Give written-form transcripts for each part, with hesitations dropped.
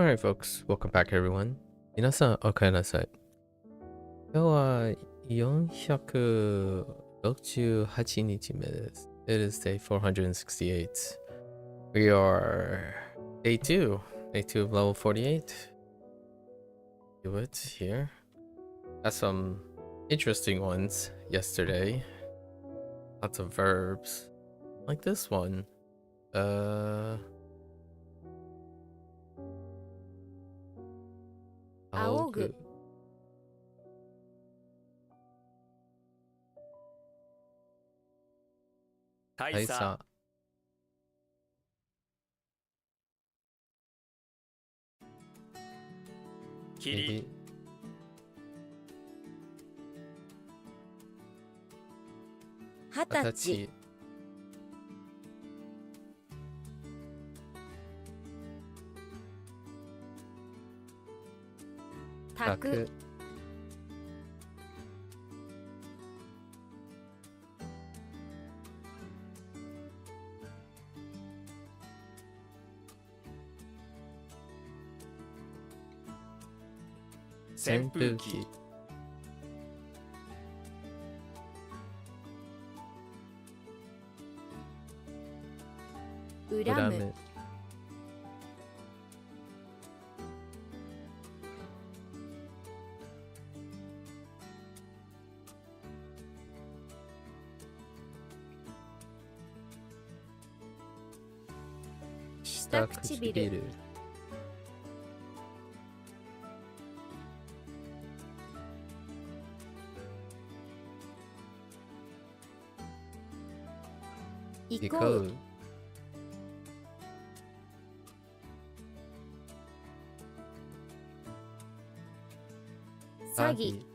Alright, folks, welcome back, everyone. 皆さん、おかえりなさい。今日は468日目です。It is day 468. We are day 2. Day 2 of level 48. Do it here. Got some interesting ones yesterday. Lots of verbs. Like this one. Aogu. Taisa. Kiri. Hatachi. Taku. Senpuki. Uramu. Shita kuchibiru. Ikou. Sagi.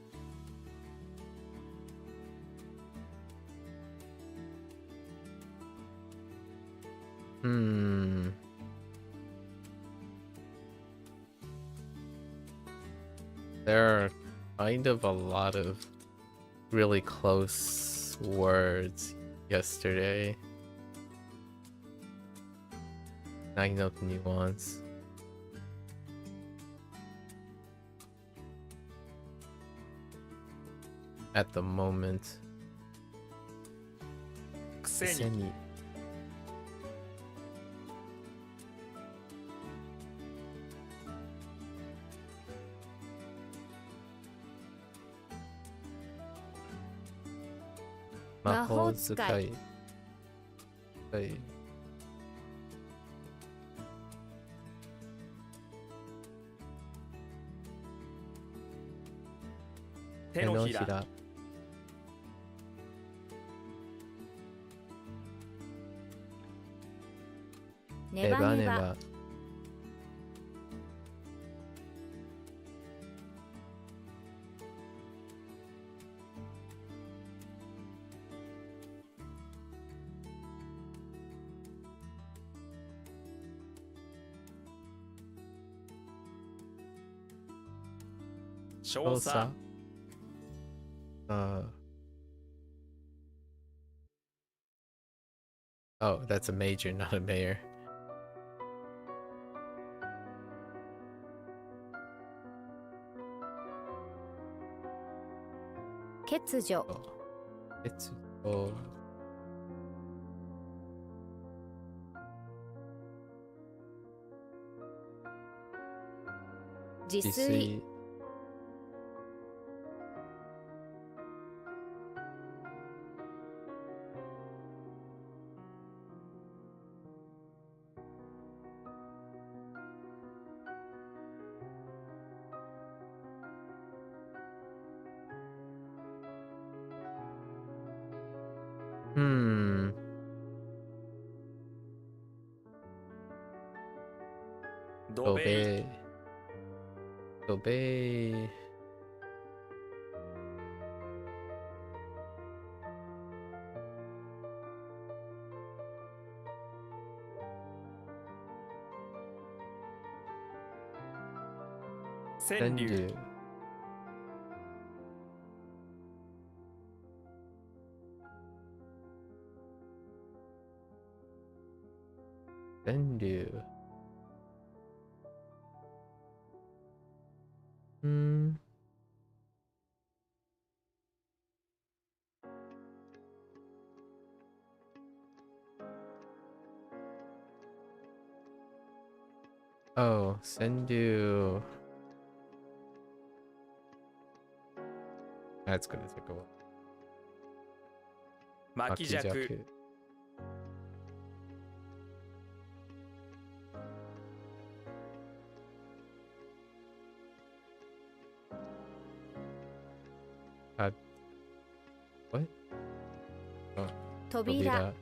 There are kind of a lot of really close words yesterday. Now you know the nuance. At the moment. Kuseni. Mahouzukai. Tenohira. Neba. Shousa. Oh, that's a major, not a mayor. Ketsujo. Ketsujo. Jisui. Dobei. Dobei. Senryu. Senryu. Hmm. Oh, Sendu. That's gonna take a while. 巻き尺 Makijaku. What? Oh, 扉 Tobira.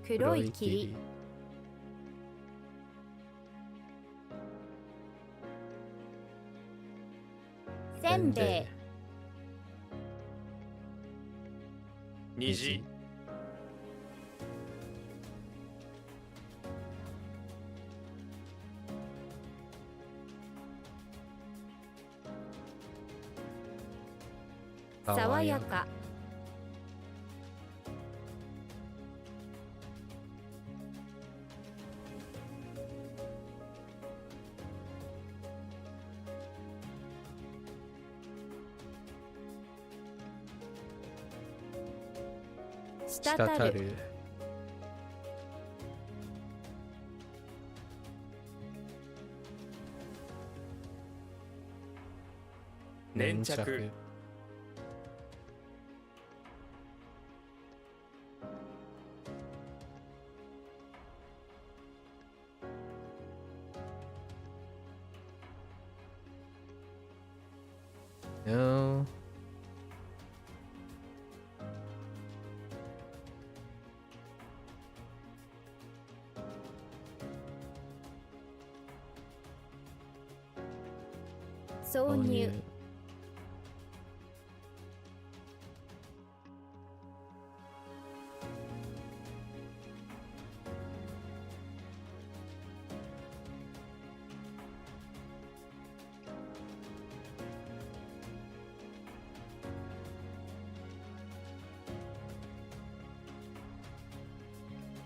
黒い霧 せんべい 虹 爽やか 滴る Stataru. 粘着 No.挿入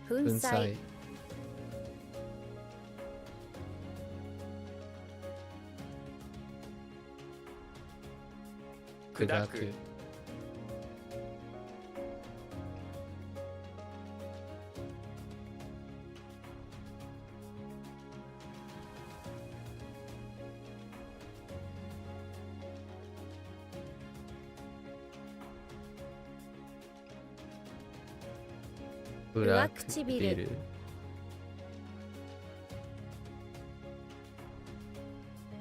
粉砕 Bunsai. 砕く 上唇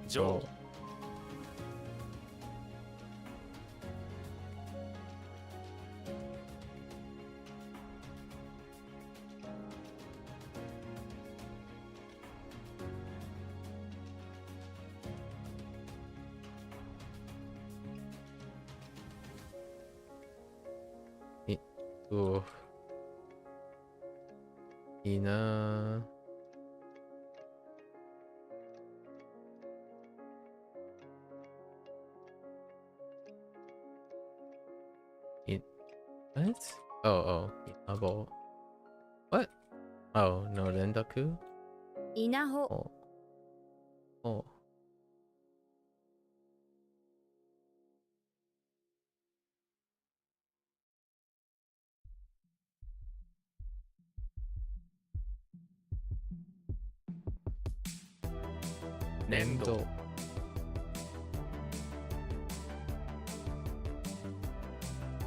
上 おいいなぁ。What? Oh, inabo. What? Oh, no rendaku? 稲穂 Oh. Oh. 粘土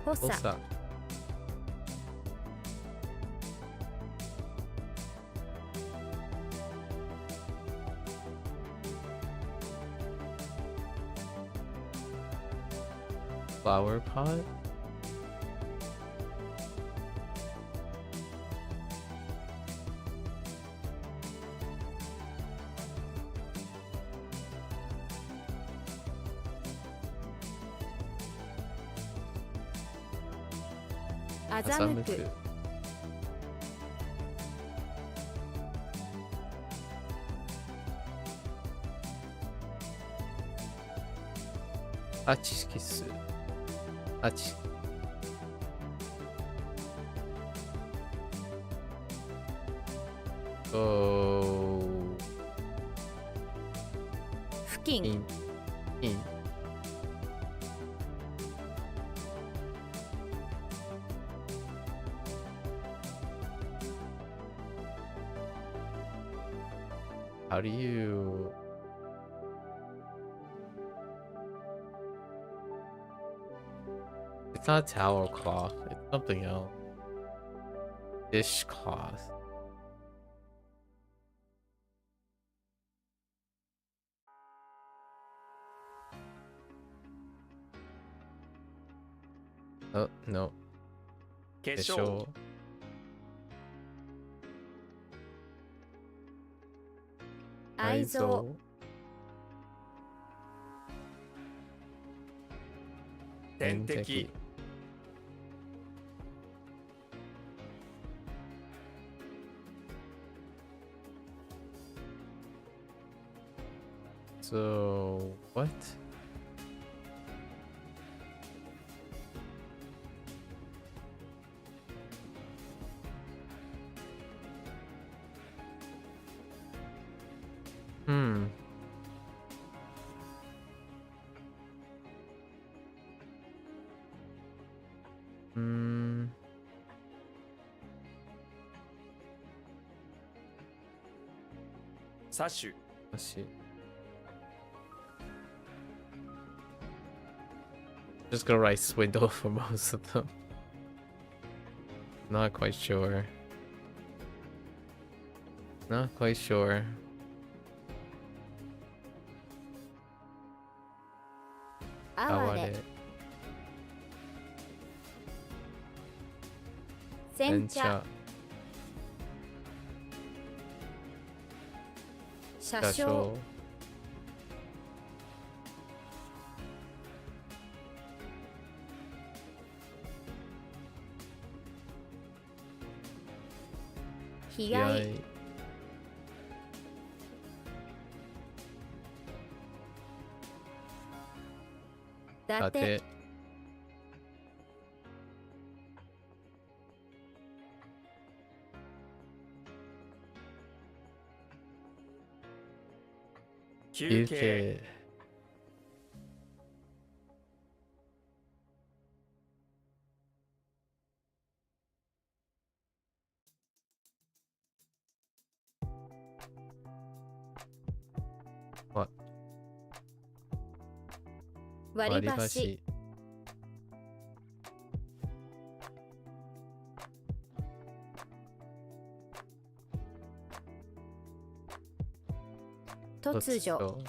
補佐 Osa. Flower pot? Azamuku. アチキス。アチ。Oh. 付近 In. How do you... It's not towel cloth, it's something else. Dishcloth. Oh, no. 化粧 Visual. 愛憎点滴 So, what? Hmm. Hmm. Sashu Let's see. Just gonna write swindle for most of them. Not quite sure. Not quite sure. 哀れ煎茶車掌被害伊達 休憩 What? 割り箸突如 痛恨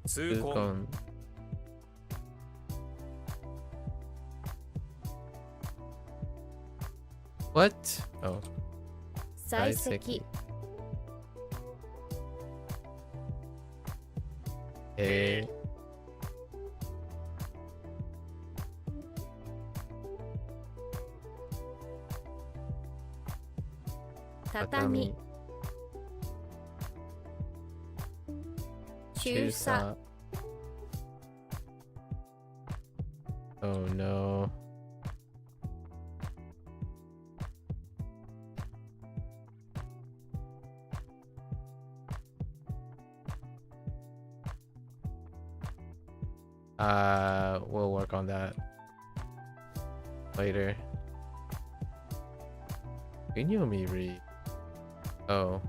Tukon. What? Oh. 採石え畳中佐 Oh no. We'll work on that later. Can you me read? Oh.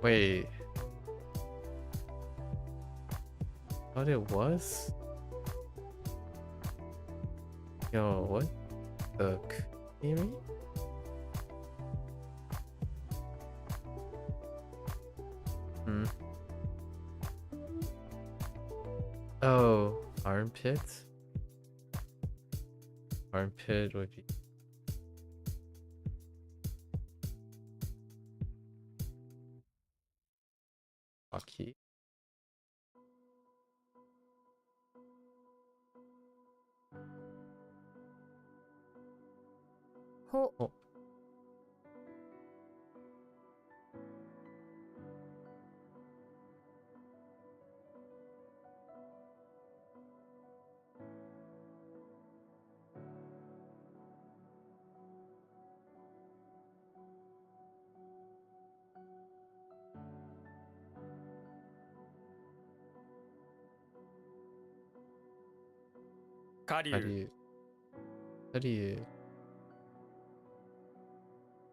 Wait. What it was? Yo, what? Look. Hear me? Hmm. Oh, armpit? Armpit would be hockey. 下 How do 流 you? How do you?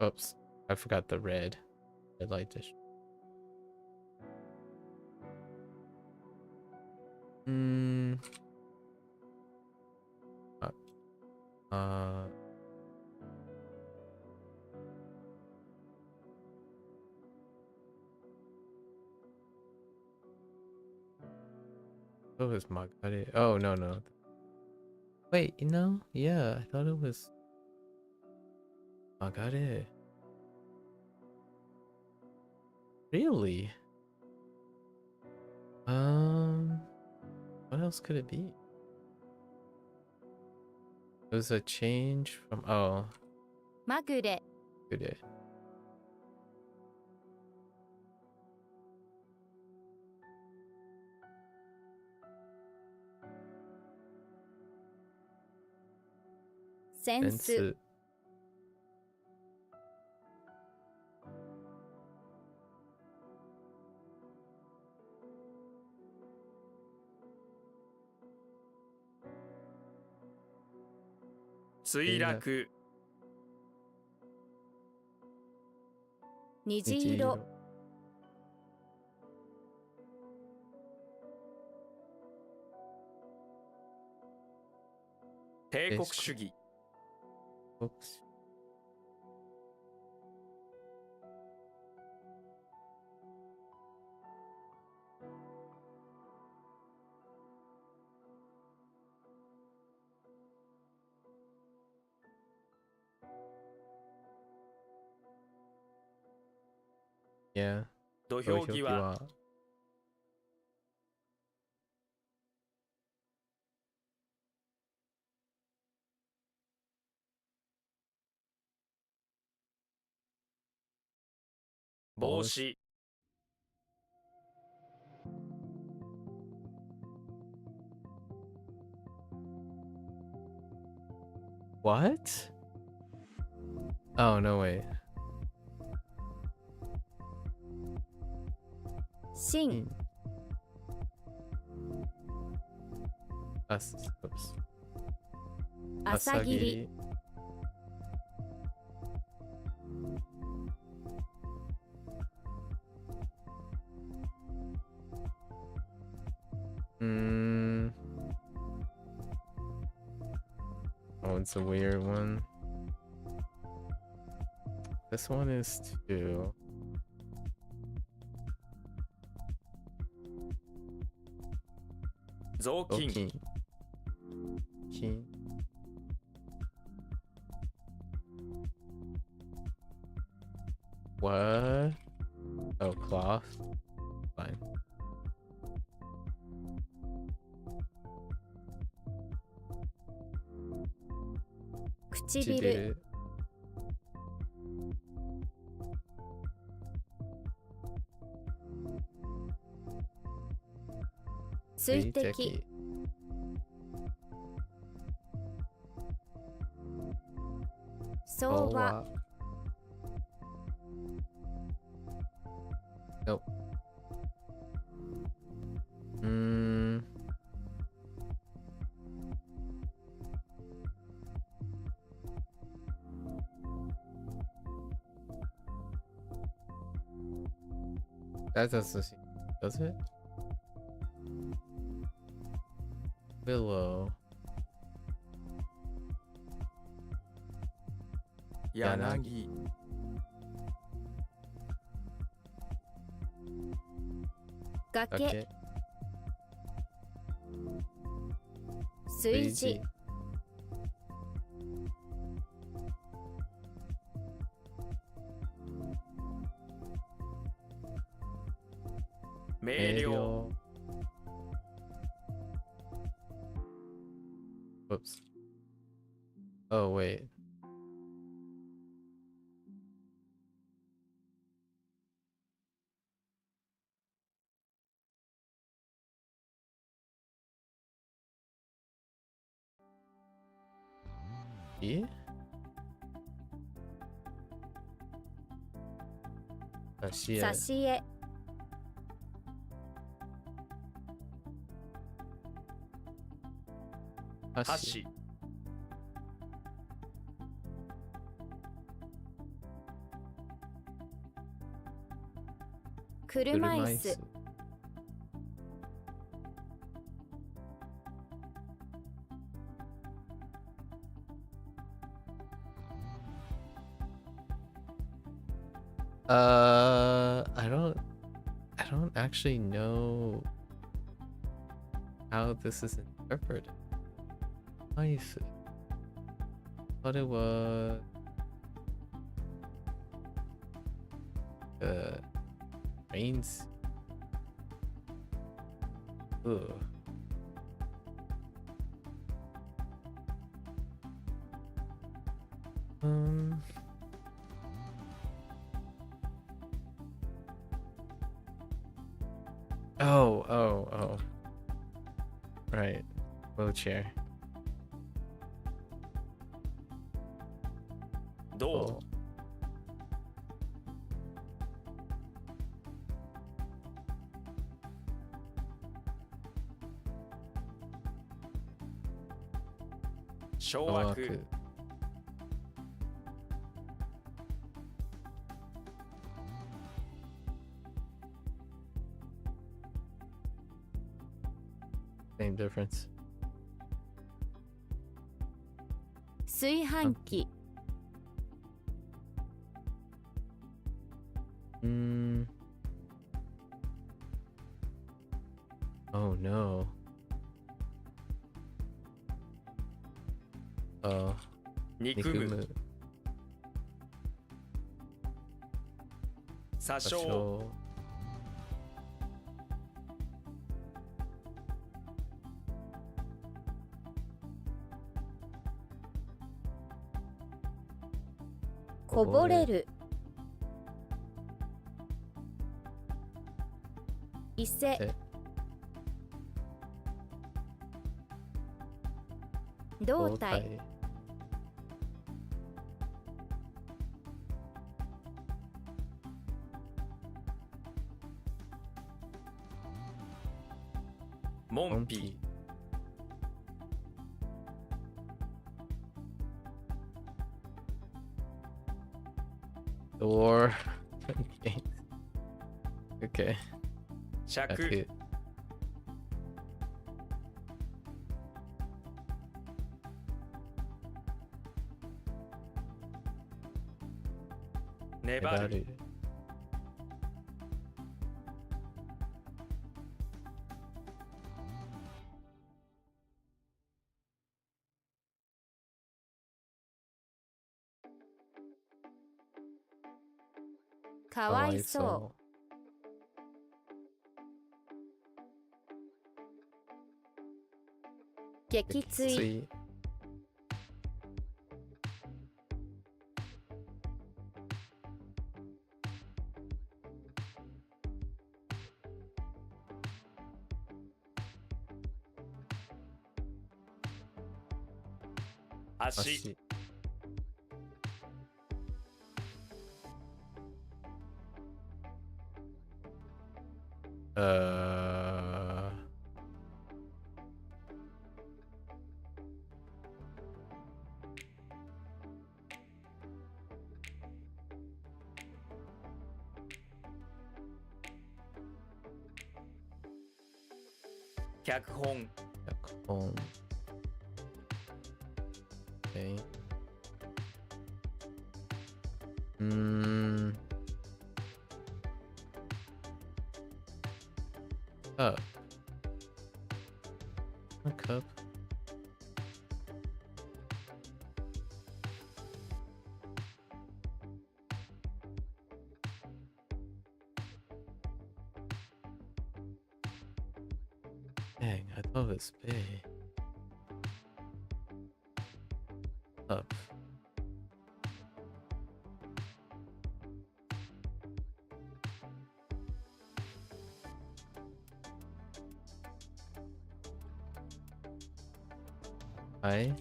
Oops, I forgot the red light dish. Hmm. Uh. What was Magare? Oh no no. Wait, you know? Yeah, I thought it was Magare. Really? What else could it be? It was a change from oh, まぐれ good. センス 墜落虹色 帝国主義 Oops. Yeah. 土俵際 帽子 What? Oh no wait. 芯 Oops. 朝霧 Mm. Oh, it's a weird one. This one is two.雑巾 King. King. What? Oh, cloth. Fine. 唇 水滴 相場 Nope. Mm. That doesn't seem, does it? Willow. 柳 崖 Okay. 炊事 明瞭 Whoops. Oh, wait. E? 挿絵 How 箸。箸。車椅子。I don't actually know how this is interpreted. Nice. Thought it was rains. Ugh. Oh. Right. Wheelchair. どう 掌握。 Same difference. 炊飯器。 Oh no.憎む。詐称。 こぼれる。伊勢。胴体。門扉。 Door. Okay. 尺。 粘る。 かわいそう。撃墜。 足。 脚本。 Okay. Cup. A cup. Dang, I thought it was big. Up. Hi.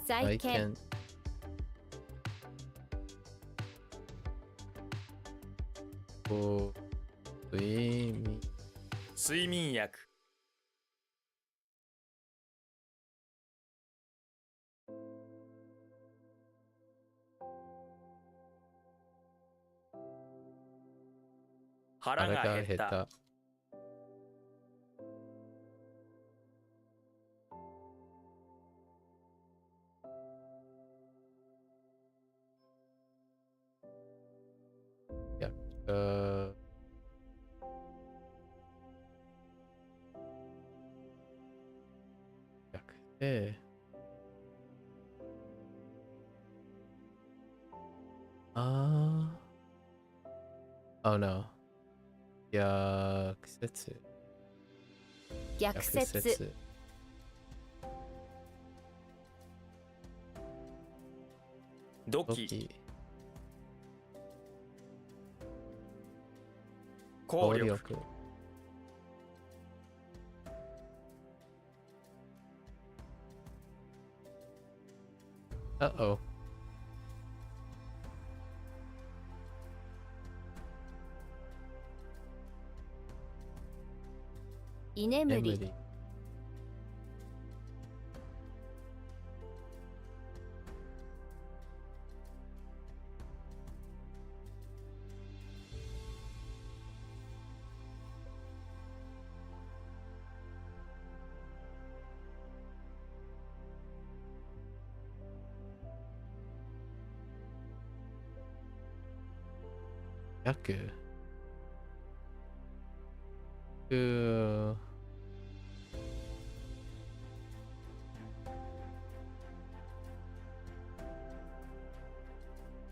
再建 お睡眠睡眠薬腹が減った逆逆でOh no 逆説逆説土器土器効力 Uh-oh 居眠り眠り逆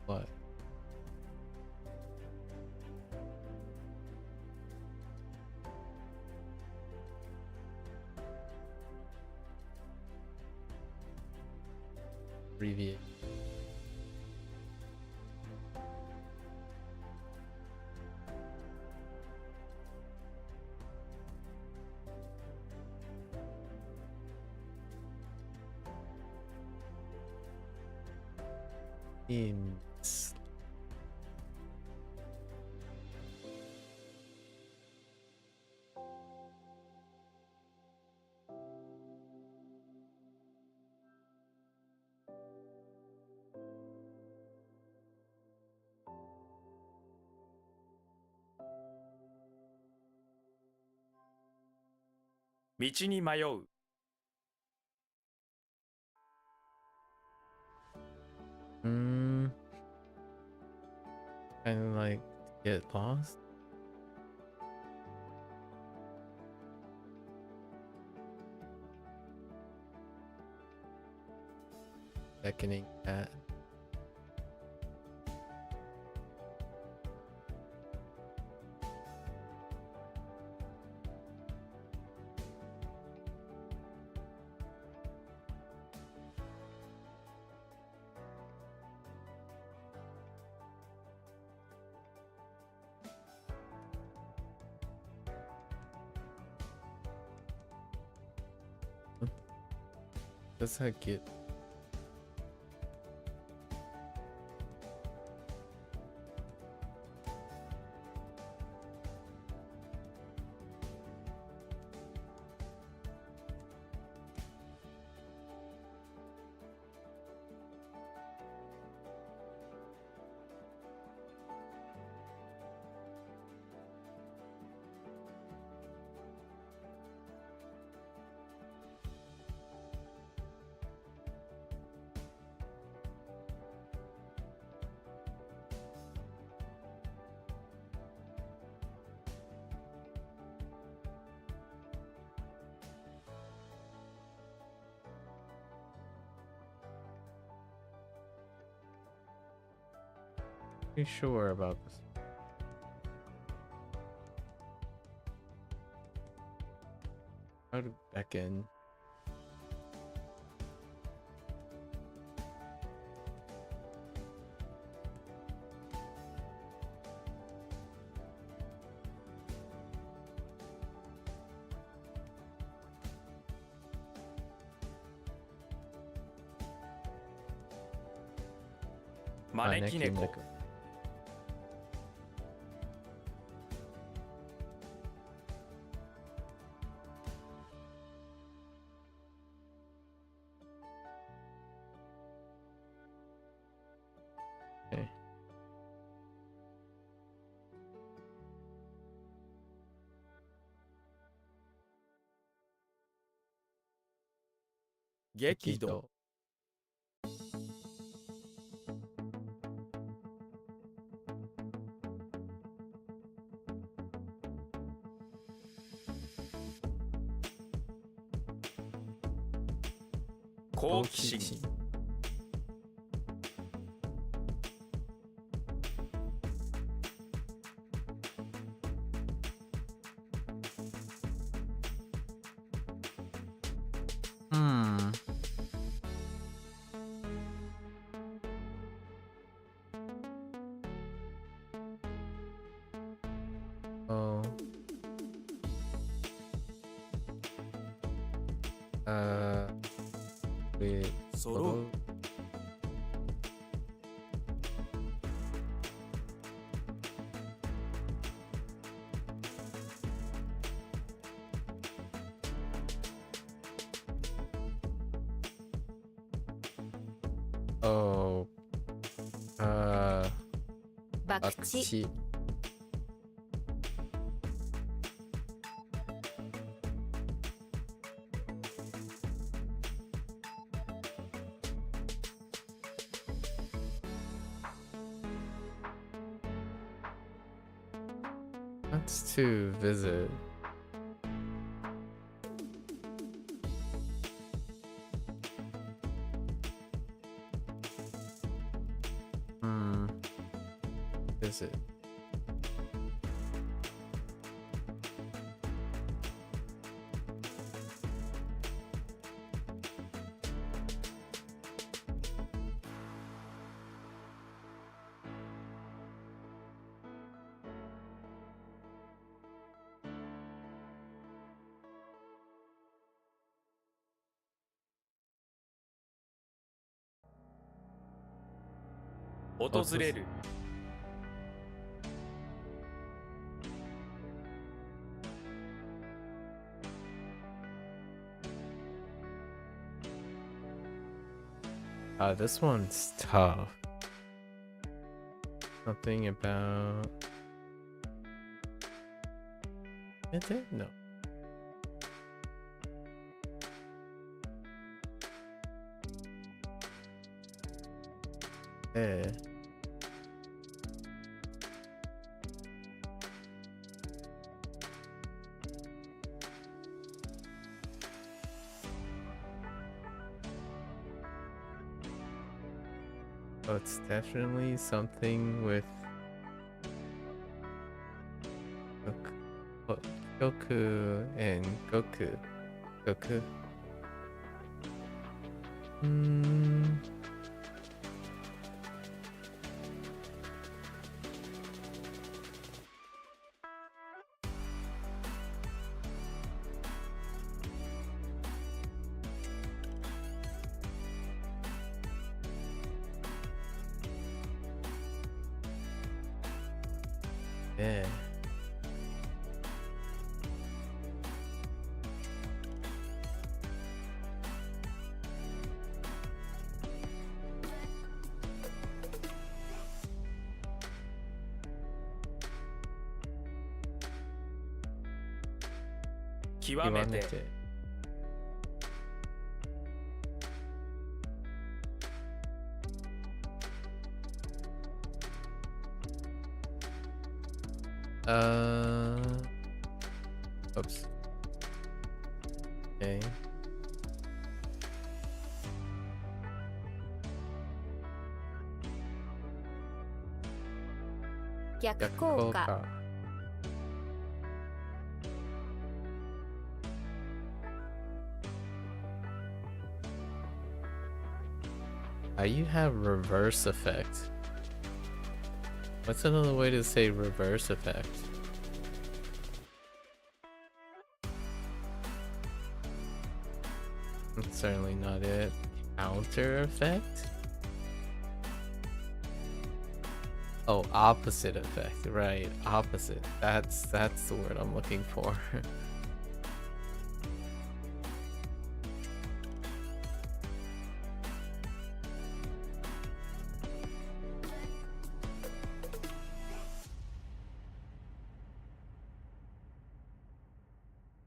What? Abbreviate. Means「道に迷う」 kind of like get lost. Beckoning at does that get you sure about this? How to beckon? 招き猫 Okay. 激怒 好奇心 Hmm. Oh. With 揃う Oh. 博打 Akchi. Wants to visit. Visit.「訪れる」 This one's tough. Something about... Is it? No. Eh. Oh, it's definitely something with Goku and Goku. Goku. Yeah. "極めて」 Oops. Okay. 逆効果 You have reverse effect. What's another way to say reverse effect? That's certainly not it. Counter effect? Oh, opposite effect. Right, opposite. That's the word I'm looking for.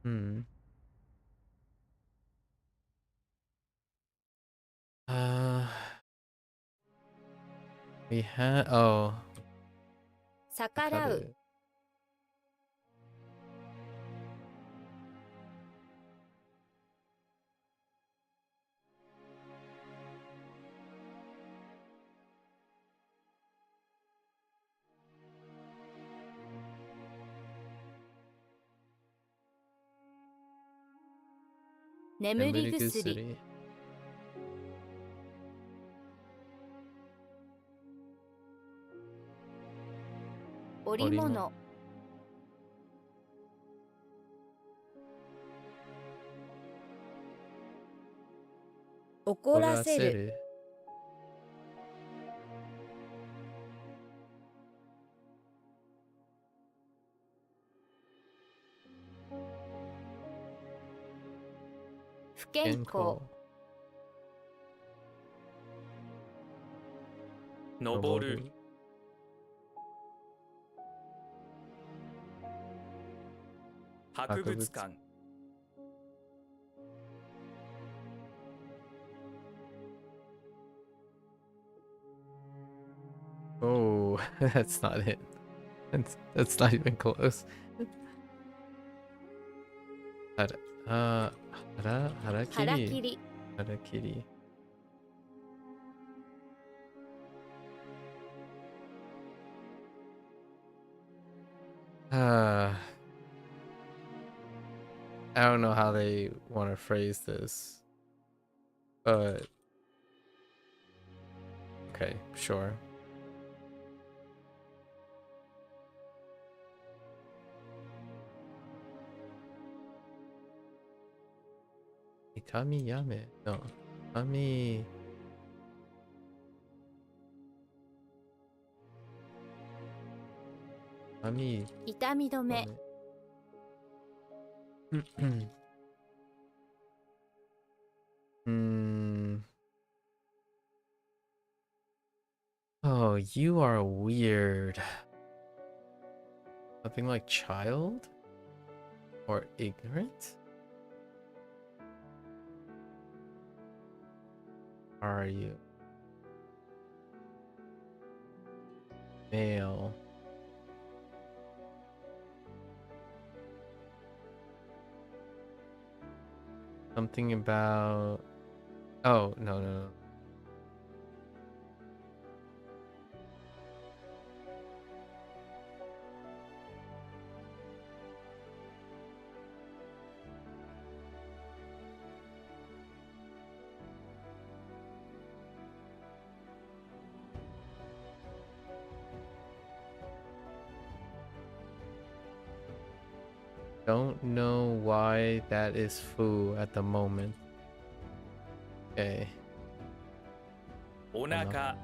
Hmm. We had cut 逆らう it. "眠り薬 Nemurigusuri. 織物 怒らせる 不健康 登る 博物館 Oh, that's not it. That's not even close. Harakiri. 腹切り Harakiri. I don't know how they want to phrase this, but okay, sure. Itami yame. No. Itami. 痛み止め Hmm. Oh, you are weird. Something like child? Or ignorant? Are you? Male. Something about... Oh, no. Don't know why that is foo at the moment. Okay. お腹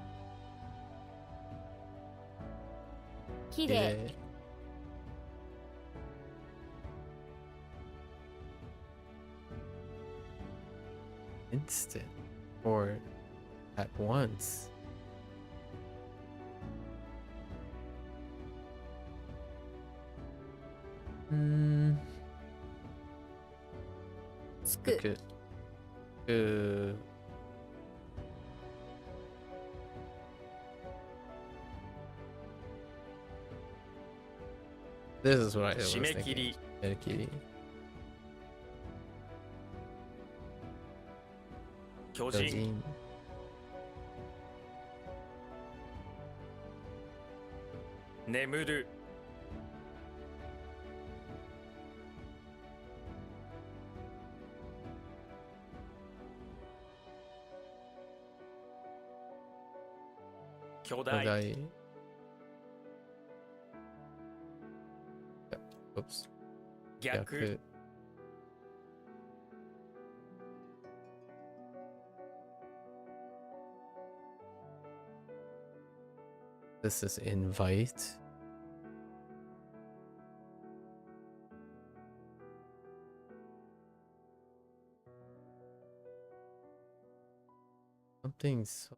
きれい Instant. Or at once.つく Look at this is what I was 締め切 thinking. り Medikiri. 巨人 Dojin. 眠る 巨大 Kodai. Oops. 逆 This This is invite. Something's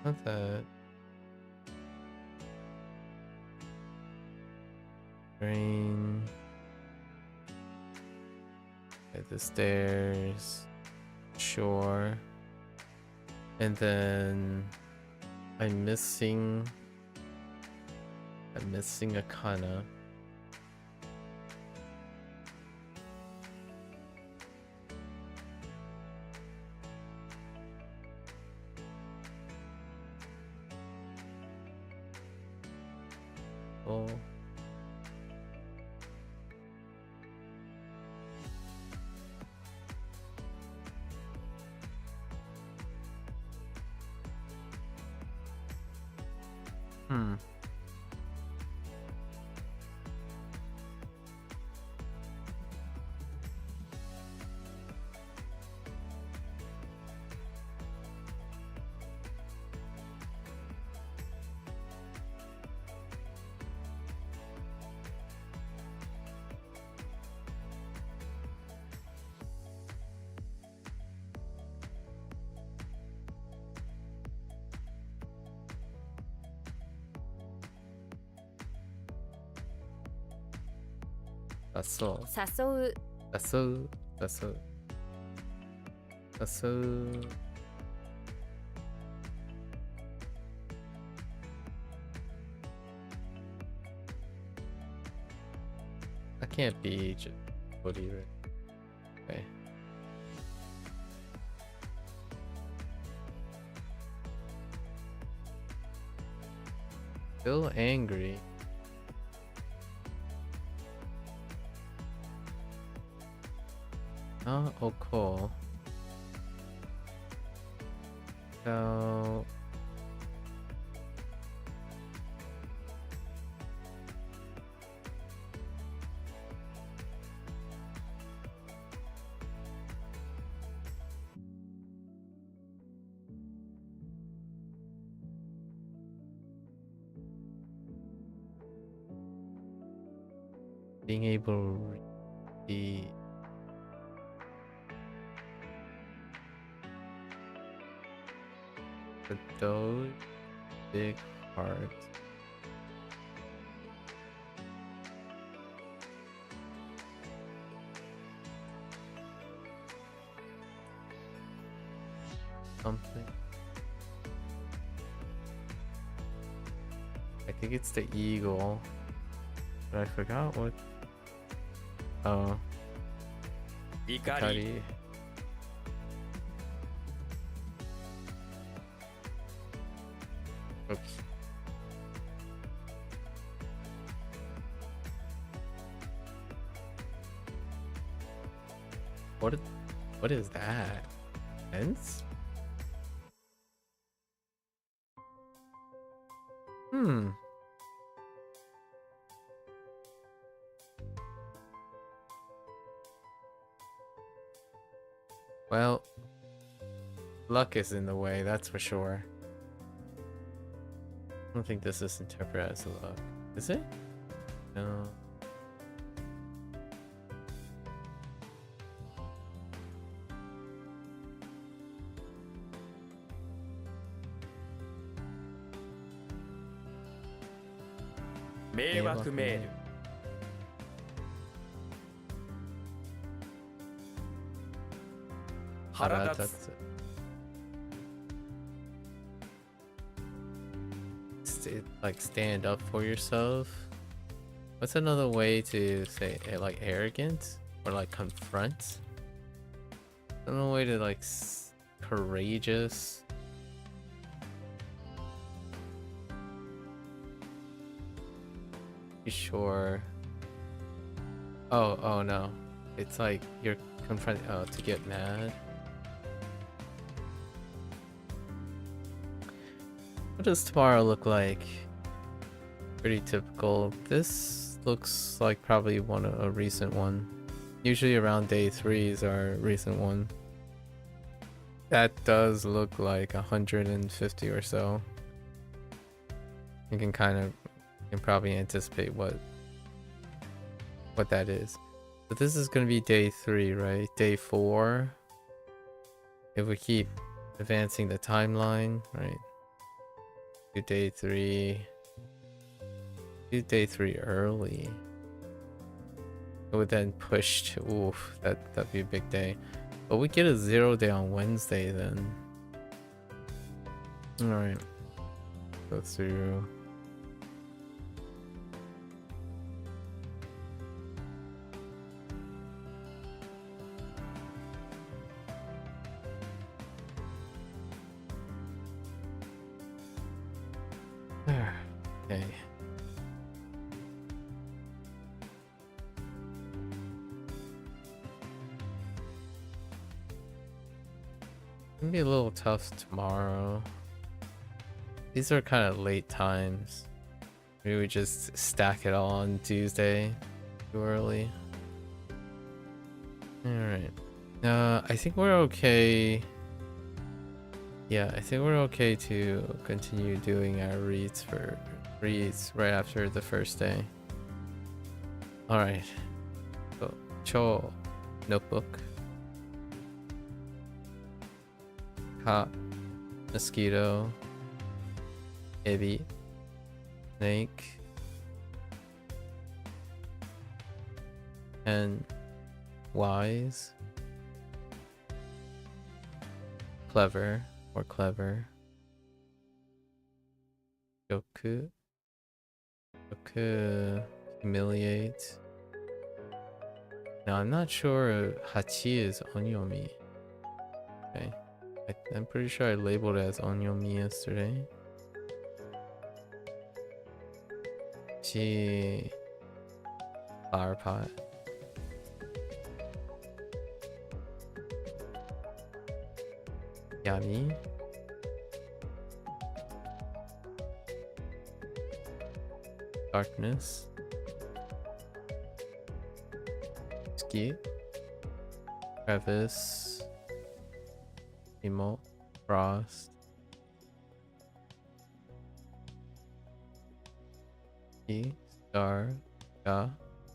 not that. Train. At the stairs. Sure. And then I'm missing a kana. Oh. Hmm. That's all. 誘う、誘う。That can't be just Cody, right? Okay. Still angry. Oh, cool. So being able to be those big hearts. Something. I think it's the eagle, but I forgot what. Oh, 怒り Kari. Oops. What is that? Fence? Hmm. Well, luck is in the way, that's for sure. I don't think this is interpreted as luck. Is it? No.迷惑メール 腹立つ Like stand up for yourself. What's another way to say it, like arrogant or like confront? Another way to like courageous. You sure? Oh no. It's like you're confronting to get mad. What does tomorrow look like? Pretty typical. This looks like probably a recent one. Usually around day 3 is our recent one. That does look like 150 or so. You can probably anticipate what that is. But this is gonna be day 3, right? Day 4. If we keep advancing the timeline, right? Do day 3. Do day 3 early. It would then push to, oof, that'd be a big day. But we get a 0 day on Wednesday then. Alright. Go through. Okay. Gonna be a little tough tomorrow. These are kind of late times. Maybe we just stack it all on Tuesday too early. Alright. I think we're okay. Yeah, I think we're okay to continue doing our reads right after the first day. Alright. So, Cho notebook. Hot mosquito. Ebi. Snake. And wise. Clever or clever. Yoku. Yoku. Humiliate. Now I'm not sure Hachi is onyomi. Okay. I'm pretty sure I labeled it as onyomi yesterday. Chi. Flower pot. Yami. Darkness. Ski. Crevice. Emo. Frost. E. Star. Ga.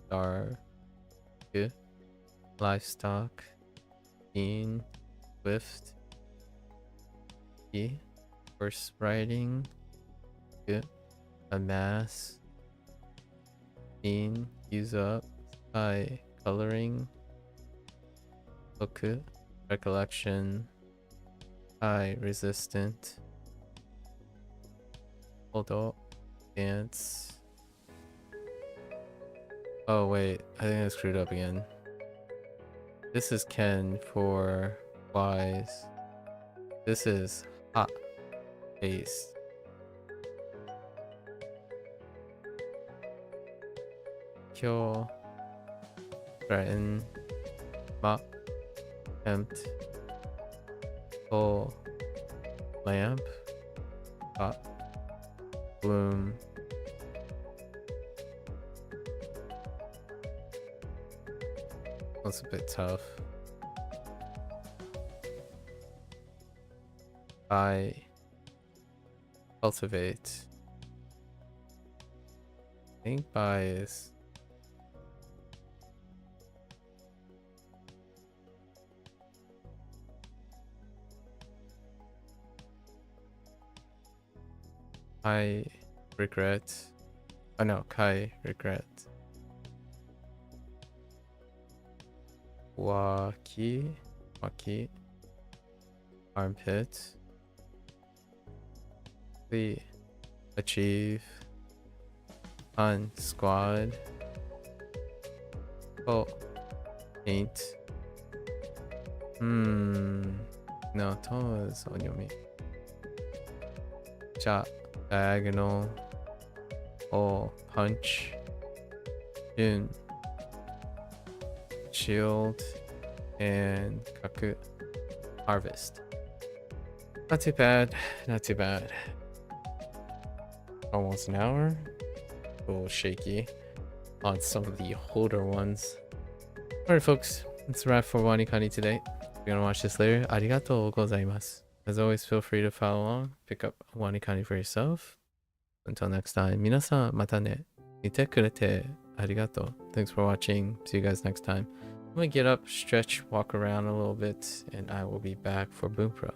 Star. G. Livestock. Bean. Swift. E. Horse riding. G. Amass. Bean. Use up. Sky. Coloring. Oku. Recollection. High. Resistant. Hold dance. Oh wait, I think I screwed up again. This is Ken for wise. This is hot. Taste. Kill. Threaten. Mock. Tempt. Pull. Lamp. Hot. Bloom. That's a bit tough. I cultivate. I think by is I regret. Oh no, Kai regret. Waki, armpit. We achieve. On squad. Oh, paint. No, to is onyomi. Shot, diagonal. Oh, punch. In. Shield and kaku. Harvest. Not too bad, not too bad. Almost an hour. A little shaky on some of the older ones. Alright folks, that's a wrap for WaniKani today. If you're gonna watch this later, arigatou gozaimasu. As always, feel free to follow along, pick up WaniKani for yourself. Until next time, minasan mata ne. Mite kurete arigato. Thanks for watching. See you guys next time. I'm gonna get up, stretch, walk around a little bit, and I will be back for Bunpro.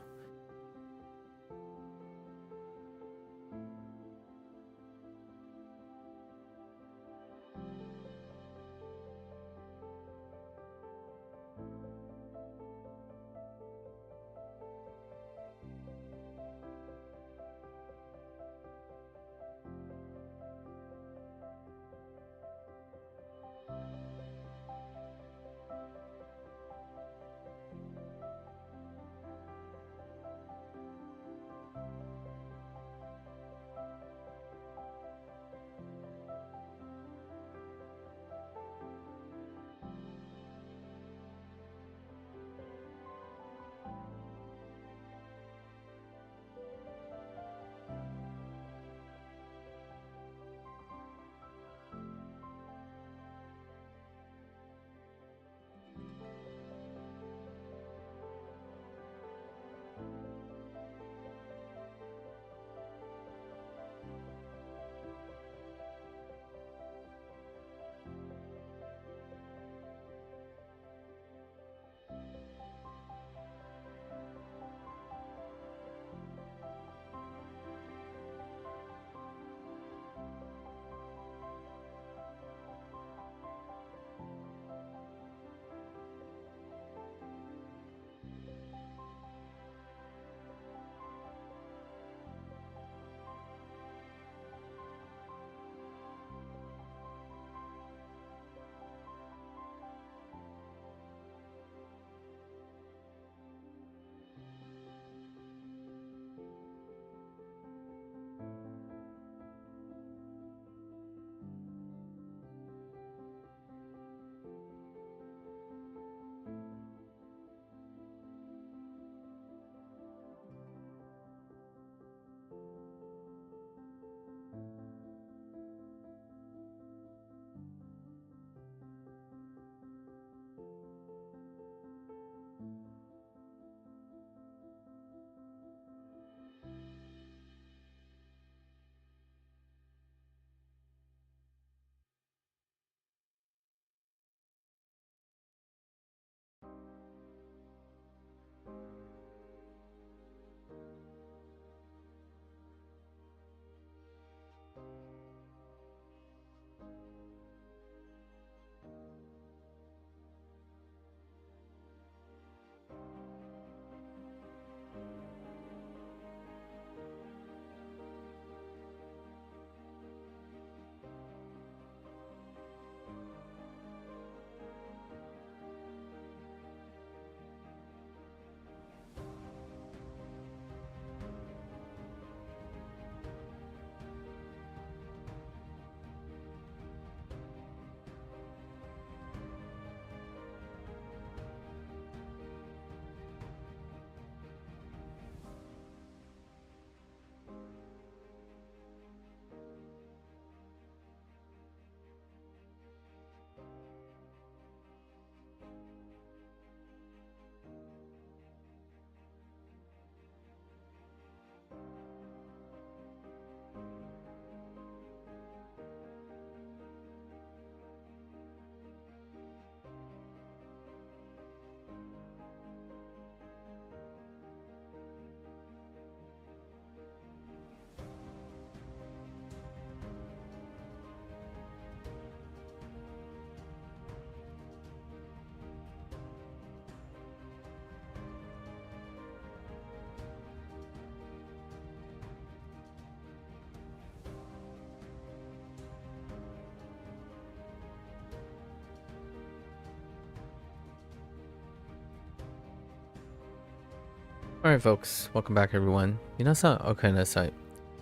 Alright folks, welcome back everyone. 皆さんおかえりなさい。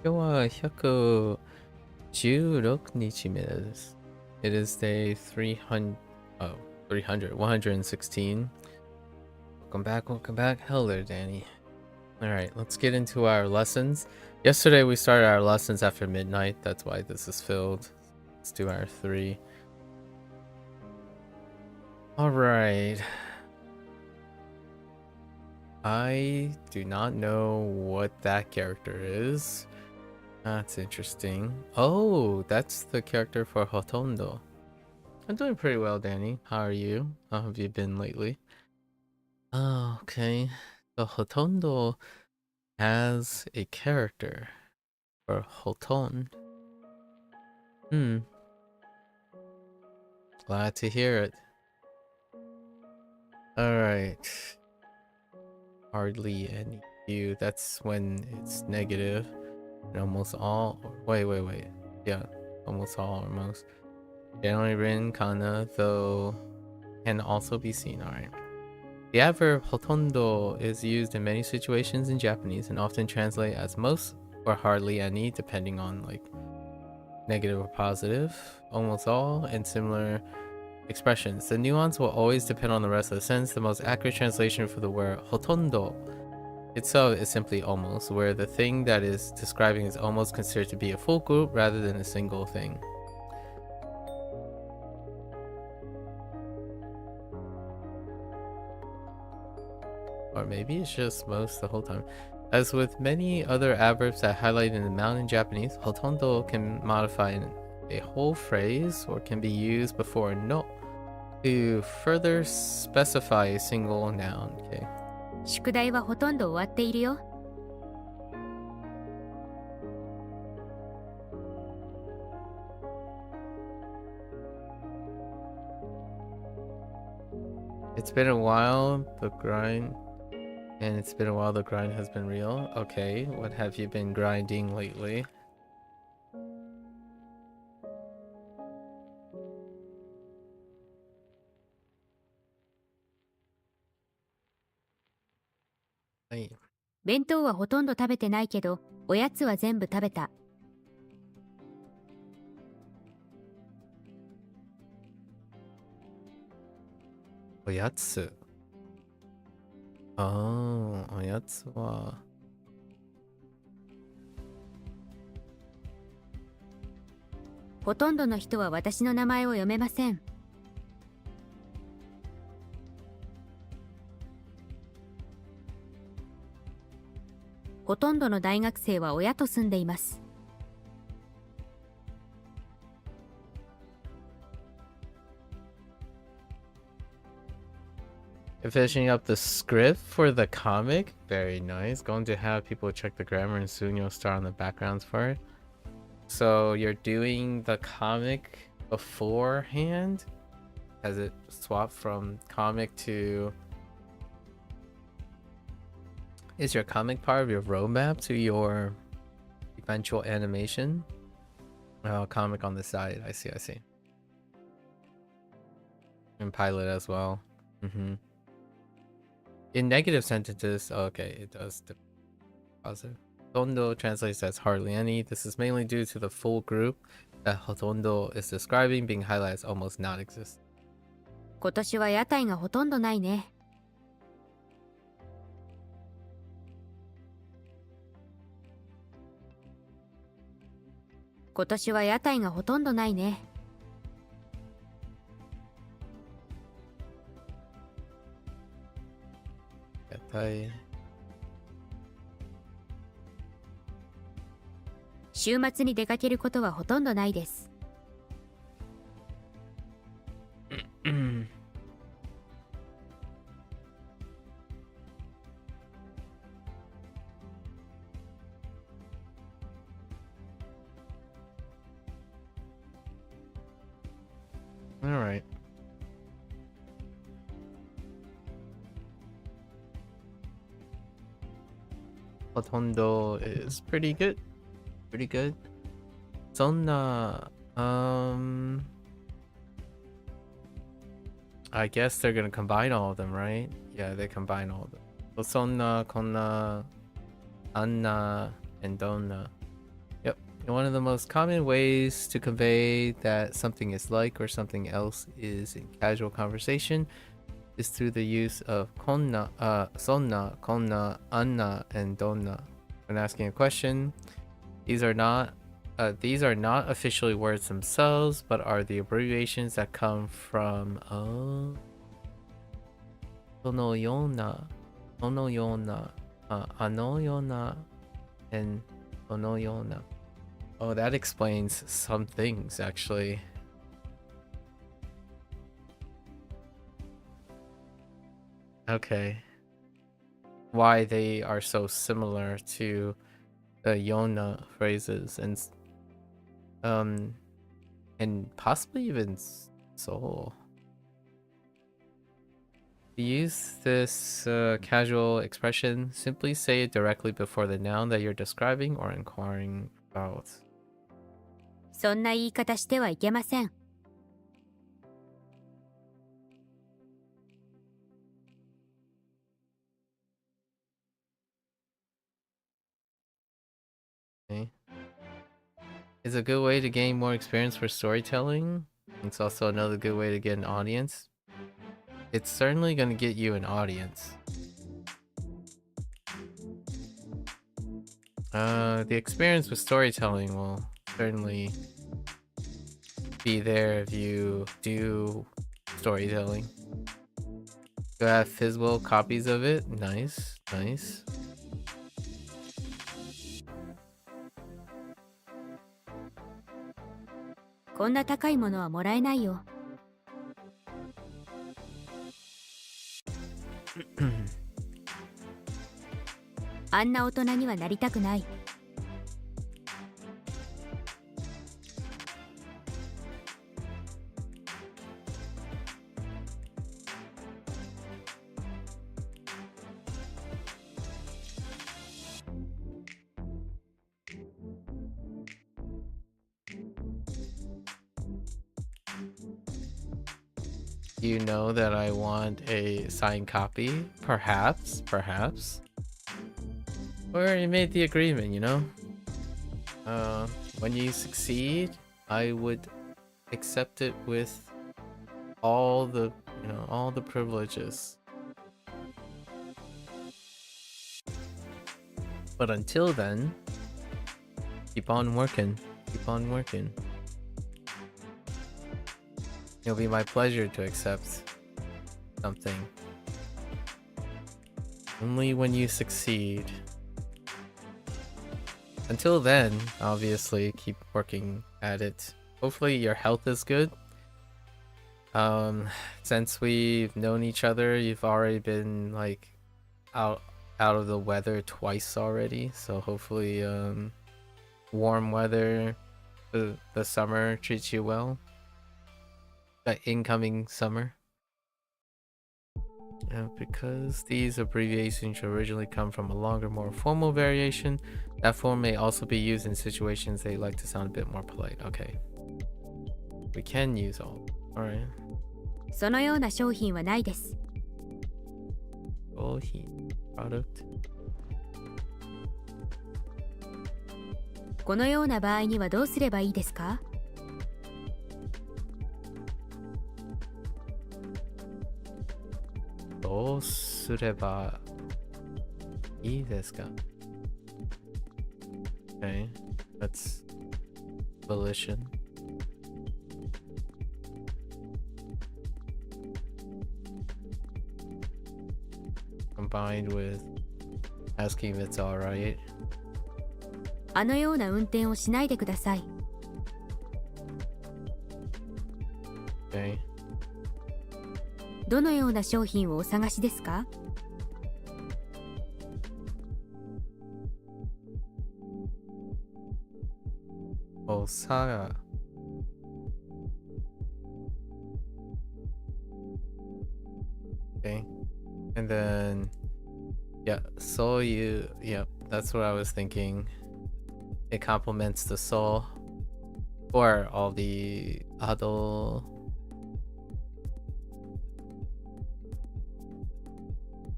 今日は116日目です。It is day 116. Welcome back, welcome back. Hello, Danny. Alright, let's get into our lessons. Yesterday we started our lessons after midnight, that's why this is filled. Let's do our 3. All right. I do not know what that character is. That's interesting. Oh, that's the character for Hotondo. I'm doing pretty well, Danny. How are you? How have you been lately? Oh, okay. So Hotondo has a character for Hoton. Glad to hear it. Alright. Hardly any Q. That's when it's negative. And almost all. Wait. Yeah, almost all or most. Generally written kana, though can also be seen. Alright. The adverb hotondo is used in many situations in Japanese and often translate as most or hardly any, depending on like negative or positive, almost all, and similar expressions. The nuance will always depend on the rest of the sentence. The most accurate translation for the word hotondo itself is simply almost, where the thing that is describing is almost considered to be a full group rather than a single thing. Or maybe it's just most the whole time. As with many other adverbs that highlight an amount in Japanese, hotondo can modify a whole phrase or can be used before no to further specify a single noun. Okay. 宿題はほとんど終わっているよ。It's been a while, the grind, and it's been a while the grind has been real. Okay, what have you been grinding lately? Hey. 弁当はほとんど食べてないけど、おやつは全部食べた。おやつ。ああ、おやつは。ほとんどの人は私の名前を読めません。ほとんどの大学生は親と住んでいます。Finishing up the script for the comic. Very nice. Going to have people check the grammar and soon you'll start on the backgrounds for it. So you're doing the comic beforehand? Has it swapped from comic to... Is your comic part of your roadmap to your eventual animation? Oh, comic on the side. I see. And pilot as well. In negative sentences, okay, it does. Positive. Hotondo translates as hardly any. This is mainly due to the full group that hotondo is describing being highlighted as almost not exist. 今年は屋台がほとんどないね。今年は屋台がほとんどないね。屋台。週末に出かけることはほとんどないです。All right. Hotondo is pretty good. Pretty good. Sonna, I guess they're gonna combine all of them, right? Yeah, they combine all of them. So sonna, konna, anna, and donna. Yep. And one of the most common ways to convey that something is like or something else is in casual conversation is through the use of konna, sonna, konna, anna, and donna. When asking a question, these are not officially words themselves, but are the abbreviations that come from Tono yona, ano yona, and tono yona. Oh, that explains some things, actually. Okay. Why they are so similar to the yona phrases and possibly even soul. To use this casual expression, simply say it directly before the noun that you're describing or inquiring about. そんな言い方してはいけません。Okay. It's a good way to gain more experience for storytelling. It's also another good way to get an audience. It's certainly going to get you an audience. The experience with storytelling will certainly be there if you do storytelling. You have physical copies of it. Nice, nice.「こんな高いものはもらえないよ。あんな大人にはなりたくない。You know that I want a signed copy? Perhaps, perhaps. We already made the agreement, you know? When you succeed, I would accept it with all the, all the privileges. But until then, keep on working. Keep on working. It'll be my pleasure to accept something. Only when you succeed. Until then, obviously, keep working at it. Hopefully your health is good. Since we've known each other, you've already been like out of the weather twice already. So hopefully warm weather, the summer treats you well. The incoming summer. Because these abbreviations originally come from a longer, more formal variation, that form may also be used in situations they like to sound a bit more polite. Okay. We can use all. Alright. そのような商品はないです。Product. このような場合にはどうすればいいですか？どうすればいいですか? Okay, that's volition. Combined with asking if it's alright. あのような運転をしないでください。Okay. どのような商品をお探しですか？おさが。Okay. And then, yeah, so you, yeah, that's what I was thinking. It complements the soul or all the other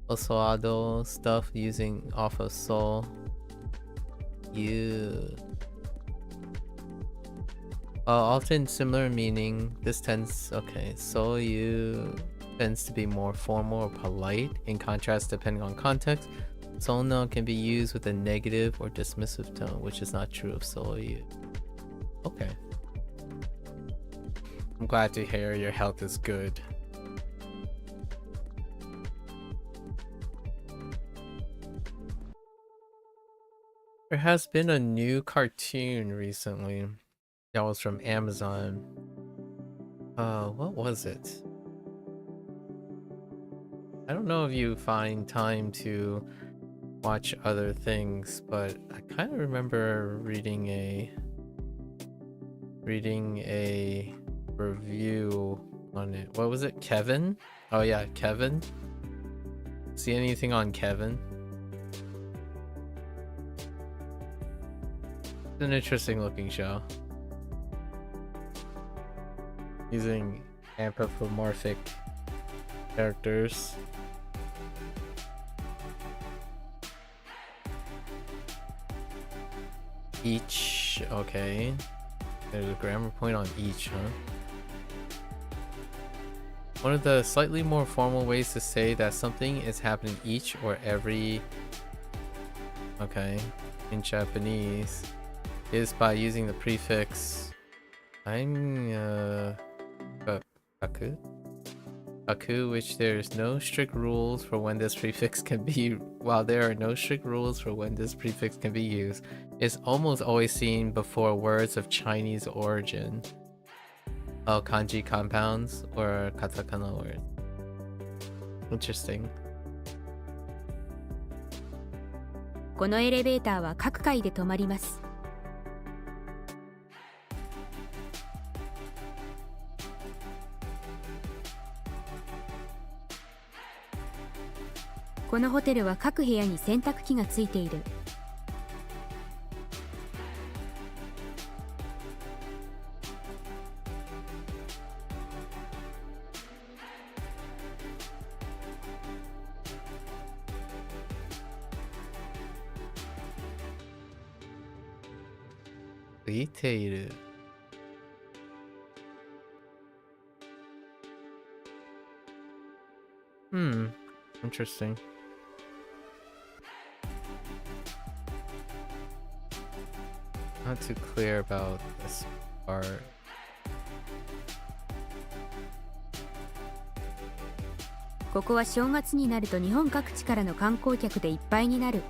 also other stuff using off of soul. You often similar meaning. This tends, okay, so you tends to be more formal or polite, in contrast depending on context. Sona can be used with a negative or dismissive tone, which is not true of soyu. Okay. I'm glad to hear your health is good. There has been a new cartoon recently that was from Amazon. What was it? I don't know if you find time to watch other things, but I kind of remember reading a review on it. What was it? Kevin? Oh yeah, Kevin. See anything on Kevin? It's an interesting looking show. Using anthropomorphic characters. Each, okay. There's a grammar point on each, huh? One of the slightly more formal ways to say that something is happening each or every, okay, in Japanese is by using the prefix kaku, which there's no strict rules for when this prefix can be, while there are no strict rules for when this prefix can be used, is almost always seen before words of Chinese origin. Oh, kanji compounds or katakana words. Interesting. このエレベーターは各階で止まります。このホテルは各部屋に洗濯機がついている。ついている。Interesting. Not too clear about this part. ここは正月になると日本各地からの観光客でいっぱいになる。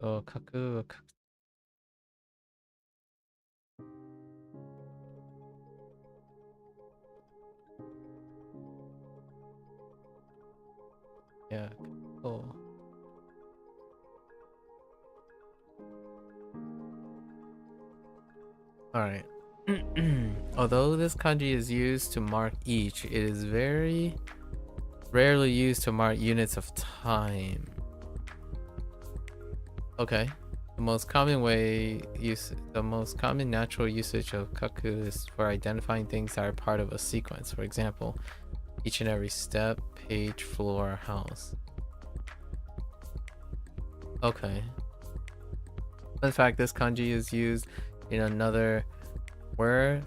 そう、書く。Yeah, cool. Alright. Although this kanji is used to mark each, it is very rarely used to mark units of time. Okay. The most common natural usage of kaku is for identifying things that are part of a sequence. For example, each and every step, page, floor, house. Okay. In fact, this kanji is used in another word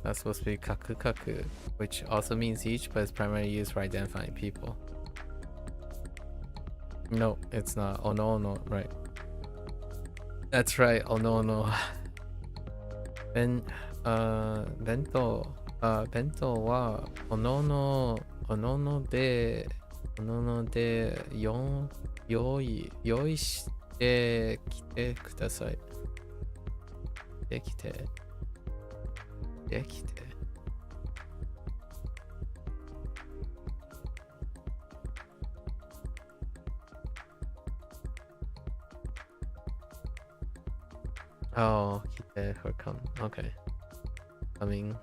that's supposed to be kaku, which also means each, but it's primarily used for identifying people. No, it's not. Oh no, right. That's right. Oh no. Bento wa onono de yoi shite kite kudasai. Dekite. Oh, kite for come. Okay. Coming.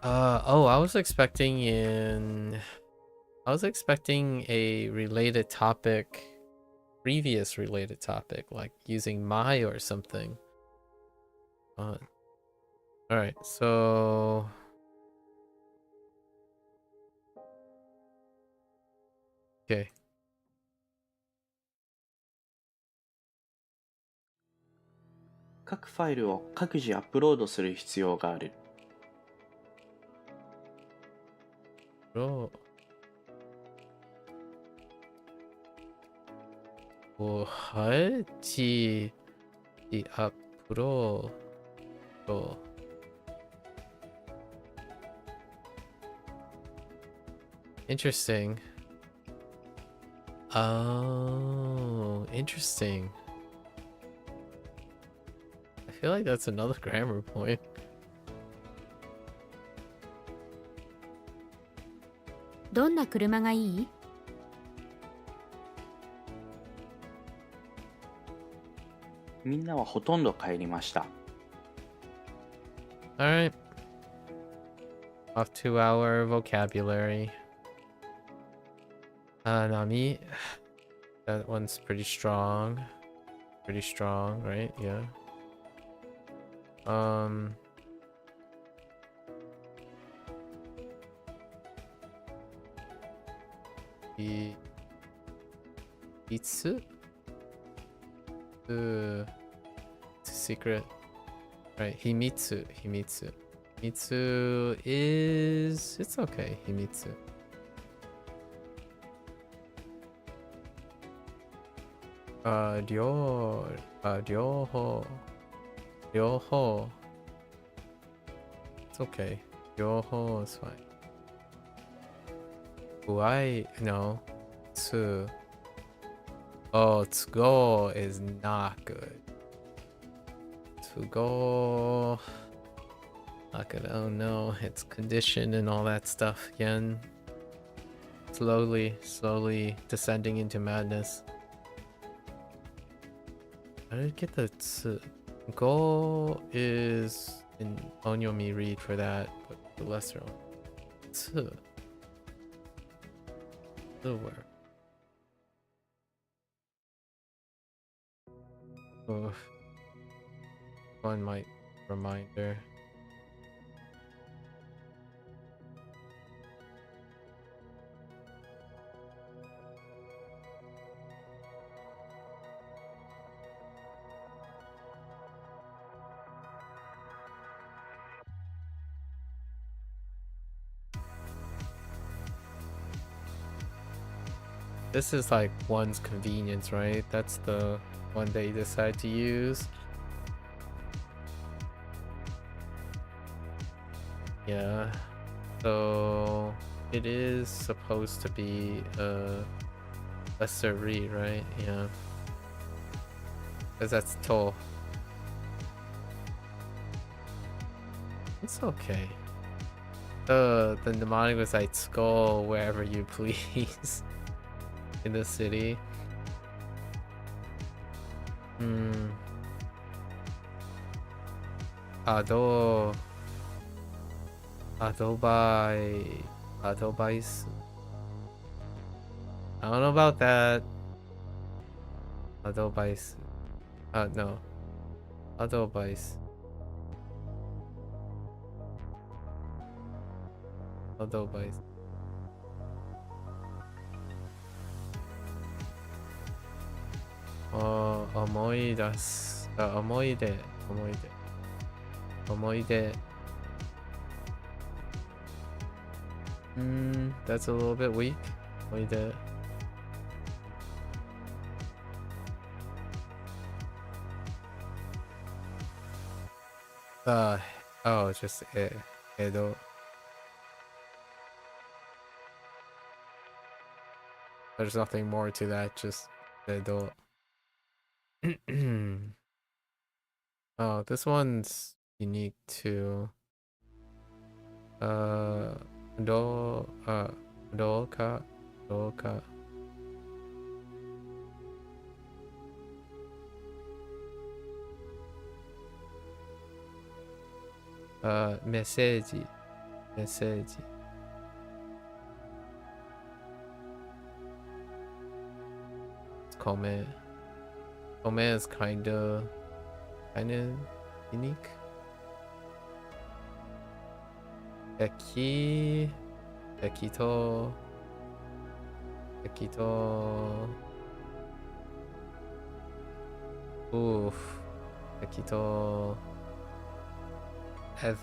Oh, I was expecting a related topic, previous related topic, like using my or something. Alright, so okay. 各ファイルを各自アップロードする必要がある。Pro. Koichi 앞으로 또 interesting. Oh, interesting. I feel like that's another grammar point. どんな車がいい？みんなはほとんど帰りました。 All right. Off to our vocabulary. Nami. That one's pretty strong. Pretty strong, right? Yeah. Itsu? It's a secret. Right, Himitsu. Mitsu is... It's okay, Himitsu. Ryoho. It's okay. Ryoho is fine. Uai, no. Tsu. Oh, tsugo is not good. Tsugo. Not good. Oh no, it's condition and all that stuff again. Slowly descending into madness. How did I get the tsu? Go is an onyomi read for that, but the lesser one. Tsu. Where? Oh, one might reminder. This is like one's convenience, right? That's the one they decide to use. Yeah. So it is supposed to be a SRE, right? Yeah. Because that's to. It's okay. The mnemonic was like skull wherever you please. In the city. Adobais. I don't know about that. Adobais. No. Adobais. Adobais. Oh, 思い出す。思い出。That's a little bit weak. 思い出。Oh, just Edo. There's nothing more to that, just Edo. Oh, this one's unique too. Doka. Message. It's comment. Comment is kinda unique. Ekito. Oof. Ekito.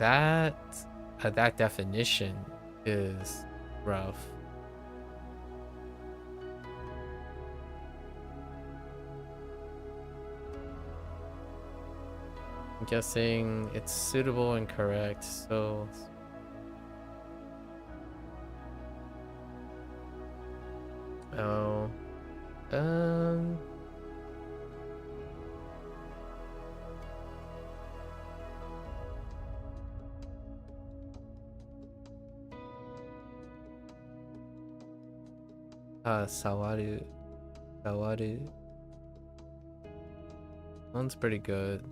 That definition is rough. I'm guessing it's suitable and correct, so oh, um, sawaru, sawaru. One's pretty good.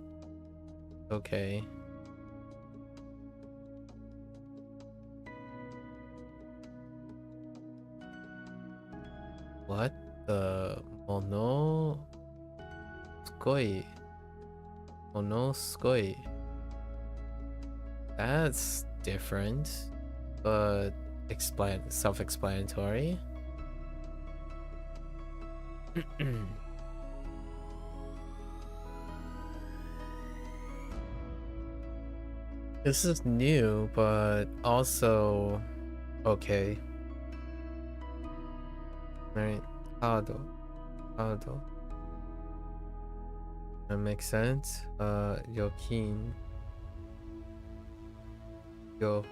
Okay. What the mono sukoi? Mono sukoi. That's different, but self-explanatory. This is new, but also okay. Right, Hado. That makes sense. Yokin. Yo.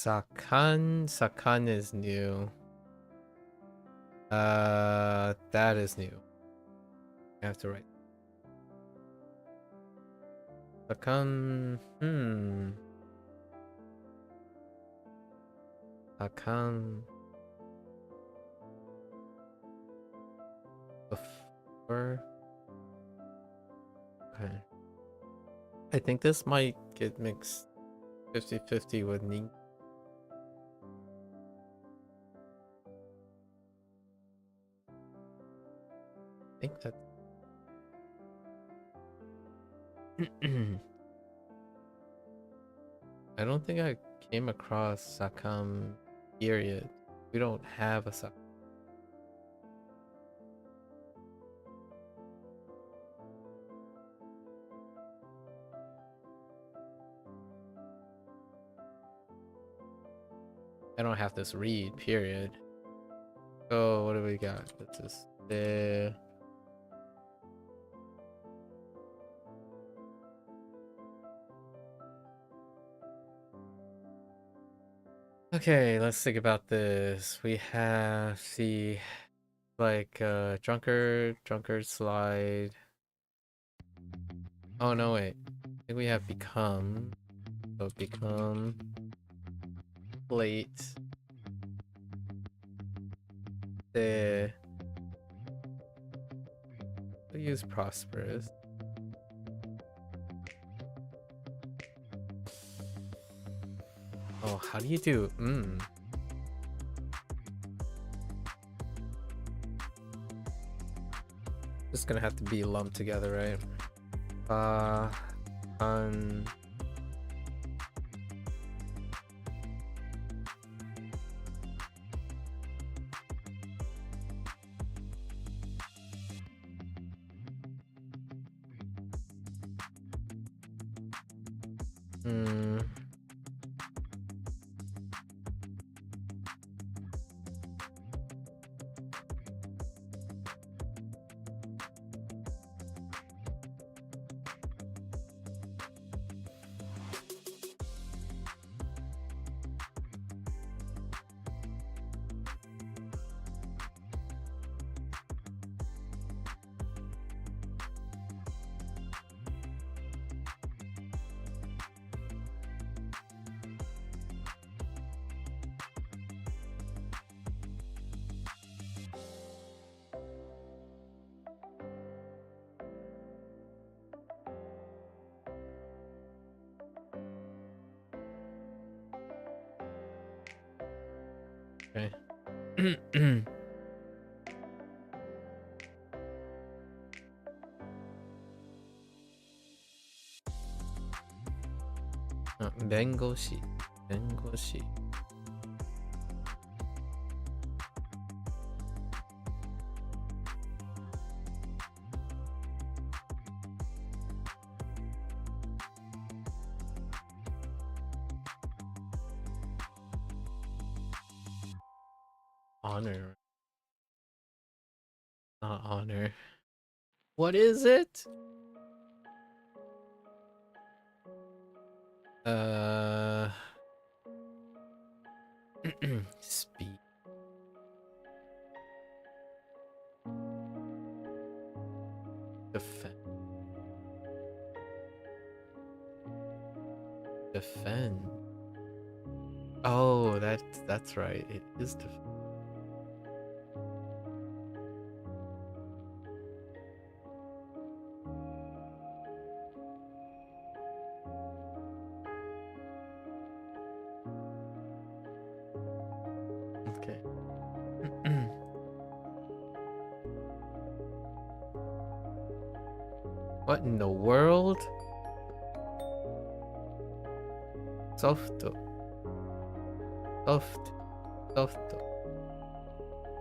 Sakan is new. That is new. I have to write. Sakan, Sakan. Before. Okay. I think this might get mixed 50-50 with Ning. I think that I don't think I came across Sakam period. We don't have a Sakam. I don't have this read period. So what do we got? Let's just there. Okay, let's think about this. We have the drunkard slide. Oh no, wait. I think we have become. So become plate. There. We'll use prosperous. Oh, how do you do? Just gonna have to be lumped together, right? Okay. Bengoshi. Bengoshi. Honor. Not honor. What is it? Speed. Defend. Defend. Oh, that's right. It is defend. Okay. What in the world? Soft.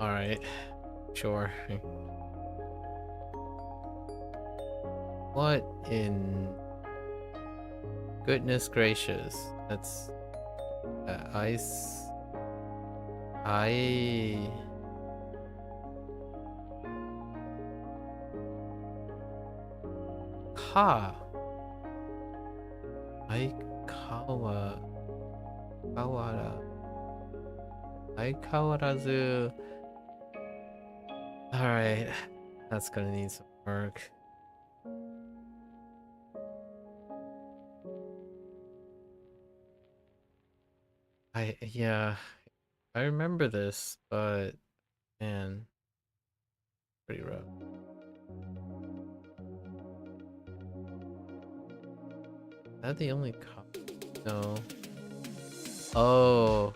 Alright. Sure. What in goodness gracious? That's ice. Aikawarazu. Alright, that's gonna need some work. Yeah, I remember this, but man, pretty rough. Is that the only no. Oh,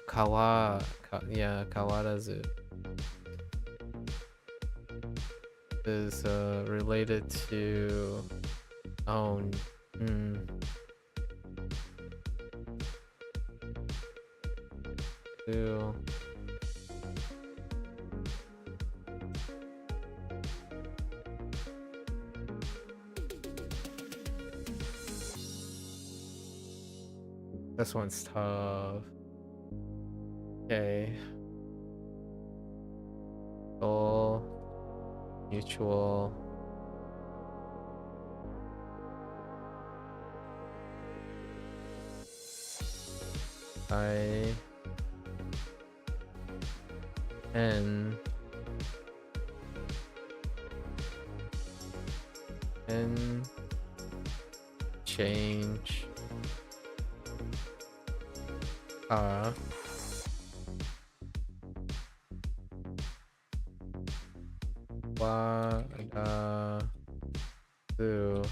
yeah, Kawarazu is related to to this one's tough. Okay. Soul, mutual. N change do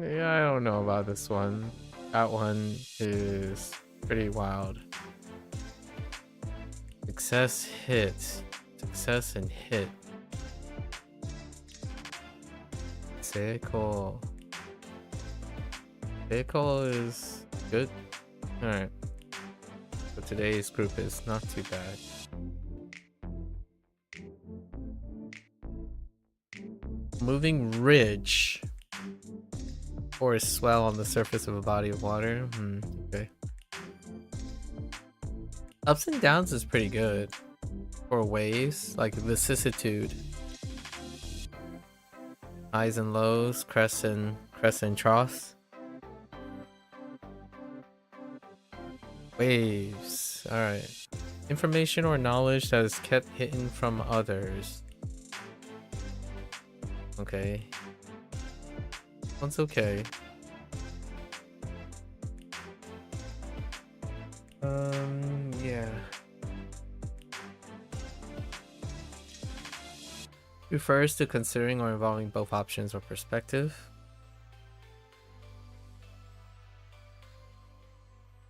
Yeah, I don't know about this one. That one is pretty wild. Success hit. Success and hit. Seiko. Seiko is good. Alright. So today's group is not too bad. Moving ridge. Or a swell on the surface of a body of water. Okay. Ups and downs is pretty good. Or waves, like vicissitude. Highs and lows, crests and troughs. Waves. Alright. Information or knowledge that is kept hidden from others. Okay. One's okay. Yeah. Refers to considering or involving both options or perspective.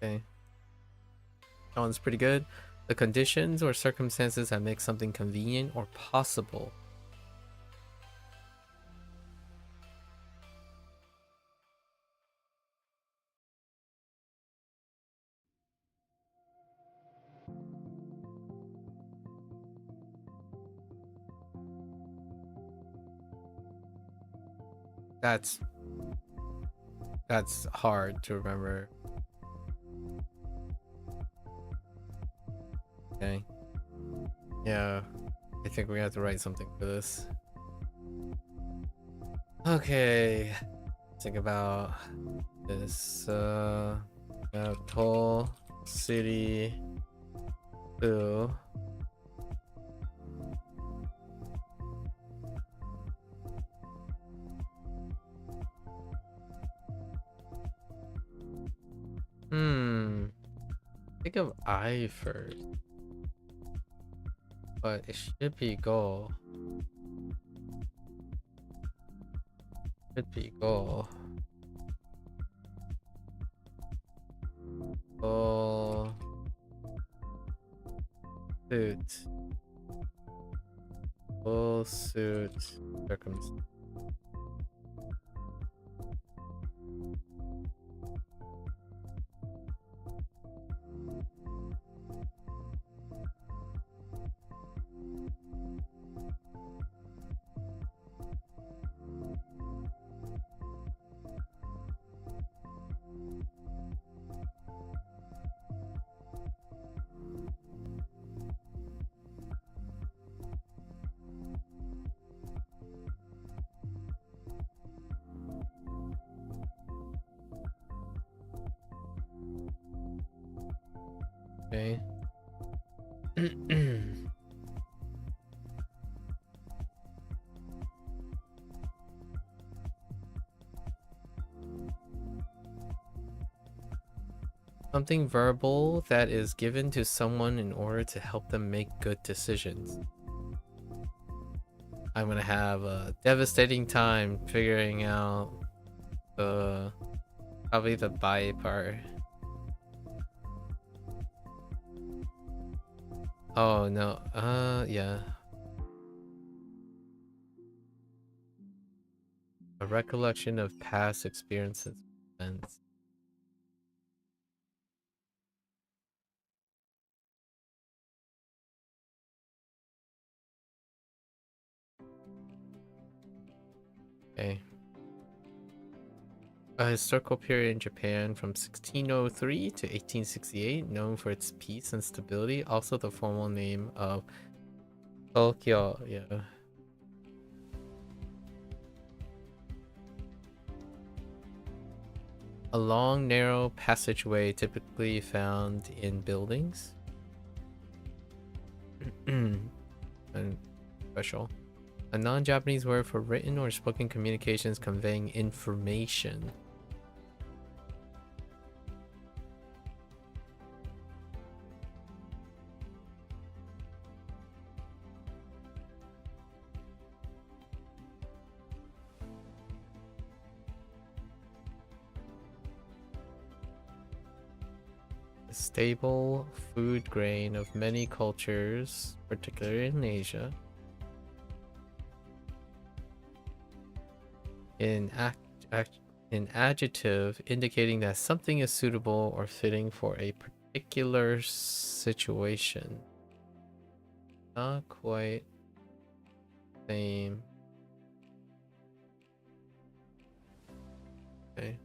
Okay. That one's pretty good. The conditions or circumstances that make something convenient or possible. That's hard to remember. Okay. Yeah. I think we have to write something for this. Okay. Think about this. Toll City 2. Think of I first. But it should be go. Should be go. Go. Suit. Full suit. Circumstance. Okay. Something verbal that is given to someone in order to help them make good decisions. I'm gonna have a devastating time figuring out probably the buy part. Oh no, yeah. A recollection of past experiences and events. Okay. A historical period in Japan from 1603 to 1868, known for its peace and stability. Also the formal name of Tokyo. Yeah. A long, narrow passageway typically found in buildings. And special. A non-Japanese word for written or spoken communications conveying information. A stable food grain of many cultures, particularly in Asia. An adjective indicating that something is suitable or fitting for a particular situation. Not quite same. Okay.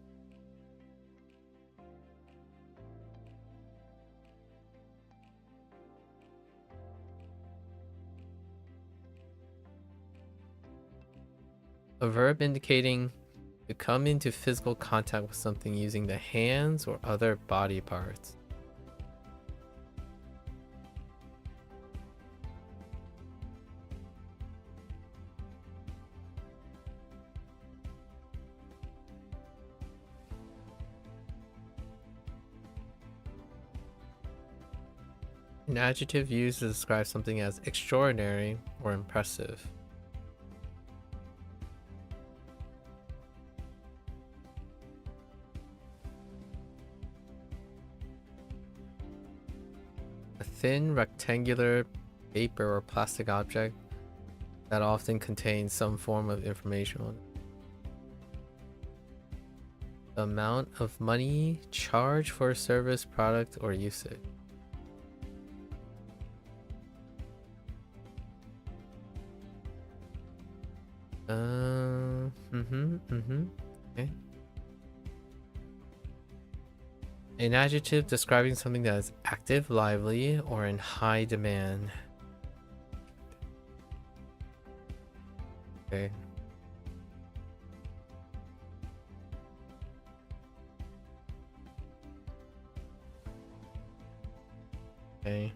A verb indicating to come into physical contact with something using the hands or other body parts. An adjective used to describe something as extraordinary or impressive. A thin rectangular paper or plastic object that often contains some form of information on it. The amount of money charged for a service, product, or usage. Okay. An adjective describing something that is active, lively, or in high demand. Okay. Okay.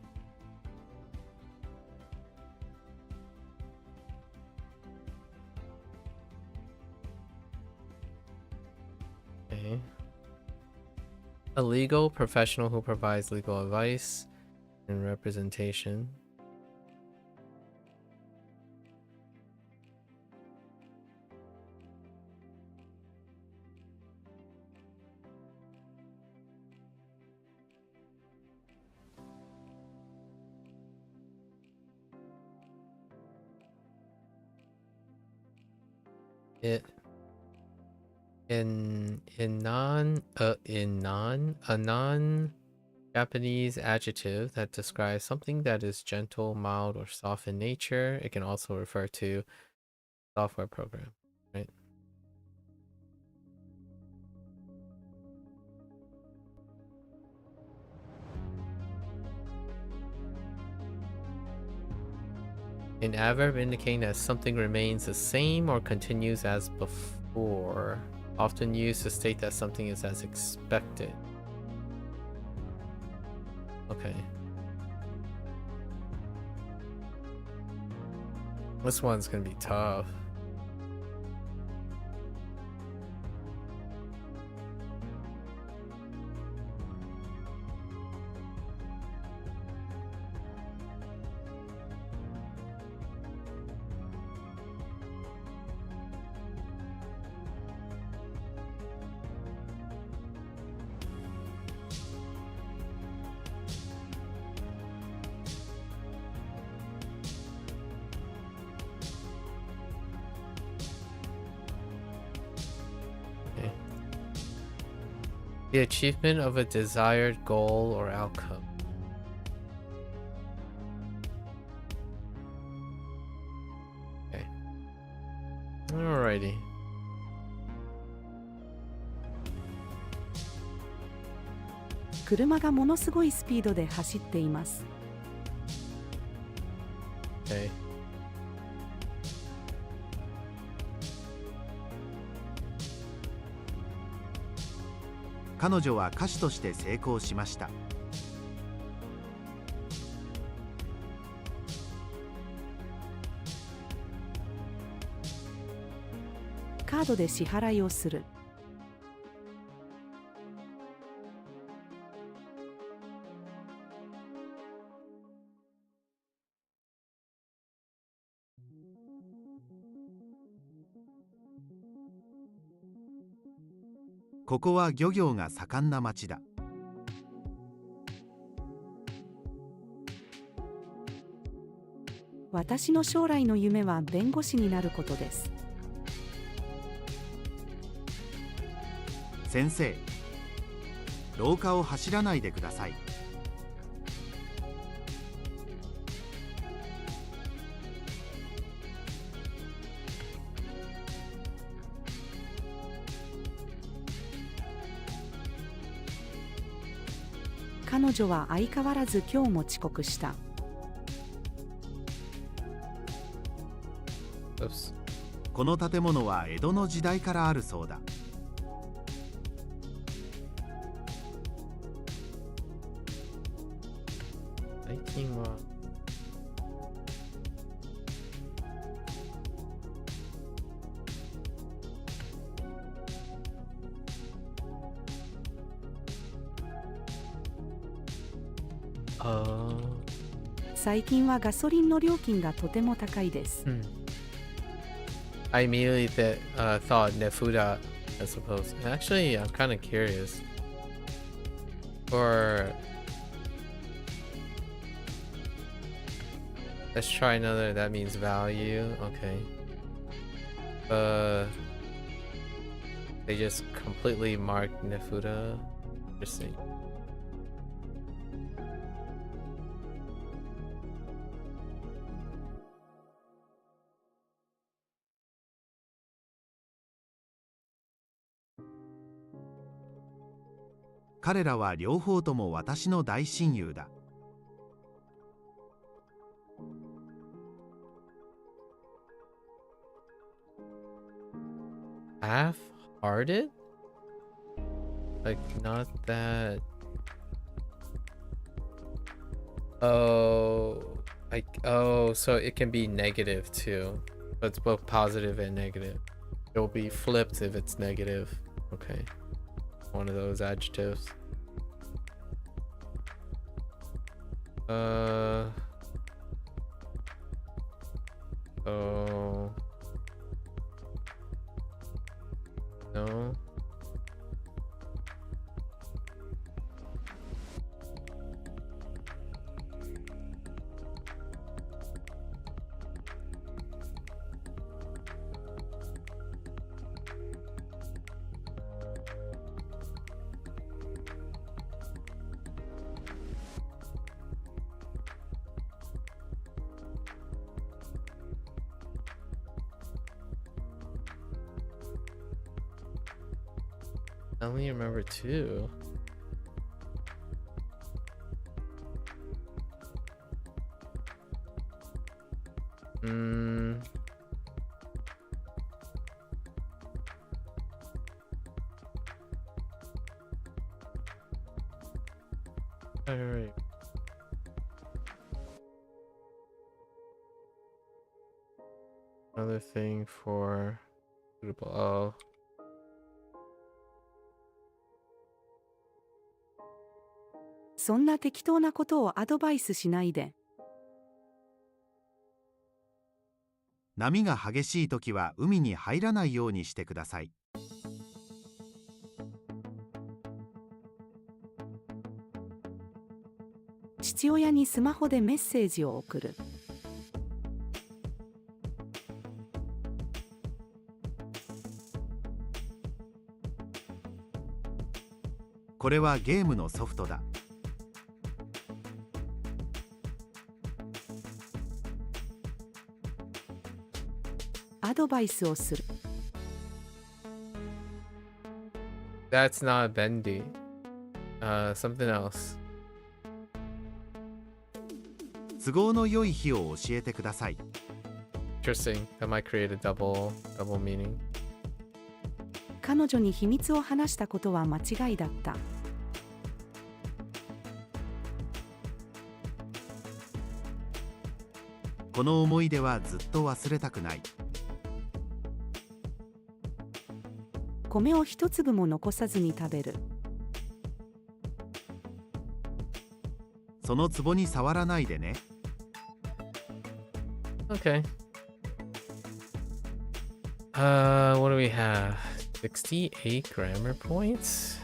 Okay. A legal professional who provides legal advice and representation. It a non-Japanese adjective that describes something that is gentle, mild, or soft in nature. It can also refer to software program, right? An adverb indicating that something remains the same or continues as before, often used to state that something is as expected. Okay. This one's gonna be tough. The achievement of a desired goal or outcome. Okay. Alrighty.車がものすごいスピードで走っています。Okay. 彼女は歌手として成功しました。カードで支払いをする。ここは漁業が盛んな町だ。私の将来の夢は弁護士になることです。先生、廊下を走らないでください。彼女は相変わらず今日も遅刻した。Oops. この建物は江戸の時代からあるそうだ。最近は最近はガソリンの料金がとても高いです。I immediately thought Nefuda as opposed. Actually, I'm kind of curious. Or let's try another. That means value. Okay. They just completely marked Nefuda. Interesting. 彼らは両方とも私の大親友だ。Half-hearted? Like not that. So it can be negative too. But it's both positive and negative. It will be flipped if it's negative. Okay. One of those adjectives. Oh. No. I only remember two. Alright. Another thing for suitable. Oh. そんな適当なことをアドバイスしないで。波が激しいときは海に入らないようにしてください。父親にスマホでメッセージを送る。これはゲームのソフトだ。アドバイスをする。That's not bendy. Something else. 都合の良い日を教えてください。Interesting. That might create a double meaning. 彼女に秘密を話したことは間違いだった。この思い出はずっと忘れたくない。米を一粒も残さずに食べる。その壺に触らないでね。Okay. What do we have? 68 grammar points?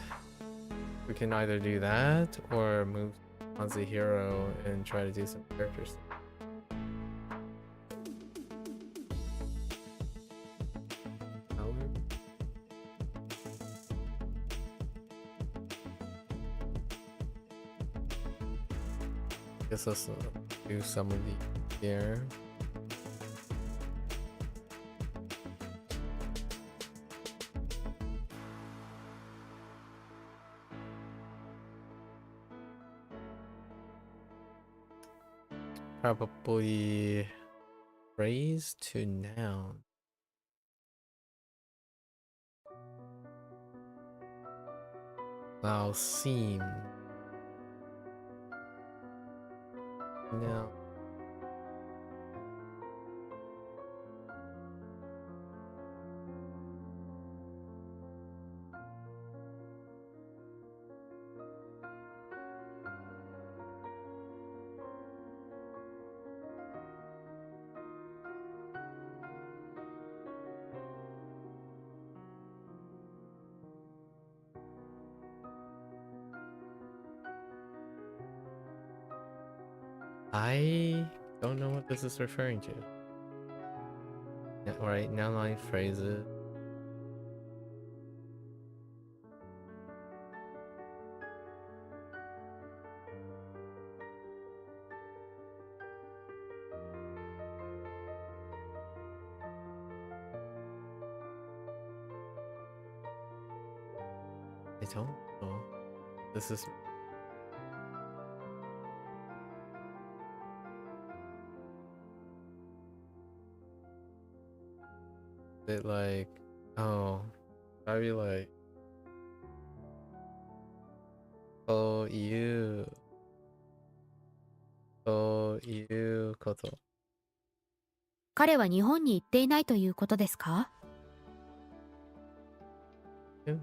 We can either do that or move HanziHero and try to do some characters. guess let's do some of the here. Probably phrase to noun. Now seem. Now. I don't know what this is referring to. Yeah, alright, now I phrase it. I don't know. This is it like, oh, probably like, oh youこと。彼は日本に行っていないということですか？ Yeah,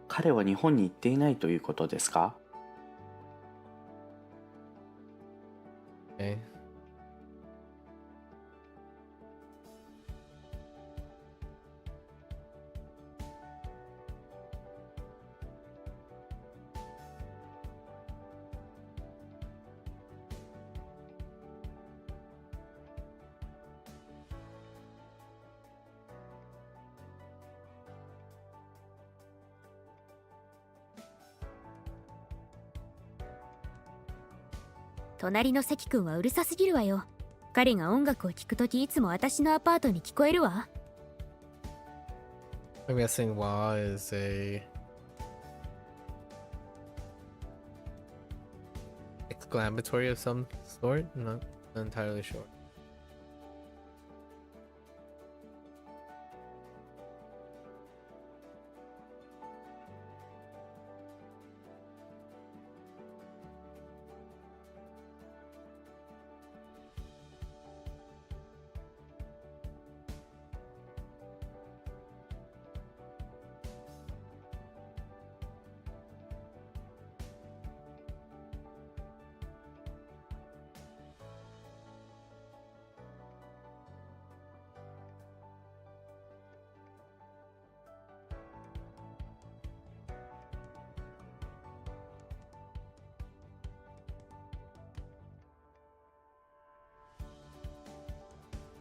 彼は日本に行っていないということですか？ okay.「隣の関君はうるさすぎるわよ。彼が音楽を聴くときいつも私のアパートに聞こえるわ。」 I'm guessing wa is a exclamatory of some sort. Not entirely sure.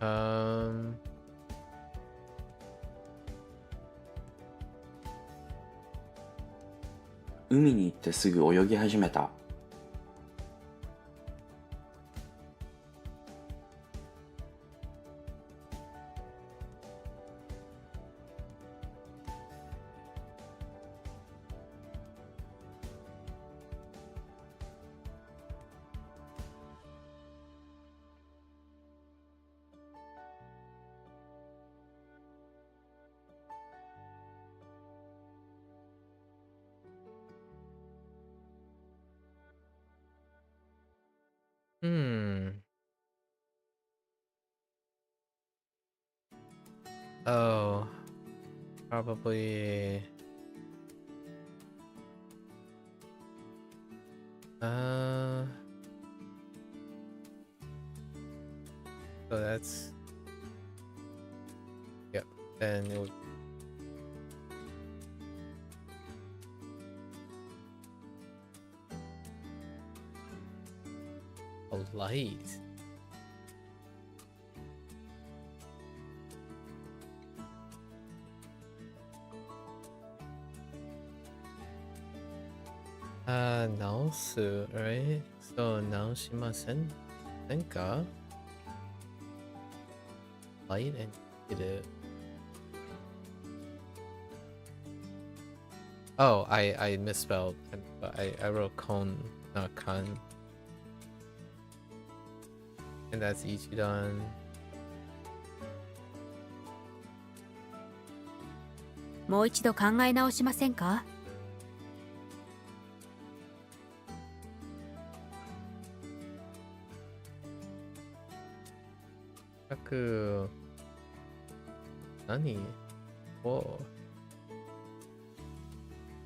Um, 海に行ってすぐ泳ぎ始めた。Oh, probably. So that's. Yep. Then it would. Polite. 直す right? So 直しませんか Light and negative. Oh, I misspelled. I wrote kon, not kan. And that's Ichidan. もう一度考え直しませんか？何 Whoa.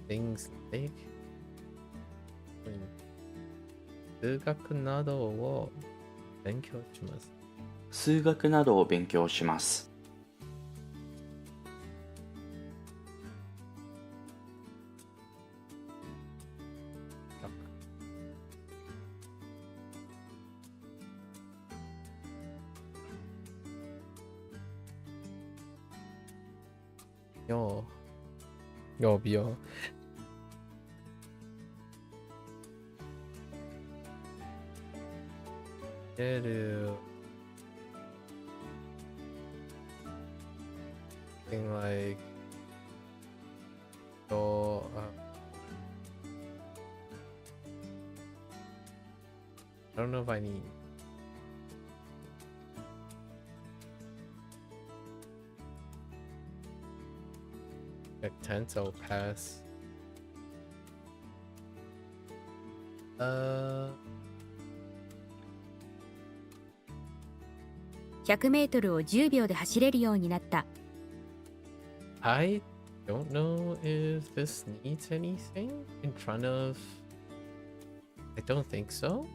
Things like 数学などを勉強します。数学などを勉強します。曜日を出る thing like so I don't know if I need tense, I'll pass. 100メートルを10秒で走れるようになった。I don't know if this needs anything in front of. I don't think so.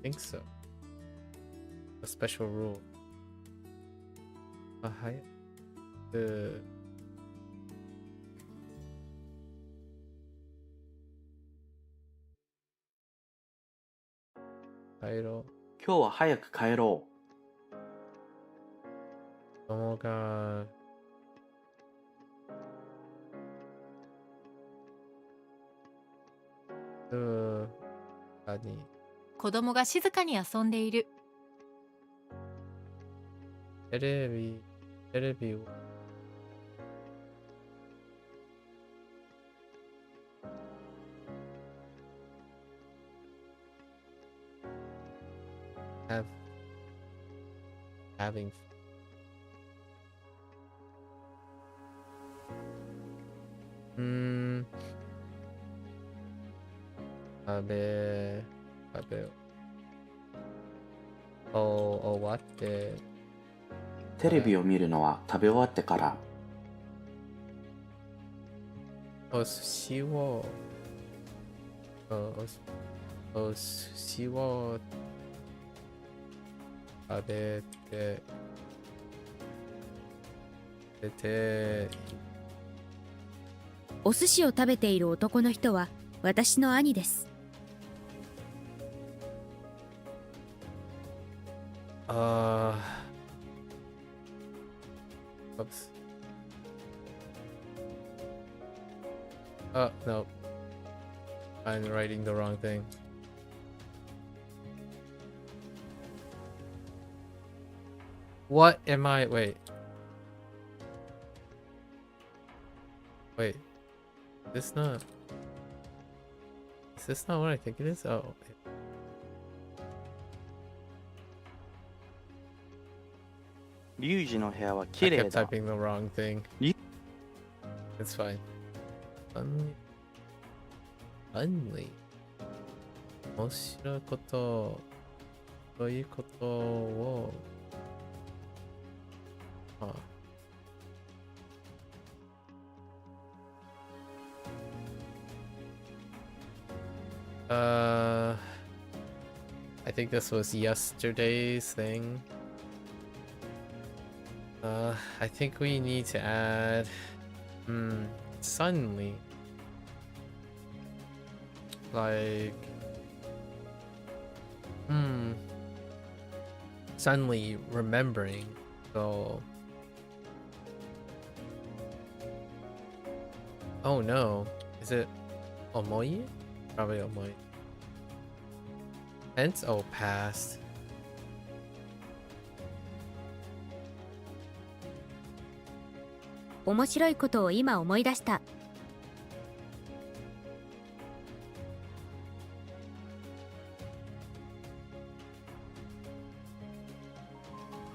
I think so. A special rule. はい。帰ろう。今日は早く帰ろう。子供が子供が静かに遊んでいる。テレビをhaving食べ終わってテレビを見るのは食べ終わってから。お寿司を食べてお寿司を食べている男の人は私の兄です。Oops. Oh, no. I'm writing the wrong thing. What am I? Wait. Is this not what I think it is? Oh.リュウジの部屋は I 綺麗 kept だ。 typing the wrong thing. It's fine. Only. 面白いこと、そういうことを、I think this was yesterday's thing. I think we need to add suddenly, like suddenly remembering. So oh no, is it Omoi? Probably Omoi. Hence, oh, passed.「面白いことを今思い出した。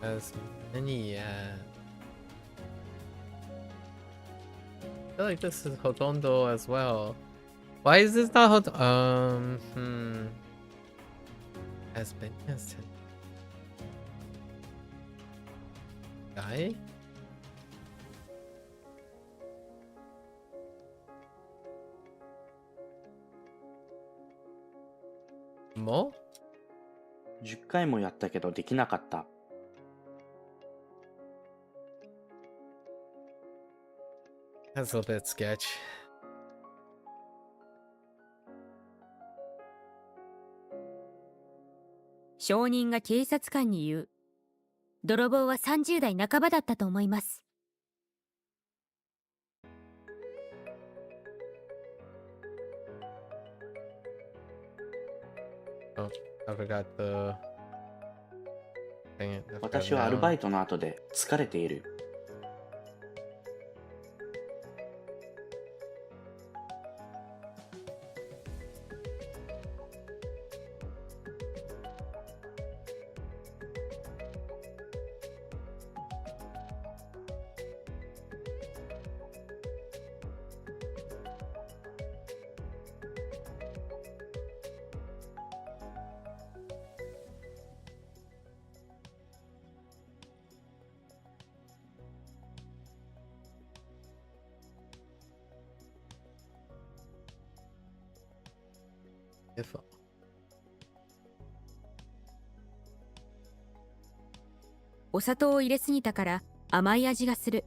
As many, yeah. I feel like this is Hotondo as well. Why is this not As many as 10. Guy? More? 10回もやったけどできなかった。That's a little bit sketch. 証人が警察官に言う。泥棒は30代半ばだったと思います。Oh, I forgot the... Dang it, I forgot 私はアル now. バイトの後で疲れている。If お砂糖を入れすぎたから甘い味がする。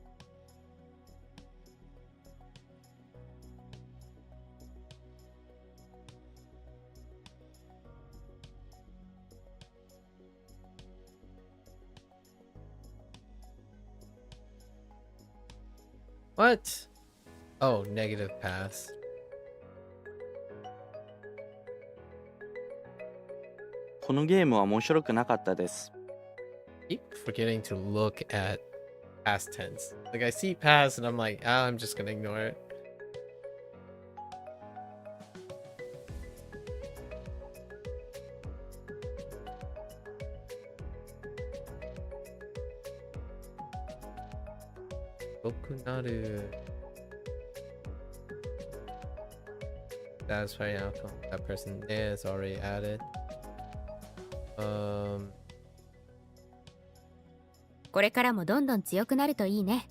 What? Oh, negative pass. このゲームは面白くなかったです。Keep forgetting to look at past tense. Like I see past and I'm like, ah, I'm just gonna ignore it. Bokunaru. That's right now. That person is already added. これからもどんどん強くなるといいね。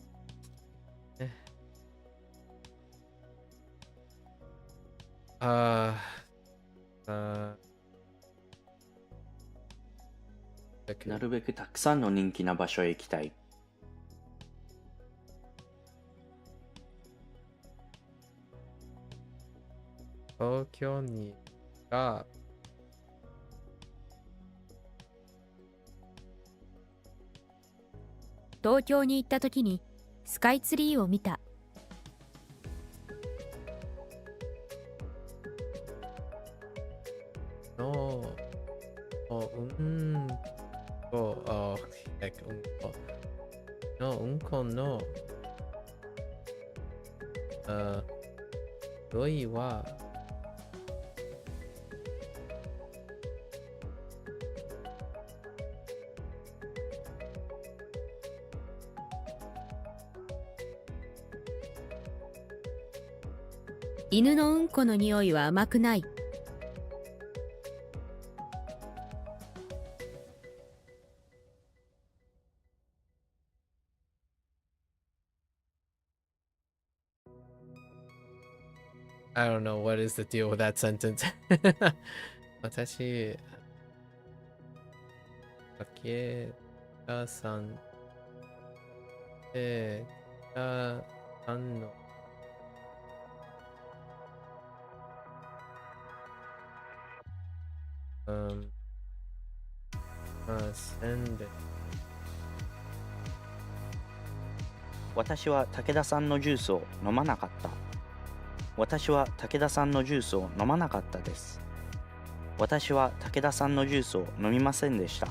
なるべくたくさんの人気な場所へ行きたい。東京にが東京に行った時にスカイツリーを見た。のうんこのロイは犬のうんこの匂いは甘くない。I don't know what is the deal with that sentence. 私、竹田さんで、田さんの宣伝。私は武田さんのジュースを飲まなかった。私は武田さんのジュースを飲まなかったです。私は武田さんのジュースを飲みませんでした。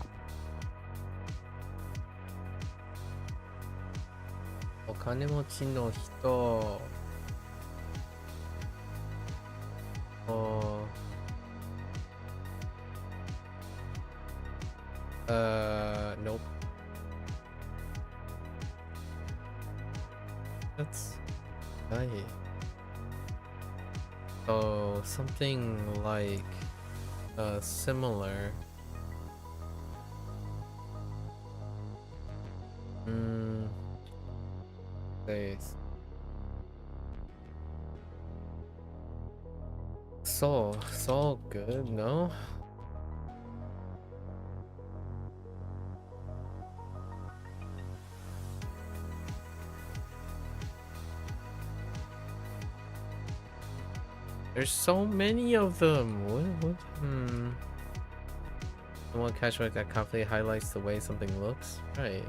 お金持ちの人。Nope. That's nice. So something like similar. Place. Soul good, no? There's so many of them. What? Someone catchwork that confidently highlights the way something looks. Right.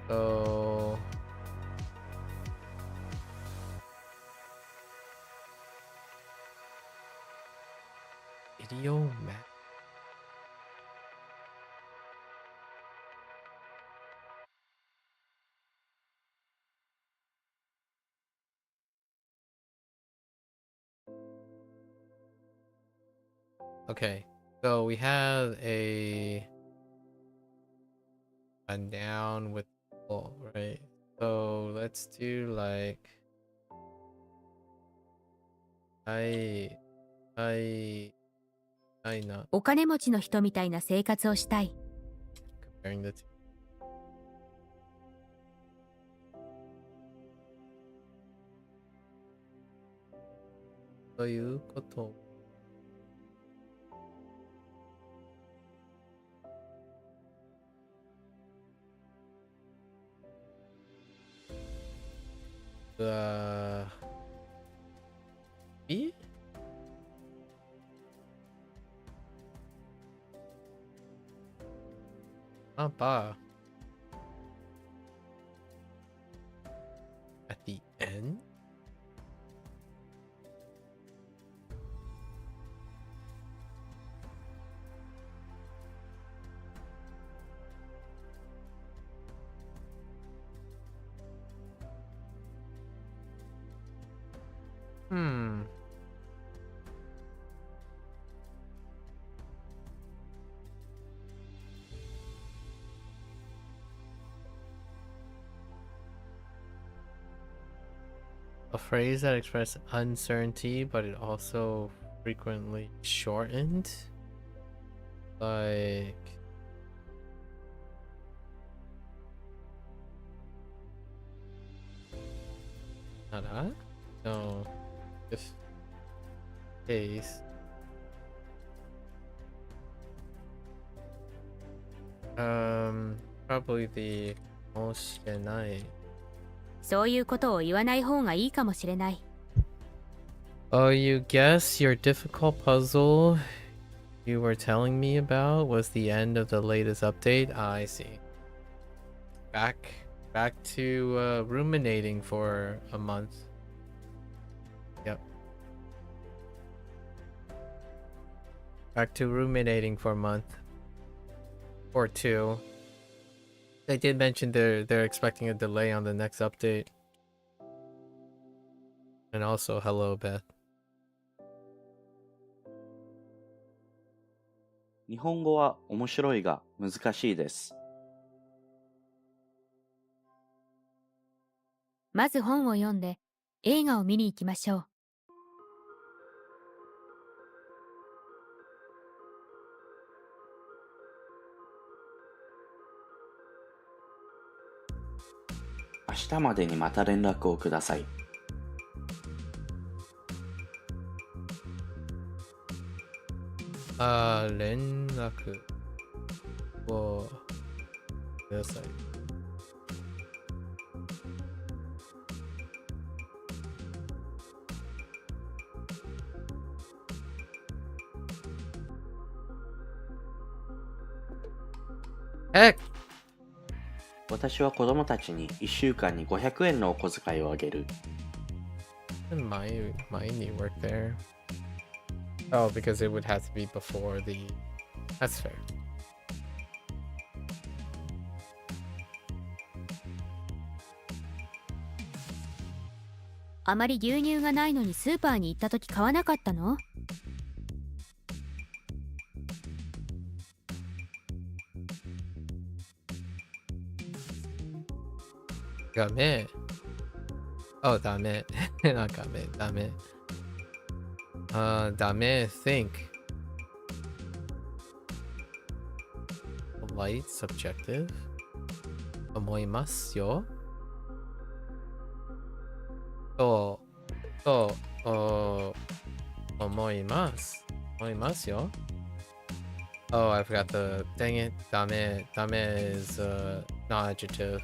So video map. Okay, so we have a noun with full, right? So let's do like I not お金持ちの人みたいな生活をしたい。 comparing the two. ということE? Not bad. At the end? A phrase that expresses uncertainty, but it also frequently shortened. Like not that? No. Just case. Probably the most night. そういうことを言わない方がいいかもしれない。 Oh, you guess your difficult puzzle you were telling me about was the end of the latest update? Ah, I see. Back to ruminating for a month. Yep. Back to ruminating for a month or two. They did mention they're expecting a delay on the next update. And also, hello, Beth. 日本語は面白いが難しいです。まず本を読んで映画を見に行きましょう。明日までにまた連絡をください。連絡をください。Heck! 私は子供たちに1週間に500円のお小遣いをあげる。Might work there. Oh, because it would have to be before the. That's fair. あまり牛乳がないのにスーパーに行った時買わなかったの？ダメ。Oh, ダメ。ダメ。ダメ。ダメ。Think. Light, subjective. 思いますよ。思います。思いますよ。Oh, I forgot the. Dang it. ダメ。ダメ is not adjective.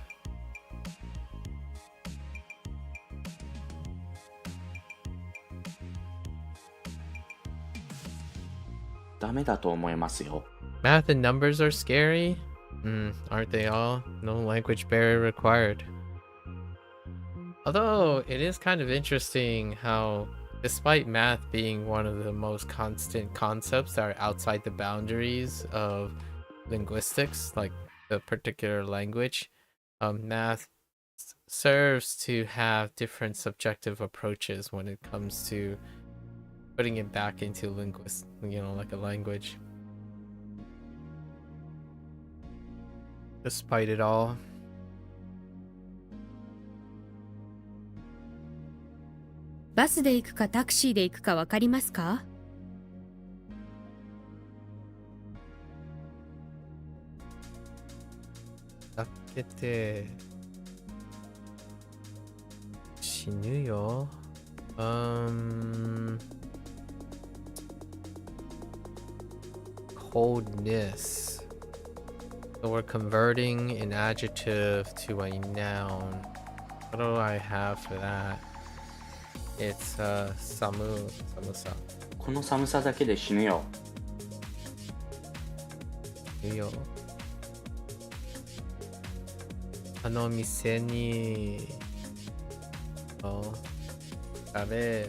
ダメだと思いますよ。Math and numbers are scary? Aren't they all? No language barrier required. Although, it is kind of interesting how, despite math being one of the most constant concepts that are outside the boundaries of linguistics, like the particular language, math serves to have different subjective approaches when it comes to putting it back into like a language. Despite it all. バスで行くかタクシーで行くか分かりますか？だけて死ぬよ。Coldness. So we're converting an adjective to a noun. What do I have for that? It's samusa. この寒さだけで死ぬよ。死ぬよ。あの店に食べ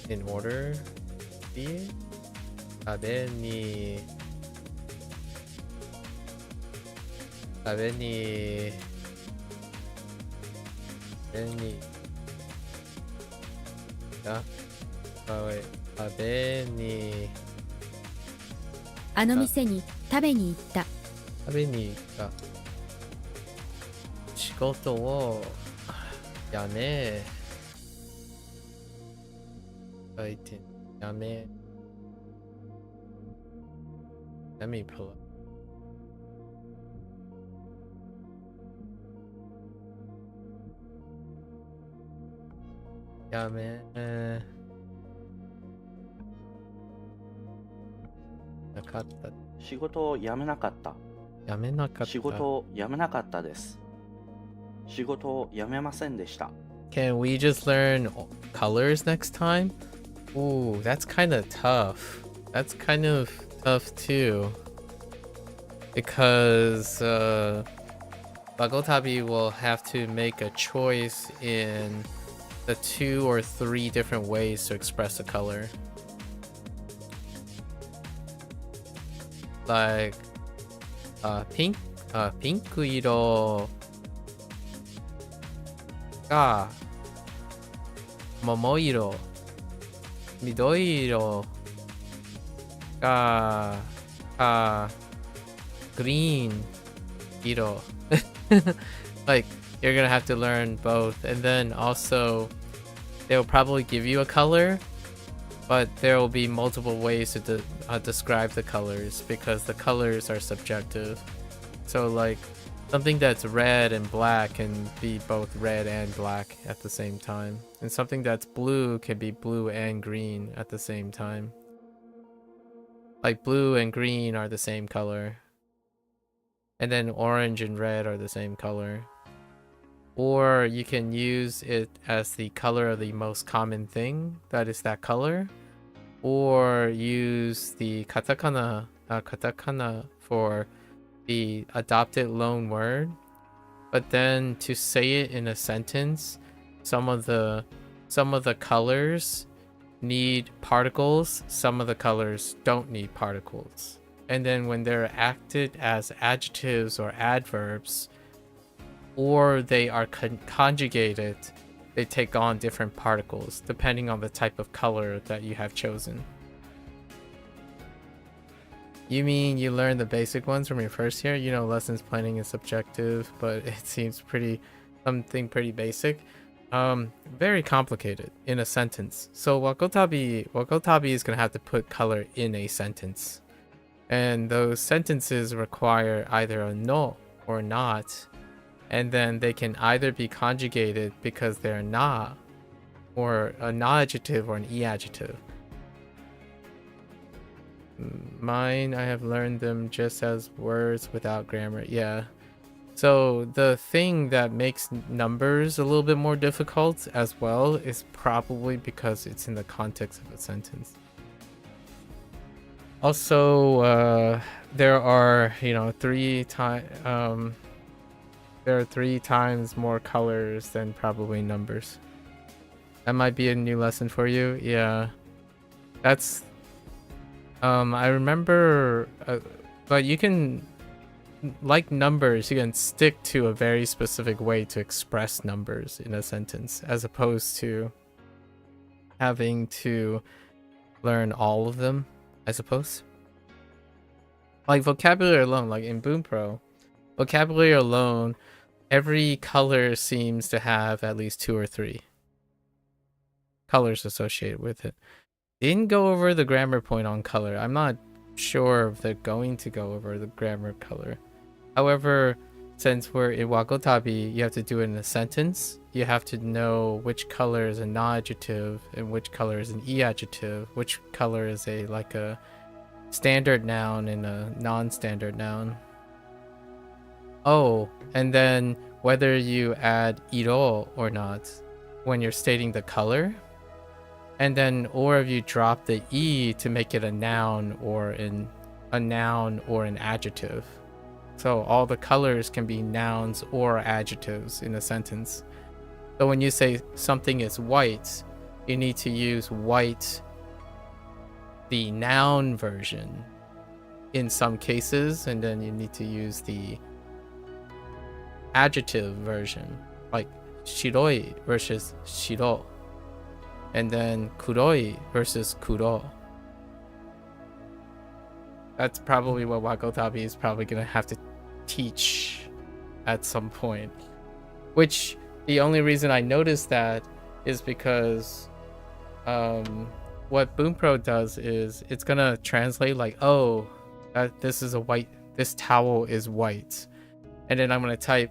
in order? 食べにあの店に食べに行った。仕事をやめ。やめ。Let me pull up. やめ。なかった。仕事を辞めなかった。やめなかった。仕事を辞めなかったです。仕事を辞めませんでした。Can we just learn colors next time? Ooh, that's kind of tough. That's kind of tough too. Because Bagotabi will have to make a choice in the 2 or 3 different ways to express a color. Like pink 色が桃色、緑色がgreen 色。Like you're gonna have to learn both, and then also they'll probably give you a color, but there will be multiple ways to describe the colors because the colors are subjective. So like something that's red and black can be both red and black at the same time, and something that's blue can be blue and green at the same time. Like blue and green are the same color, and then orange and red are the same color. Or you can use it as the color of the most common thing that is that color, or use the katakana for the adopted loan word but then to say it in a sentence, some of the colors need particles, some of the colors don't need particles. And then when they're acted as adjectives or adverbs, or they are conjugated, they take on different particles depending on the type of color that you have chosen. You mean you learned the basic ones from your first year? You know, lessons planning is subjective, but it seems something pretty basic. Very complicated in a sentence. So wakotabi is gonna have to put color in a sentence. And those sentences require either a no or not. And then they can either be conjugated because they're not, or a na adjective or an e adjective. Mine, I have learned them just as words without grammar. Yeah. So the thing that makes numbers a little bit more difficult as well is probably because it's in the context of a sentence. Also, there are, you know, there are 3 times more colors than probably numbers. That might be a new lesson for you. Yeah. That's I remember, but you can, like numbers, you can stick to a very specific way to express numbers in a sentence, as opposed to having to learn all of them, I suppose. Like vocabulary alone, like in Bunpro, vocabulary alone, every color seems to have at least 2 or 3 colors associated with it. Didn't go over the grammar point on color. I'm not sure if they're going to go over the grammar color. However, since we're in wakotabi, you have to do it in a sentence. You have to know which color is a non-adjective and which color is an e-adjective, which color is like a standard noun and a non-standard noun. Oh, and then whether you add iro or not when you're stating the color. And then, or if you drop the e to make it a noun or an adjective. So all the colors can be nouns or adjectives in a sentence. So when you say something is white, you need to use white, the noun version in some cases, and then you need to use the adjective version, like shiroi versus shiro. And then kuroi versus kuro. That's probably what wakotabi is probably gonna have to teach at some point. Which, the only reason I noticed that is because what Bunpro does is it's gonna translate like, oh, this towel is white. And then I'm gonna type,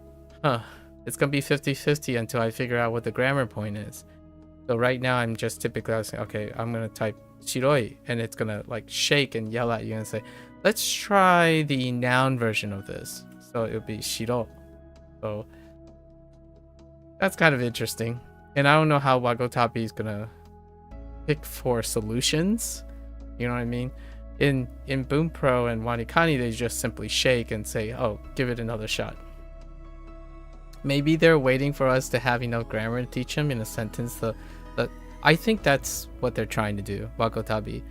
it's gonna be 50-50 until I figure out what the grammar point is. So right now I'm just typically saying, okay, I'm gonna type shiroi, and it's gonna like shake and yell at you and say, let's try the noun version of this. So it'll be shiro. So that's kind of interesting. And I don't know how wakotabi is gonna pick for solutions. You know what I mean? In Bunpro and WaniKani, they just simply shake and say, oh, give it another shot. Maybe they're waiting for us to have enough grammar to teach them in a sentence. That I think that's what they're trying to do, wakotabi.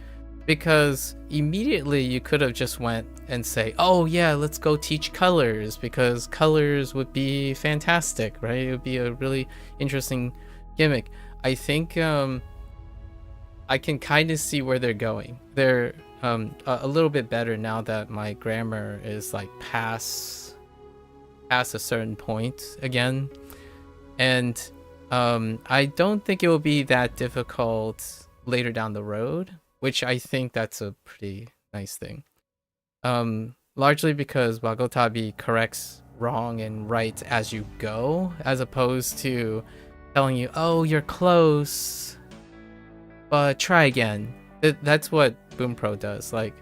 Because immediately you could have just went and say, oh yeah, let's go teach colors, because colors would be fantastic, right? It would be a really interesting gimmick. I think I can kind of see where they're going. They're a little bit better now that my grammar is like past a certain point again. And I don't think it will be that difficult later down the road, which I think that's a pretty nice thing. Largely because wakotabi corrects wrong and right as you go, as opposed to telling you, oh, you're close, but try again. That's what Bunpro does. Like,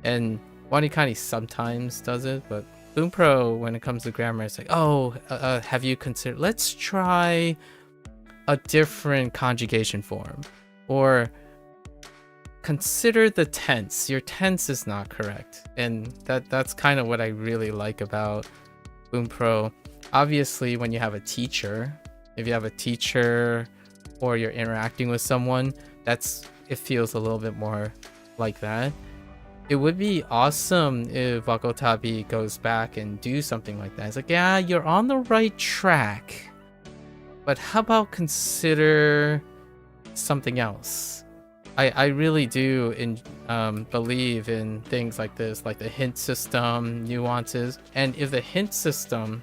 and WaniKani sometimes does it, but Bunpro, when it comes to grammar, it's like, oh, have you considered, let's try a different conjugation form, or consider the tense. Your tense is not correct. And that's kind of what I really like about Bunpro. obviously when you have a teacher, if you have a teacher or you're interacting with someone, it feels a little bit more like that. It would be awesome if Wakotabi goes back and do something like that. It's like, yeah, you're on the right track, but how about consider something else? I really do believe in things like this, like the hint system, nuances, and if the hint system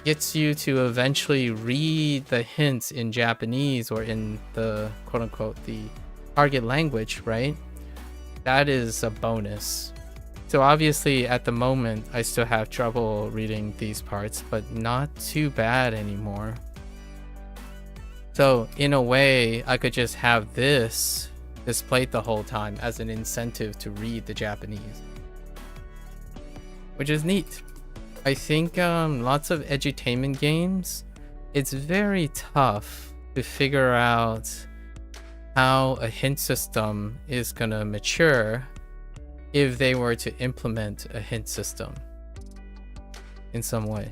gets you to eventually read the hints in Japanese or in the quote-unquote the target language, right? That is a bonus. So obviously at the moment I still have trouble reading these parts, but not too bad anymore. So in a way I could just have this displayed the whole time as an incentive to read the Japanese, which is neat. I think lots of edutainment games, it's very tough to figure out how a hint system is gonna mature if they were to implement a hint system in some way.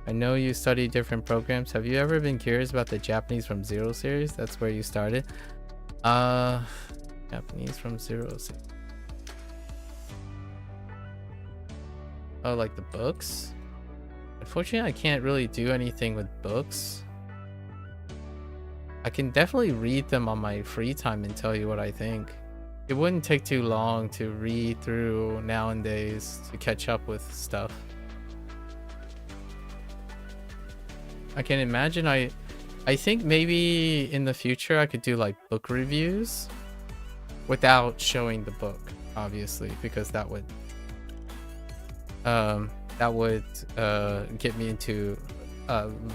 I know you study different programs. Have you ever been curious about the Japanese from Zero series? That's where you started. Japanese from Zero series. Oh, like the books? Unfortunately, I can't really do anything with books. I can definitely read them on my free time and tell you what I think. It wouldn't take too long to read through nowadays to catch up with stuff. I can imagine I think maybe in the future I could do like book reviews without showing the book, obviously, because that would get me into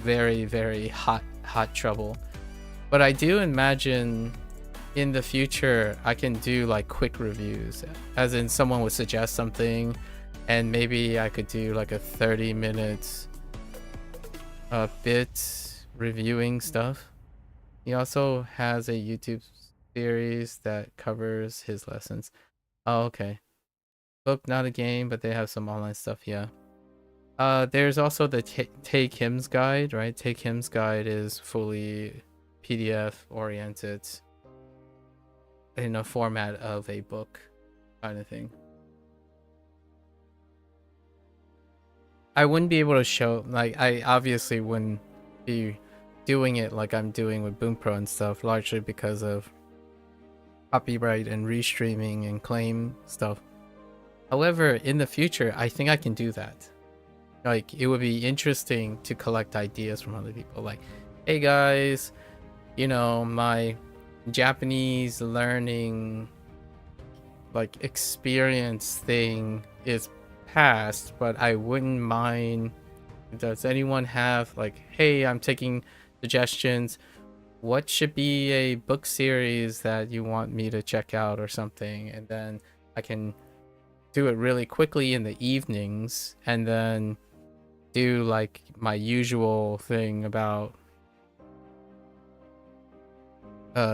very, very hot trouble. But I do imagine in the future I can do like quick reviews, as in someone would suggest something and maybe I could do like a 30-minute bit reviewing stuff. He also has a YouTube series that covers his lessons. Oh, okay. Book, not a game, but they have some online stuff. Yeah. There's also the Take Hymns guide, right? Take Hymns guide is fully PDF oriented in a format of a book kind of thing. I wouldn't be able to show, like, I obviously wouldn't be doing it like I'm doing with Bunpro and stuff, largely because of copyright and restreaming and claim stuff. However, in the future, I think I can do that. Like, it would be interesting to collect ideas from other people. Like, hey guys, you know, my Japanese learning, like, experience thing is past, but I wouldn't mind. Does anyone have, like, hey, I'm taking suggestions. What should be a book series that you want me to check out or something? And then I can do it really quickly in the evenings and then do like my usual thing about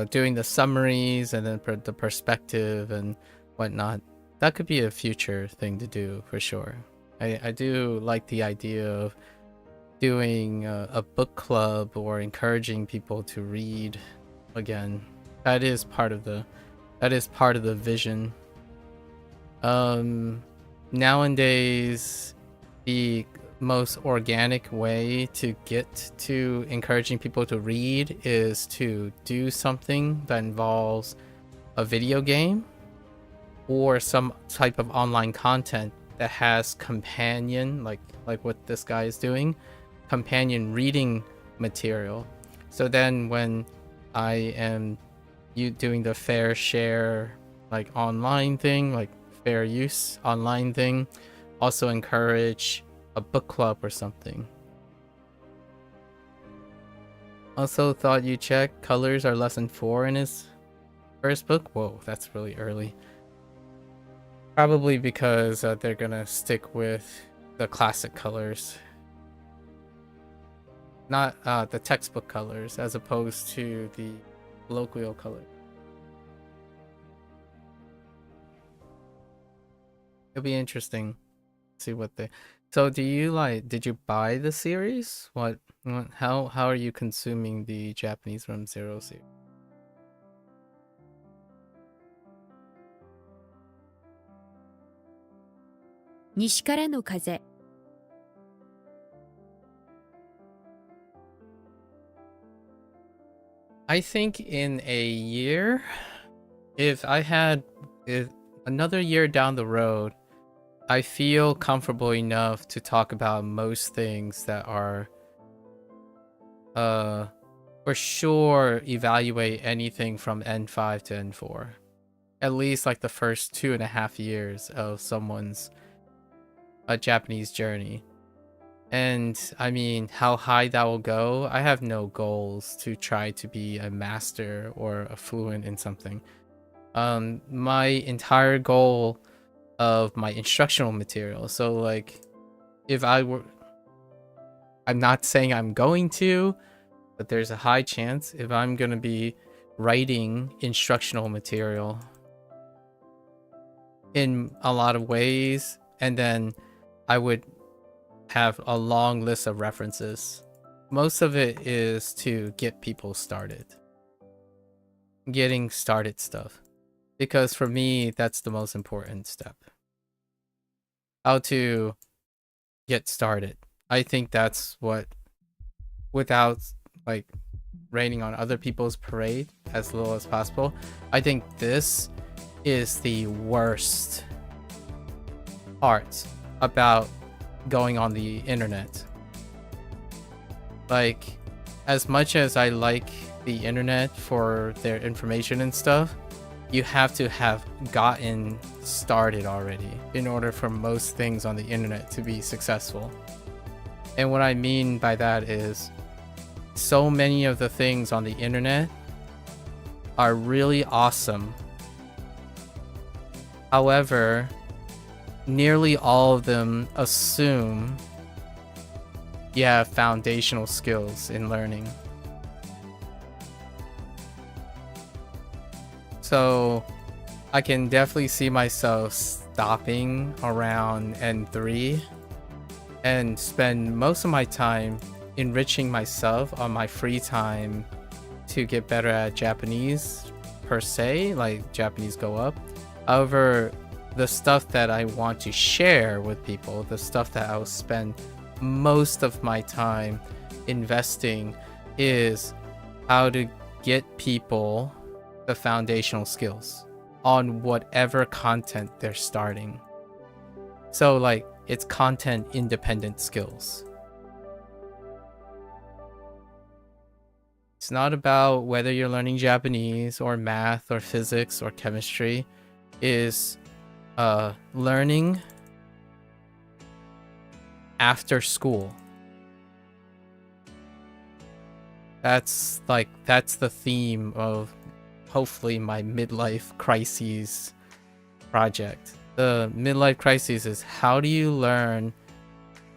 doing the summaries and then the perspective and whatnot. That could be a future thing to do for sure. I do like the idea of doing a book club or encouraging people to read again. That is part of the vision. Nowadays, the most organic way to get to encouraging people to read is to do something that involves a video game or some type of online content that has companion, like what this guy is doing, companion reading material. So then when I am doing the fair share, like online thing, like fair use online thing, also encourage a book club or something. Also thought you check colors are lesson 4 in his first book. Whoa, that's really early. Probably because they're gonna stick with the classic colors, not the textbook colors, as opposed to the colloquial color. It'll be interesting to see what they... So do you did you buy the series? How are you consuming the Japanese from Zero series? I think in a year, if another year down the road, I feel comfortable enough to talk about most things that are for sure evaluate anything from N5 to N4. At least like the first 2.5 years of someone's Japanese journey. And I mean, how high that will go, I have no goals to try to be a master or a fluent in something. My entire goal of my instructional material, so like if I'm not saying I'm going to, but there's a high chance if I'm gonna be writing instructional material in a lot of ways, and then I would have a long list of references. Most of it is to get people started. Getting started stuff. Because for me, that's the most important step. How to get started. I think that's what, without like raining on other people's parade as little as possible, I think this is the worst part about going on the internet. Like, as much as I like the internet for their information and stuff, you have to have gotten started already in order for most things on the internet to be successful. And what I mean by that is, so many of the things on the internet are really awesome. However, nearly all of them assume you have foundational skills in learning. So I can definitely see myself stopping around N3 and spend most of my time enriching myself on my free time to get better at Japanese per se, like Japanese go up. However, the stuff that I want to share with people, the stuff that I'll spend most of my time investing, is how to get people the foundational skills on whatever content they're starting. So like, it's content independent skills. It's not about whether you're learning Japanese or math or physics or chemistry. Is learning after school. That's the theme of hopefully my midlife crises project. The midlife crisis is, how do you learn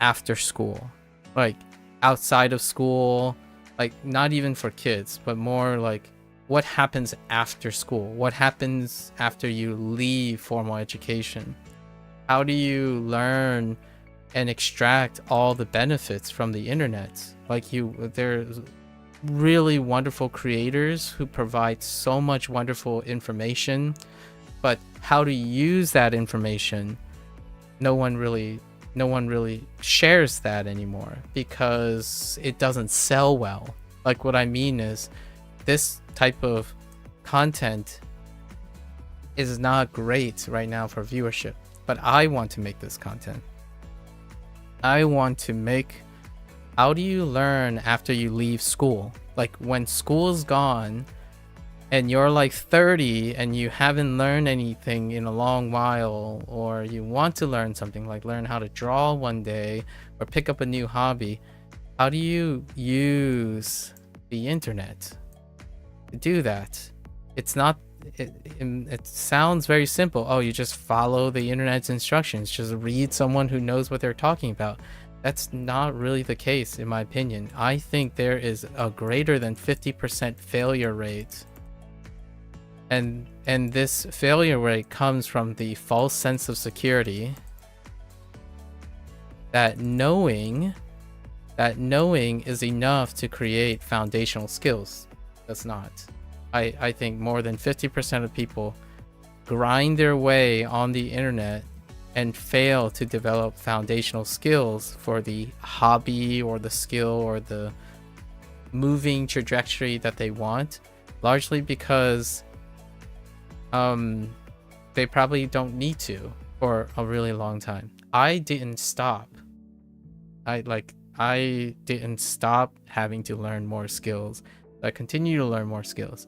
after school? Like outside of school, like not even for kids, but more like what happens after school? What happens after you leave formal education? How do you learn and extract all the benefits from the internet? Like there's really wonderful creators who provide so much wonderful information, but how to use that information, no one really shares that anymore because it doesn't sell well. Like, what I mean is, this type of content is not great right now for viewership, but I want to make this content. I want to make, how do you learn after you leave school? Like when school's gone and you're like 30 and you haven't learned anything in a long while, or you want to learn something, like learn how to draw one day or pick up a new hobby, how do you use the internet to do that? It's not, it sounds very simple. Oh, you just follow the internet's instructions, just read someone who knows what they're talking about. That's not really the case, in my opinion. I think there is a greater than 50% failure rate. And this failure rate comes from the false sense of security that knowing is enough to create foundational skills. That's not. I think more than 50% of people grind their way on the internet and fail to develop foundational skills for the hobby or the skill or the moving trajectory that they want, largely because they probably don't need to for a really long time. I didn't stop. I didn't stop having to learn more skills. I continue to learn more skills.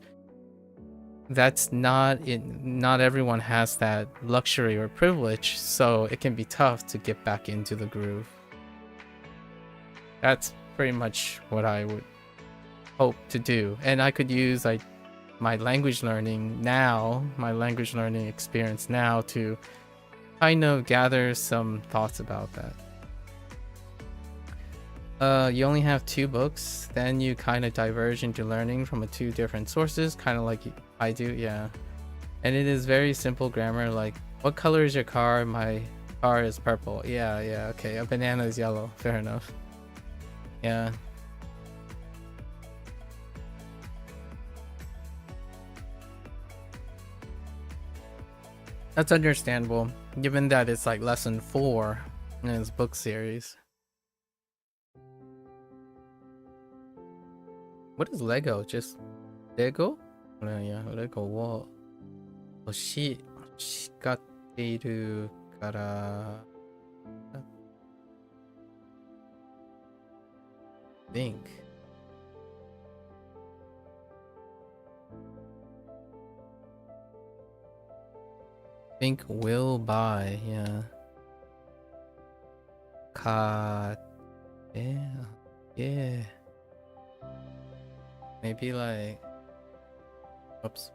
That's not everyone has that luxury or privilege, so it can be tough to get back into the groove. That's pretty much what I would hope to do. And I could use my language learning experience now to kind of gather some thoughts about that. You only have 2 books, then you kind of diverge into learning from 2 different sources, kind of like I do, yeah. And it is very simple grammar, like, what color is your car? My car is purple. Yeah, okay. A banana is yellow. Fair enough. Yeah. That's understandable, given that it's like lesson 4 in this book series. What is Lego? Just Lego? Yeah, Lego を欲しがっているから。think will buy, yeah. Yeah. Maybe like, oops.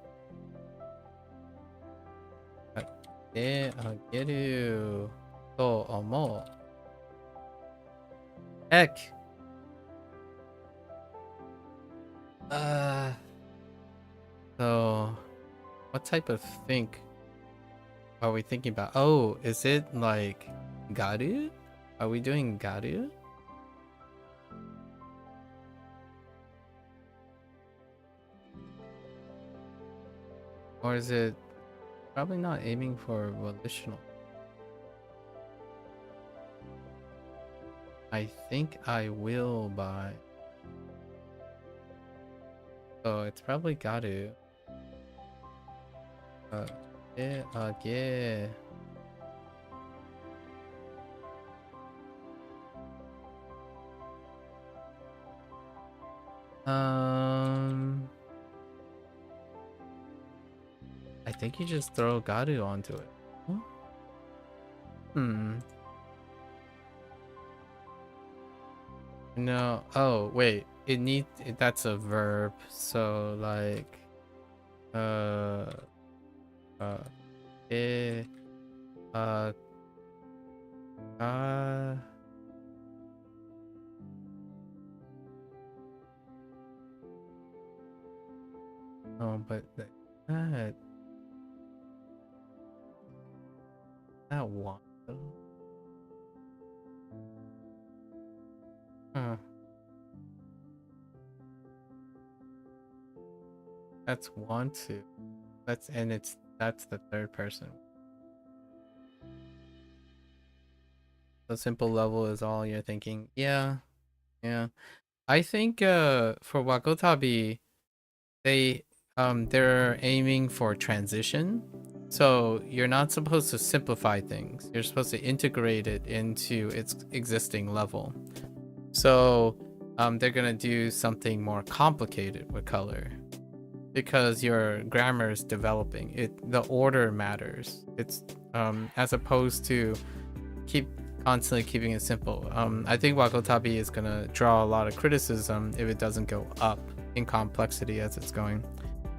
買ってあげると思う。Heck. So what type of think are we thinking about? Oh, is it like garu? Are we doing garu? Or is it probably not aiming for volitional? I think I will buy. So it's probably garu. Yeah. I think you just throw garu onto it. Huh? No. Oh, wait. That's a verb. So like oh, but that one. Huh. That's want to. That's the third person. The simple level is all you're thinking. Yeah. I think for Wakotabi, they're aiming for transition. So you're not supposed to simplify things. You're supposed to integrate it into its existing level. So they're gonna do something more complicated with color. Because your grammar is developing, the order matters. It's as opposed to constantly keeping it simple. I think Wakotabi is gonna draw a lot of criticism if it doesn't go up in complexity as it's going.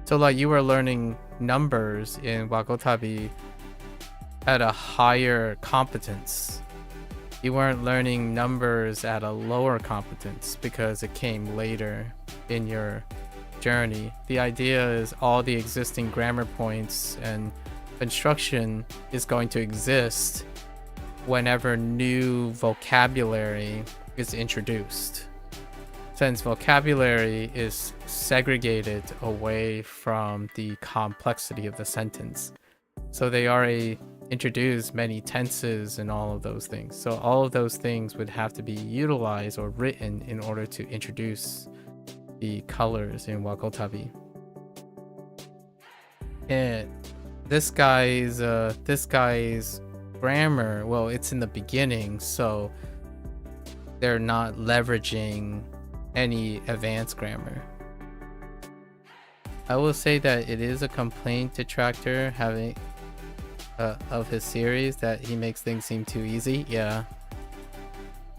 So like you were learning numbers in Wakotabi at a higher competence. You weren't learning numbers at a lower competence because it came later in your journey. The idea is all the existing grammar points and construction is going to exist whenever new vocabulary is introduced. Since vocabulary is segregated away from the complexity of the sentence. So they already introduce many tenses and all of those things. So all of those things would have to be utilized or written in order to introduce the colors in Wakotabi. And this guy's grammar, well, it's in the beginning, so they're not leveraging any advanced grammar. I will say that it is a complaint to Tractor having of his series that he makes things seem too easy. Yeah,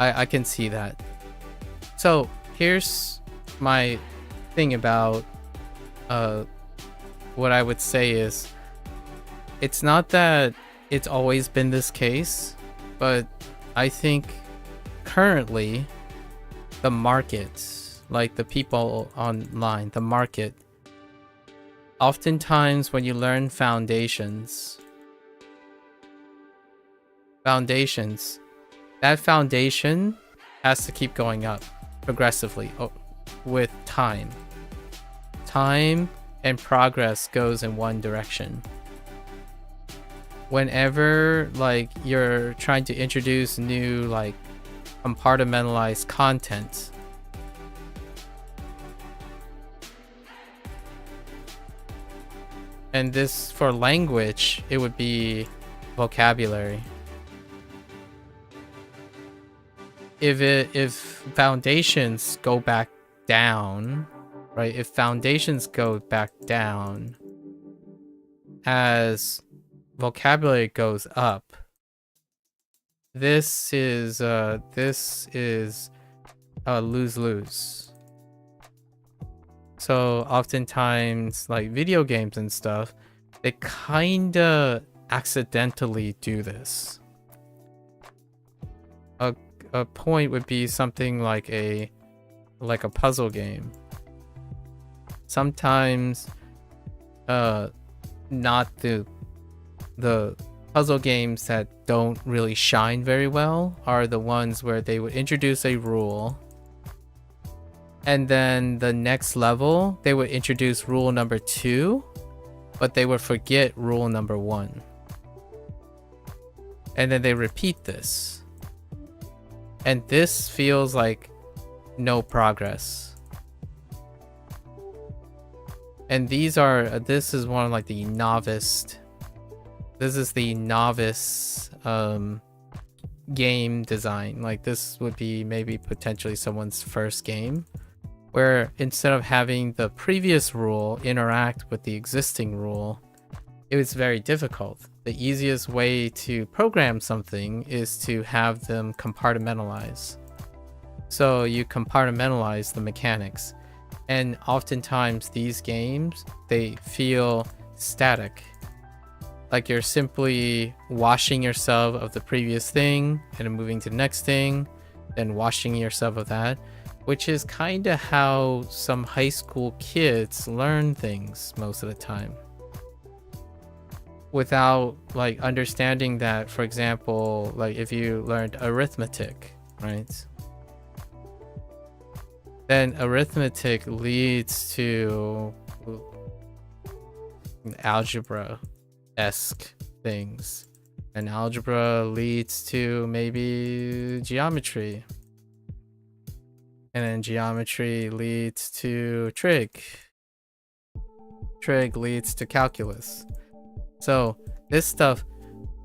I can see that. So here's my thing about what I would say is, it's not that it's always been this case, but I think currently the market, like the people online, the market, oftentimes when you learn foundations, that foundation has to keep going up progressively with time. Time and progress goes in one direction. Whenever like you're trying to introduce new like compartmentalized content, and this for language, it would be vocabulary. If foundations go back down, right? If foundations go back down as vocabulary goes up, this is a lose-lose. So oftentimes, like video games and stuff, they kinda accidentally do this. A point would be something like a puzzle game. Sometimes not the puzzle games that don't really shine very well are the ones where they would introduce a rule, and then the next level they would introduce rule number 2, but they would forget rule number 1, and then they repeat this, and this feels like no progress. And this is one of like the novice, this is the novice game design. Like this would be maybe potentially someone's first game, where instead of having the previous rule interact with the existing rule, it was very difficult. The easiest way to program something is to have them compartmentalize. So you compartmentalize the mechanics. And oftentimes these games, they feel static. Like you're simply washing yourself of the previous thing and then moving to the next thing, then washing yourself of that, which is kind of how some high school kids learn things most of the time. Without like understanding that, for example, like if you learned arithmetic, right? Then arithmetic leads to algebra-esque things. And algebra leads to maybe geometry. And then geometry leads to trig. Trig leads to calculus. So this stuff,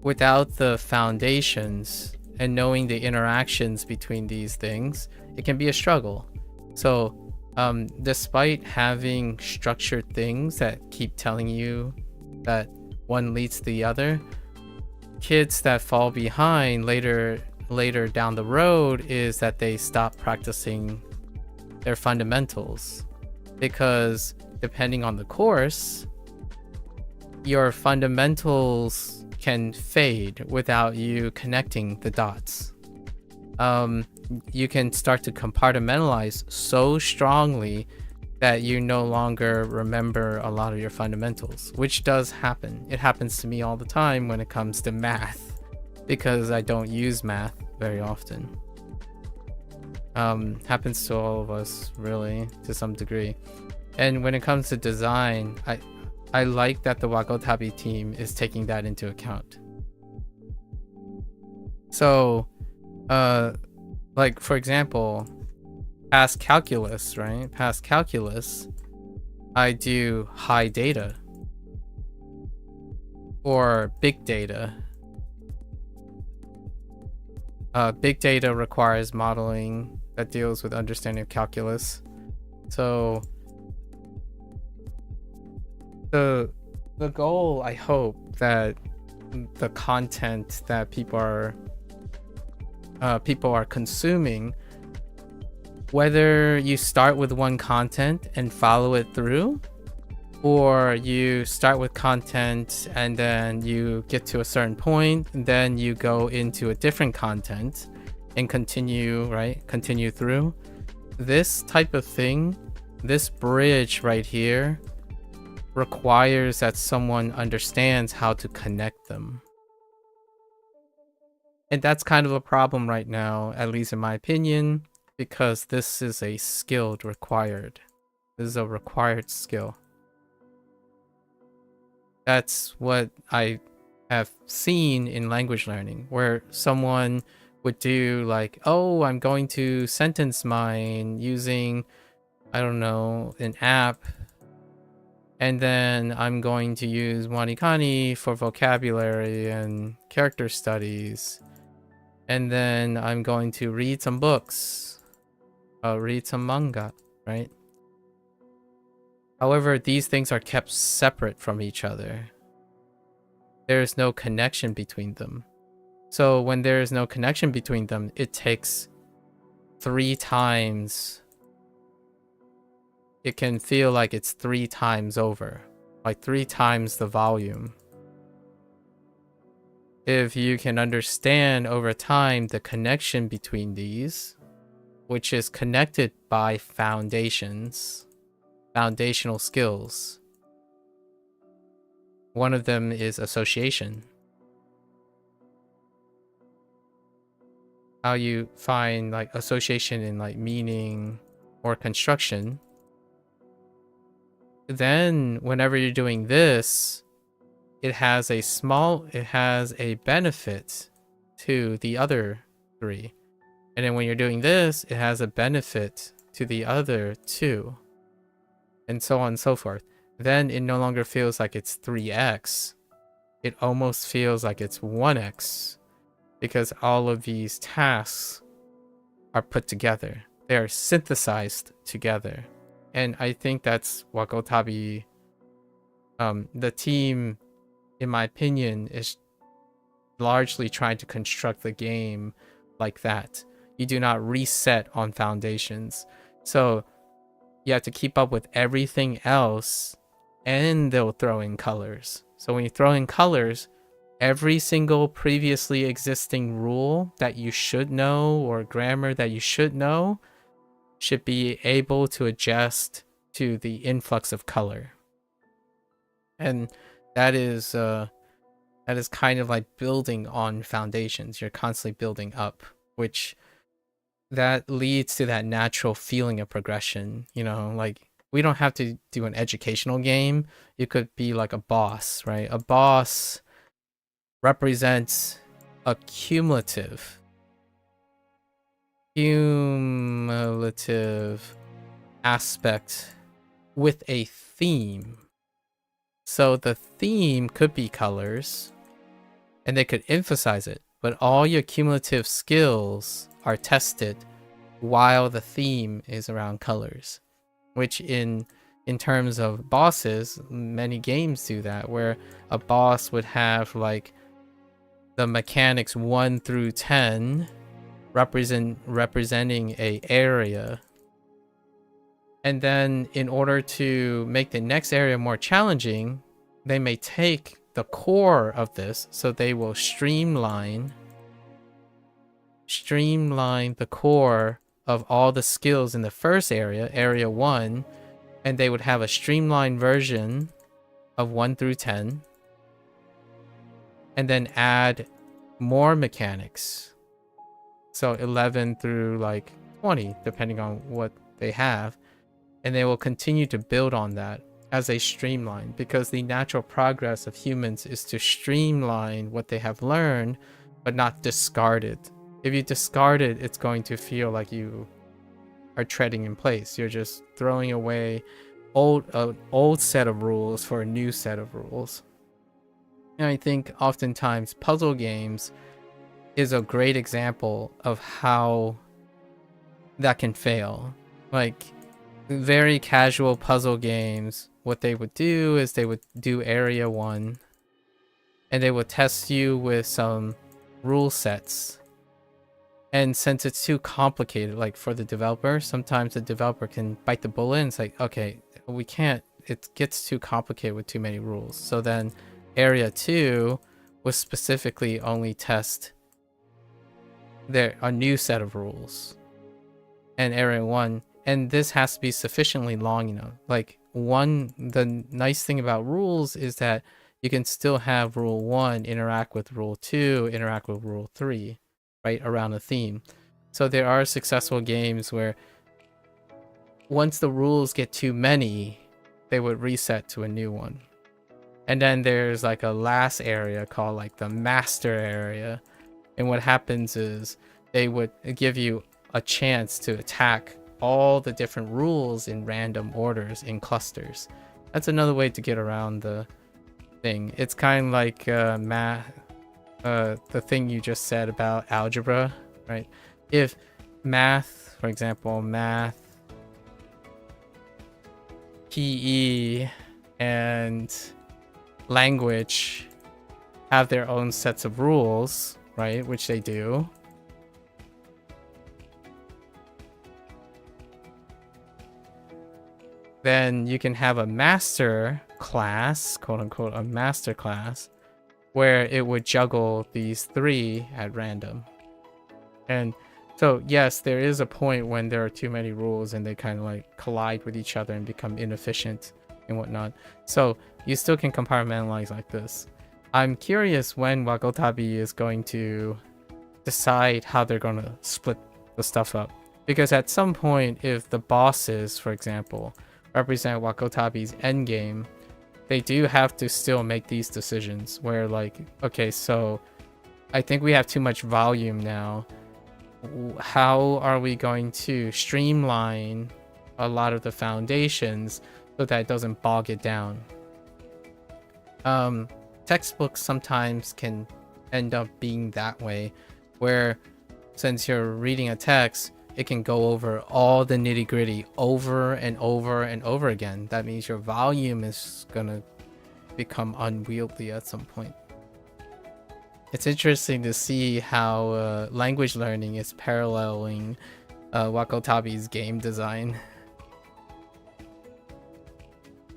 without the foundations and knowing the interactions between these things, it can be a struggle. So despite having structured things that keep telling you that one leads to the other, kids that fall behind later down the road is that they stop practicing their fundamentals, because depending on the course, your fundamentals can fade without you connecting the dots. You can start to compartmentalize so strongly that you no longer remember a lot of your fundamentals, which does happen. It happens to me all the time when it comes to math. because I don't use math very often. Happens to all of us, really, to some degree. And when it comes to design, I like that the Wakotabi team is taking that into account. So, like for example, past calculus, right? Past calculus, I do high data or big data. Big data requires modeling that deals with understanding of calculus. So the goal, I hope, that the content that people are consuming, whether you start with one content and follow it through, or you start with content and then you get to a certain point and then you go into a different content and continue through. This type of thing, this bridge right here, requires that someone understands how to connect them. And that's kind of a problem right now, at least in my opinion, because this is a required. This is a required skill. That's what I have seen in language learning, where someone would do like, oh, I'm going to sentence mine using, I don't know, an app. And then I'm going to use WaniKani for vocabulary and character studies. And then I'm going to read some books, read some manga, right? However, these things are kept separate from each other. There is no connection between them. So when there is no connection between them, it takes 3 times. It can feel like it's 3 times over, like 3 times the volume. If you can understand over time the connection between these, which is connected by foundational skills. One of them is association. How you find like association in like meaning or construction. Then whenever you're doing this, it has a benefit to the other 3. And then when you're doing this, it has a benefit to the other 2. And so on and so forth. Then it no longer feels like it's 3x. It almost feels like it's 1x. Because all of these tasks are put together. They are synthesized together. And I think that's Wakotabi, the team, in my opinion, is largely trying to construct the game like that. You do not reset on foundations. So you have to keep up with everything else, and they'll throw in colors. So when you throw in colors, every single previously existing rule that you should know or grammar that you should know should be able to adjust to the influx of color. And that is kind of like building on foundations. You're constantly building up, which that leads to that natural feeling of progression. You know, like we don't have to do an educational game. You could be like a boss, right? A boss represents a cumulative aspect with a theme. So the theme could be colors, and they could emphasize it, but all your cumulative skills are tested while the theme is around colors, which in terms of bosses, many games do that, where a boss would have like the mechanics 1 through 10 representing a area. And then in order to make the next area more challenging, they may take the core of this, so they will streamline the core of all the skills in the first area, area 1, and they would have a streamlined version of 1 through 10, and then add more mechanics. So 11 through like 20, depending on what they have. And they will continue to build on that as they streamline, because the natural progress of humans is to streamline what they have learned, but not discard it. If you discard it, it's going to feel like you are treading in place. You're just throwing away an old set of rules for a new set of rules. And I think oftentimes puzzle games is a great example of how that can fail. Like very casual puzzle games, what they would do is they would do area 1 and they would test you with some rule sets. And since it's too complicated, like for the developer, sometimes the developer can bite the bullet and say, okay, we can't, it gets too complicated with too many rules. So then area 2 was specifically only test a new set of rules. And area 1, and this has to be sufficiently long enough. Like the nice thing about rules is that you can still have rule 1 interact with rule 2, interact with rule 3, right, around a theme. So there are successful games where once the rules get too many, they would reset to a new one. And then there's like a last area called like the master area. And what happens is they would give you a chance to attack all the different rules in random orders in clusters. That's another way to get around the thing. It's kind of like the thing you just said about algebra, right? If math, for example, math, PE, and language have their own sets of rules, right? Which they do. Then you can have a master class, quote unquote, a master class, where it would juggle these 3 at random. And so, yes, there is a point when there are too many rules and they kind of like collide with each other and become inefficient and whatnot. So you still can compartmentalize like this. I'm curious when Wakotabi is going to decide how they're going to split the stuff up. Because at some point, if the bosses, for example, represent Wakotabi's endgame, they do have to still make these decisions where like, okay, so I think we have too much volume now. How are we going to streamline a lot of the foundations so that it doesn't bog it down? Textbooks sometimes can end up being that way, where since you're reading a text, it can go over all the nitty-gritty over and over and over again. That means your volume is gonna become unwieldy at some point. It's interesting to see how language learning is paralleling Wakotabi's game design.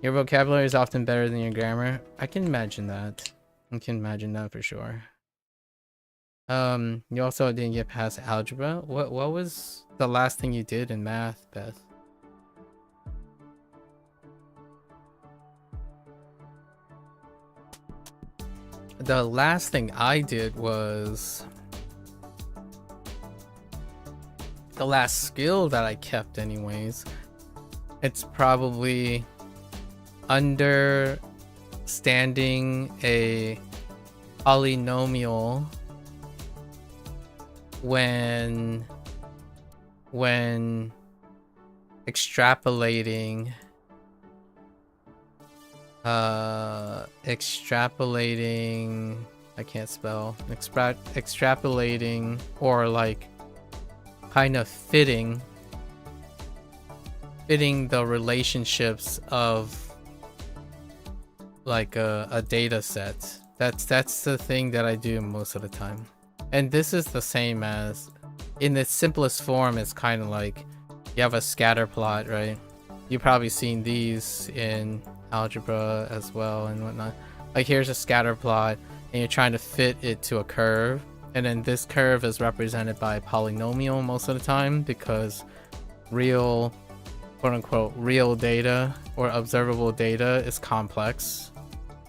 Your vocabulary is often better than your grammar. I can imagine that. I can imagine that for sure. You also didn't get past algebra. What was the last thing you did in math, Beth? The last thing I did was the last skill that I kept anyways. It's probably understanding a polynomial when extrapolating I can't spell, extrapolating or like kind of fitting the relationships of like a data set. That's the thing that I do most of the time. And this is the same as, in its simplest form, it's kind of like you have a scatter plot, right? You've probably seen these in algebra as well and whatnot. Like here's a scatter plot and you're trying to fit it to a curve, and then this curve is represented by a polynomial most of the time, because real, quote unquote, real data or observable data is complex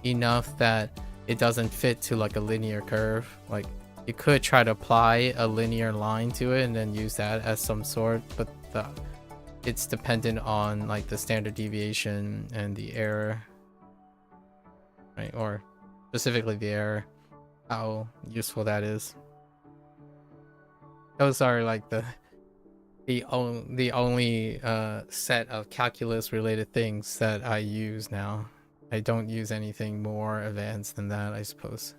enough that it doesn't fit to like a linear curve. Like You could try to apply a linear line to it and then use that as some sort, but it's dependent on like the standard deviation and the error, right? Or specifically the error, how useful that is. Those are like the only set of calculus related things that I use now. I don't use anything more advanced than that, I suppose.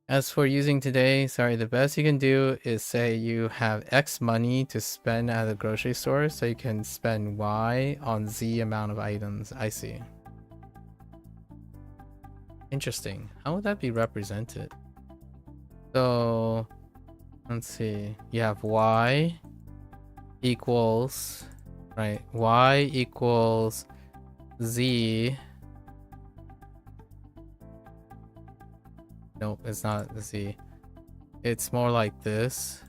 As for using today, sorry, the best you can do is say you have X money to spend at the grocery store, so you can spend Y on Z amount of items. I see. Interesting. How would that be represented? So, let's see. You have Y equals, right? Y equals Z. Nope, it's not the Z. It's more like this.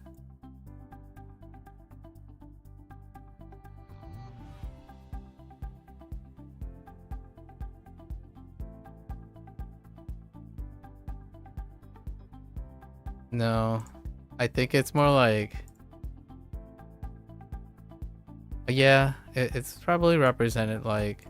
No, I think it's more like, yeah, it's probably represented like,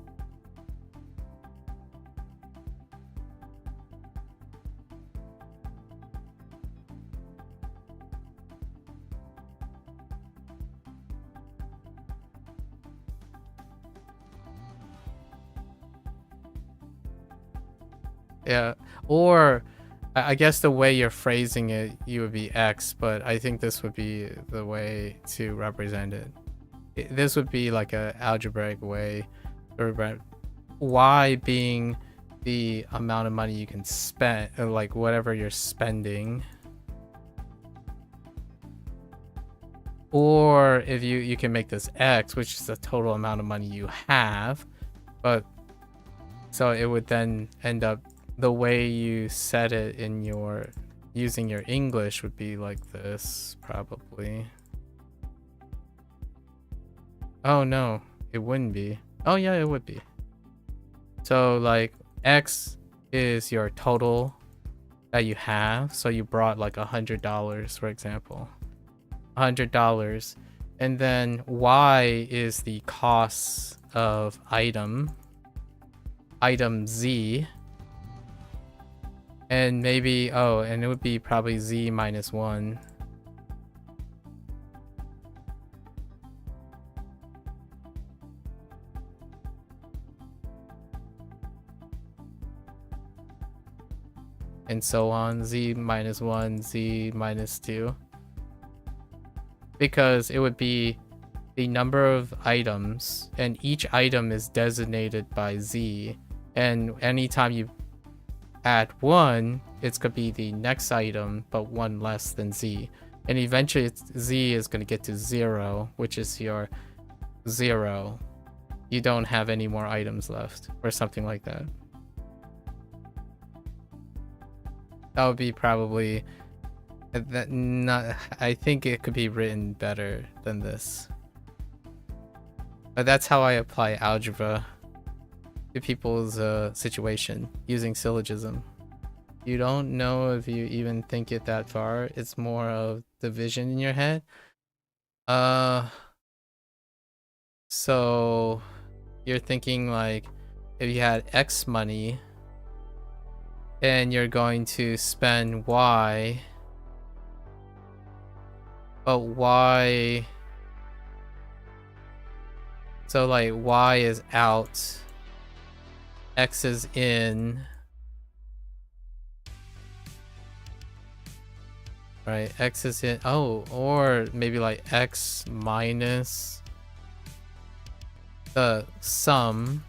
yeah, or I guess the way you're phrasing it, you would be X, but I think this would be the way to represent it. This would be like a algebraic way to represent Y being the amount of money you can spend, like whatever you're spending. Or if you can make this X, which is the total amount of money you have, but so it would then end up, the way you set it in your using your English would be like this, probably. Oh no, it wouldn't be. Oh yeah, it would be. So like X is your total that you have. So you brought like $100, for example. $100. And then Y is the cost of item Z. And maybe, oh, and it would be probably Z minus 1. And so on, Z minus 1, Z minus 2. Because it would be the number of items, and each item is designated by Z. And anytime you add 1, it's going to be the next item, but 1 less than Z. And eventually Z is going to get to 0, which is your 0. You don't have any more items left, or something like that. That would be probably that. Not, I think it could be written better than this. But that's how I apply algebra to people's situation using syllogism. You don't know if you even think it that far. It's more of the vision in your head. So you're thinking like, if you had X money and you're going to spend Y, but Y, so like Y is out, X is in, right? X is in, oh, or maybe like X minus the sum.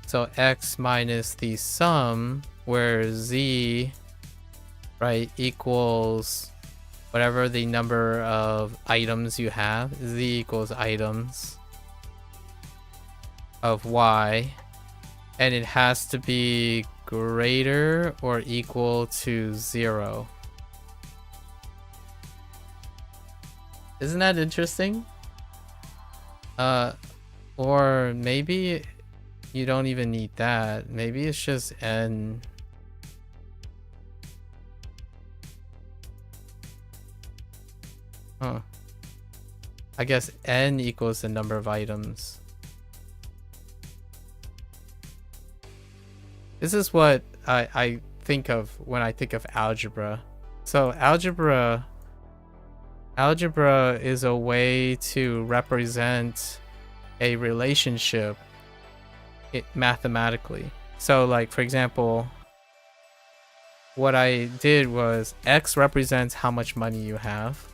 So X minus the sum, where Z, right, equals whatever the number of items you have. Z equals items of Y, and it has to be greater or equal to 0. Isn't that interesting? Or maybe you don't even need that. Maybe it's just N. Huh. I guess n equals the number of items. This is what I think of when I think of algebra. So algebra is a way to represent a relationship mathematically. So like, for example, what I did was X represents how much money you have.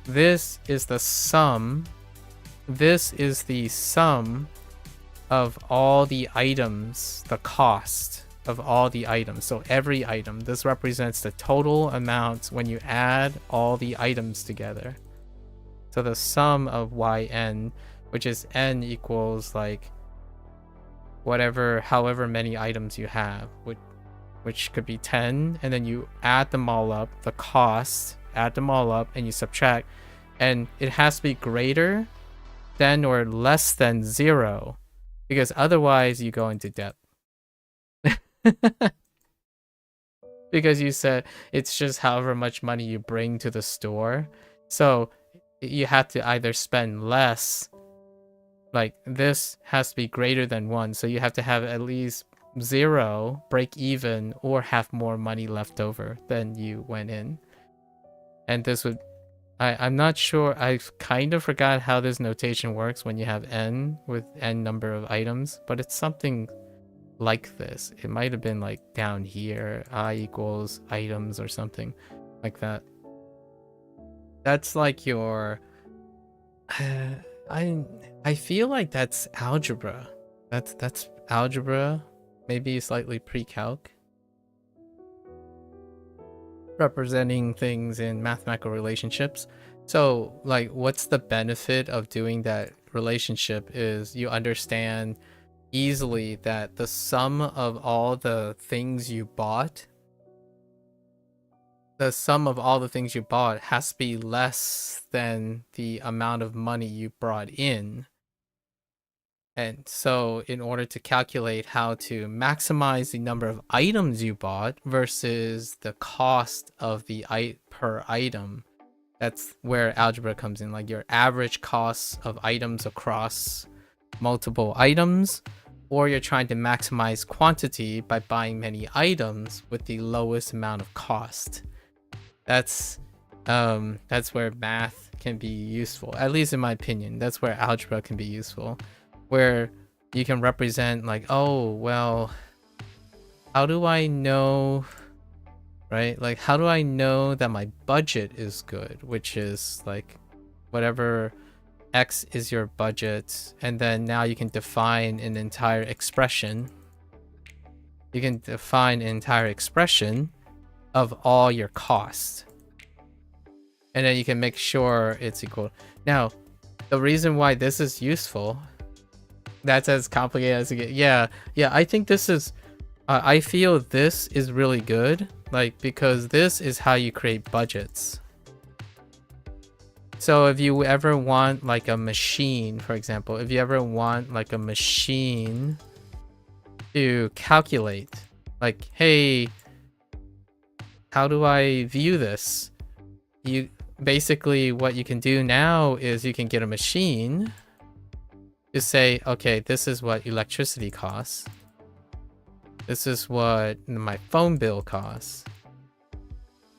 This is the sum. This is the sum of all the items, the cost of all the items. So every item, this represents the total amount when you add all the items together. So the sum of yn, which is n equals like whatever, however many items you have, which could be 10, and then you add them all up, the cost, add them all up, and you subtract, and it has to be greater than or less than 0, because otherwise you go into debt. Because you said it's just however much money you bring to the store, so you have to either spend less, like this has to be greater than 1, so you have to have at least 0, break even, or have more money left over than you went in. And this would, I'm not sure, I kind of forgot how this notation works when you have n with n number of items, but it's something like this. It might have been like down here, I equals items or something like that. That's like your I feel like that's algebra. That's algebra, maybe slightly pre-calc, representing things in mathematical relationships. So like, what's the benefit of doing that relationship is you understand easily that the sum of all the things you bought, has to be less than the amount of money you brought in. And so in order to calculate how to maximize the number of items you bought versus the cost of the per item, that's where algebra comes in, like your average costs of items across multiple items, or you're trying to maximize quantity by buying many items with the lowest amount of cost. That's where math can be useful, at least in my opinion. That's where algebra can be useful, where you can represent like, oh, well, how do I know, right? Like, how do I know that my budget is good, which is like whatever X is your budget, and then now you can define an entire expression. You can define an entire expression of all your costs, and then you can make sure it's equal. Now, the reason why this is useful, that's as complicated as it gets. Yeah, I think this is, I feel this is really good, like, because this is how you create budgets. So if you ever want like a machine, for example, if you ever want like a machine to calculate, like, hey, how do I view this? You basically, what you can do now is you can get a machine to say, okay, this is what electricity costs. This is what my phone bill costs.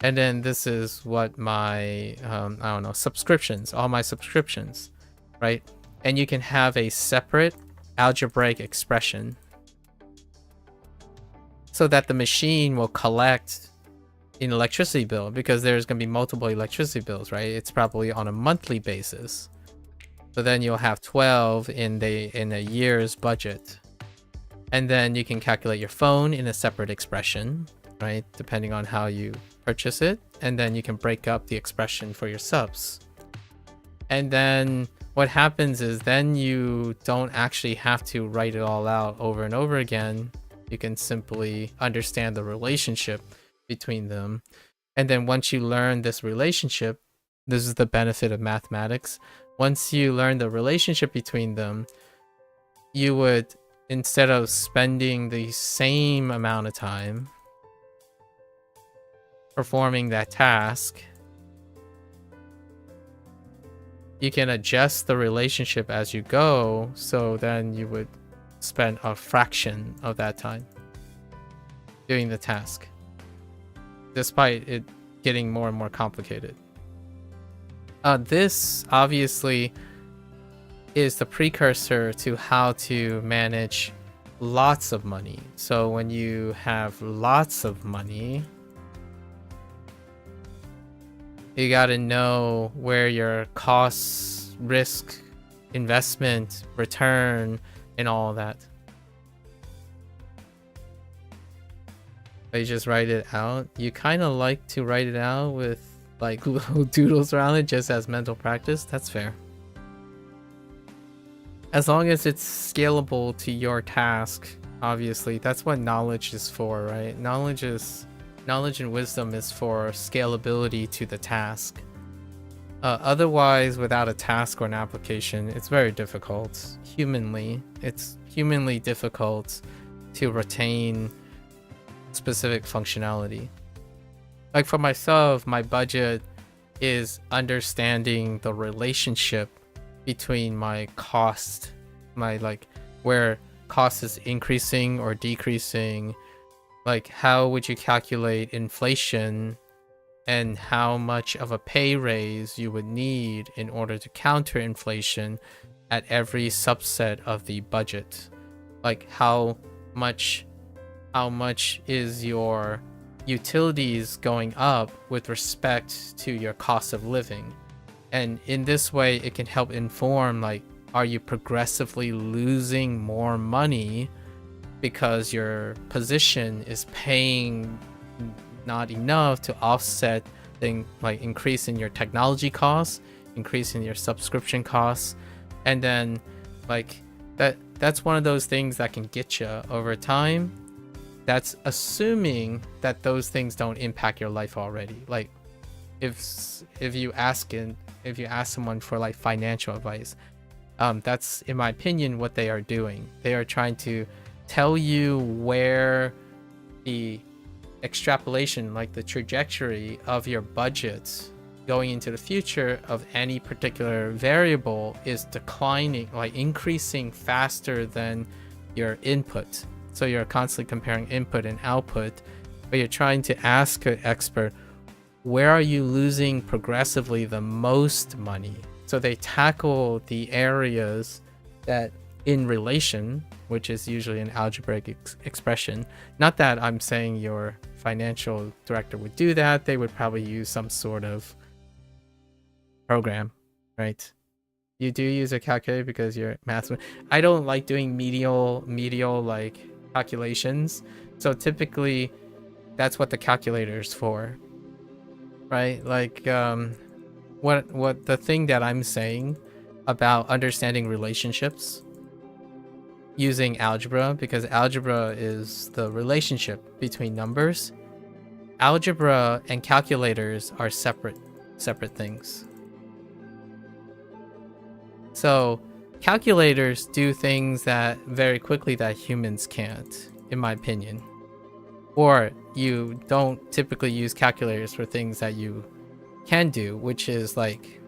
And then this is what my, I don't know, subscriptions, all my subscriptions, right? And you can have a separate algebraic expression so that the machine will collect an electricity bill, because there's going to be multiple electricity bills, right? It's probably on a monthly basis. So then you'll have 12 in a year's budget. And then you can calculate your phone in a separate expression, right? Depending on how you purchase it. And then you can break up the expression for your subs. And then what happens is then you don't actually have to write it all out over and over again. You can simply understand the relationship between them. And then once you learn this relationship, this is the benefit of mathematics. Once you learn the relationship between them, you would, instead of spending the same amount of time performing that task, you can adjust the relationship as you go, so then you would spend a fraction of that time doing the task, despite it getting more and more complicated. This obviously is the precursor to how to manage lots of money. So when you have lots of money, you got to know where your costs, risk, investment, return, and all of that. You just write it out. You kind of like to write it out with like little doodles around it just as mental practice. That's fair. As long as it's scalable to your task, obviously. That's what knowledge is for, right? Knowledge and wisdom is for scalability to the task. Otherwise, without a task or an application, it's very difficult. It's humanly difficult to retain specific functionality. Like for myself, my budget is understanding the relationship between my cost, where cost is increasing or decreasing. Like, how would you calculate inflation and how much of a pay raise you would need in order to counter inflation at every subset of the budget? Like, how much is your utilities going up with respect to your cost of living? And in this way, it can help inform, like, are you progressively losing more money because your position is paying not enough to offset the increase in your technology costs, increase in your subscription costs, and then that's one of those things that can get you over time. That's assuming that those things don't impact your life already. Like if you ask someone for like financial advice, that's, in my opinion, what they are doing. They are trying to tell you where the extrapolation, like the trajectory of your budget going into the future of any particular variable is declining, like increasing faster than your input. So you're constantly comparing input and output, but you're trying to ask an expert, where are you losing progressively the most money? So they tackle the areas that in relation, which is usually an algebraic expression. Not that I'm saying your financial director would do that. They would probably use some sort of program, right? You do use a calculator because you're math. I don't like doing medial like calculations. So typically that's what the calculator is for, right? Like what the thing that I'm saying about understanding relationships using algebra, because algebra is the relationship between numbers. Algebra and calculators are separate things. So calculators do things that very quickly that humans can't, in my opinion. Or you don't typically use calculators for things that you can do, which is like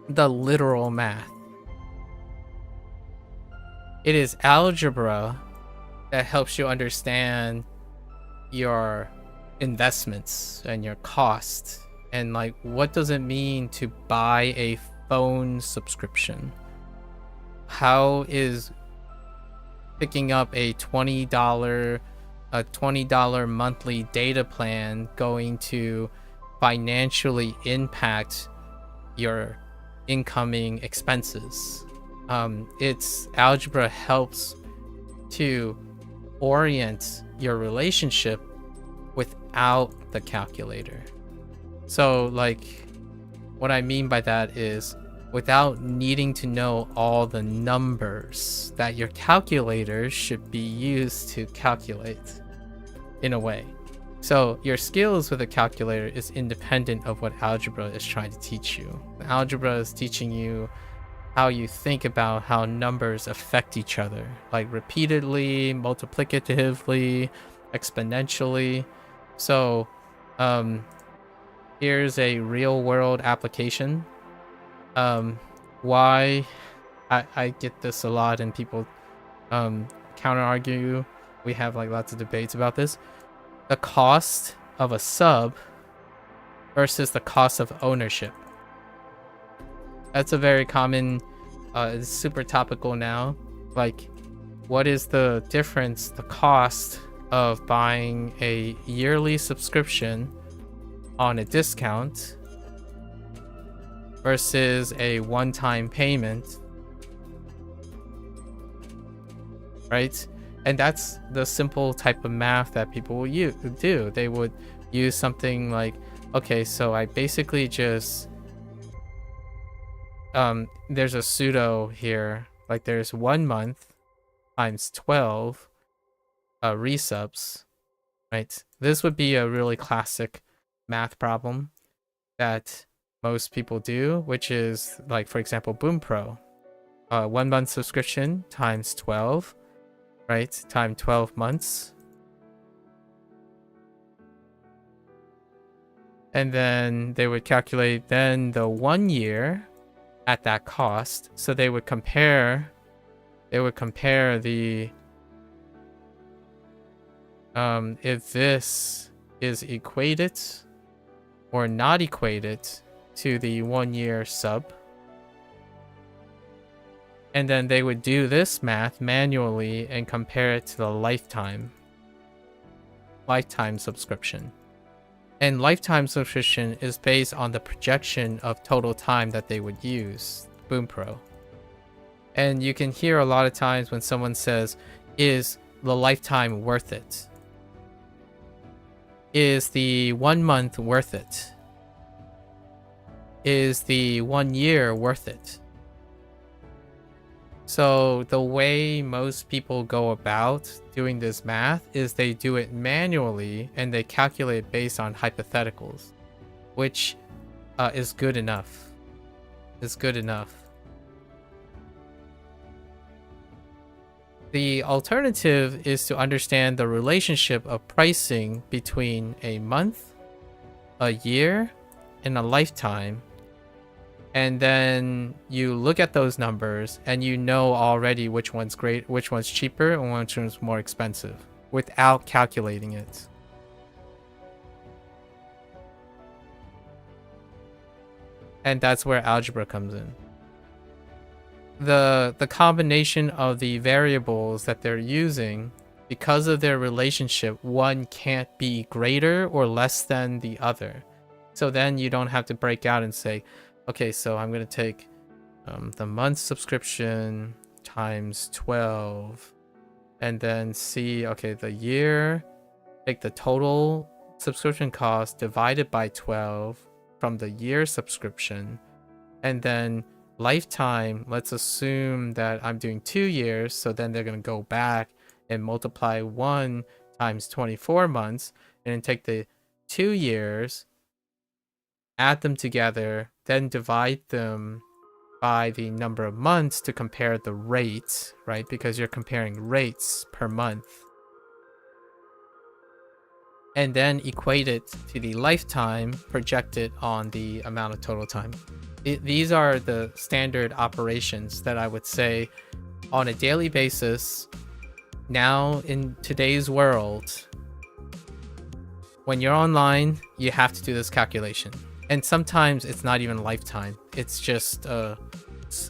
the literal math. It is algebra that helps you understand your investments and your costs, and like, what does it mean to buy a phone subscription? How is picking up a $20 monthly data plan going to financially impact your incoming expenses? It's algebra helps to orient your relationship without the calculator. So like, what I mean by that is without needing to know all the numbers that your calculator should be used to calculate, in a way. So your skills with a calculator is independent of what algebra is trying to teach you. Algebra is teaching you how you think about how numbers affect each other, like repeatedly, multiplicatively, exponentially. So here's a real world application. why I get this a lot, and people counter argue. We have like lots of debates about this. The cost of a sub versus the cost of ownership. That's a very common, it's super topical now. Like, what is the difference, the cost of buying a yearly subscription on a discount versus a one-time payment, right? And that's the simple type of math that people will do. They would use something like, okay, so I basically just, there's a pseudo here, like there's 1 month times 12 resubs, right? This would be a really classic math problem that most people do, which is like, for example, Bunpro, 1 month subscription times 12, right? Time 12 months. And then they would calculate then the 1 year at that cost. So they would compare the if this is equated or not equated to the 1 year sub. And then they would do this math manually and compare it to the lifetime subscription. And lifetime subscription is based on the projection of total time that they would use Bunpro. And you can hear a lot of times when someone says, is the lifetime worth it? Is the 1 month worth it? Is the 1 year worth it? So the way most people go about doing this math is they do it manually and they calculate based on hypotheticals, which is good enough. Is good enough. The alternative is to understand the relationship of pricing between a month, a year, and a lifetime. And then you look at those numbers and you know already which one's great, which one's cheaper, and which one's more expensive without calculating it. And that's where algebra comes in. The combination of the variables that they're using, because of their relationship, one can't be greater or less than the other. So then you don't have to break out and say, okay, so I'm going to take the month subscription times 12 and then see, okay, the year, take the total subscription cost divided by 12 from the year subscription, and then lifetime, let's assume that I'm doing 2 years, so then they're going to go back and multiply 1 times 24 months and then take the 2 years, add them together, then divide them by the number of months to compare the rates, right? Because you're comparing rates per month. And then equate it to the lifetime projected on the amount of total time. These are the standard operations that I would say on a daily basis. Now in today's world, when you're online, you have to do this calculation. And sometimes it's not even lifetime. It's just a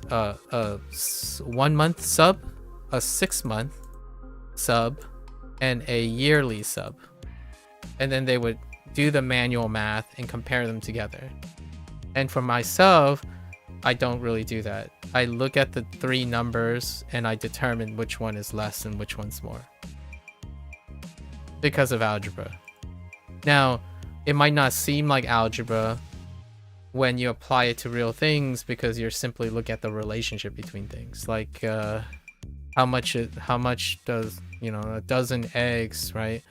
1 month sub, a 6 month sub, and a yearly sub. And then they would do the manual math and compare them together. And for myself, I don't really do that. I look at the 3 numbers and I determine which one is less and which one's more. Because of algebra. Now, it might not seem like algebra when you apply it to real things because you're simply looking at the relationship between things. Like how much does, you know, a dozen eggs, right?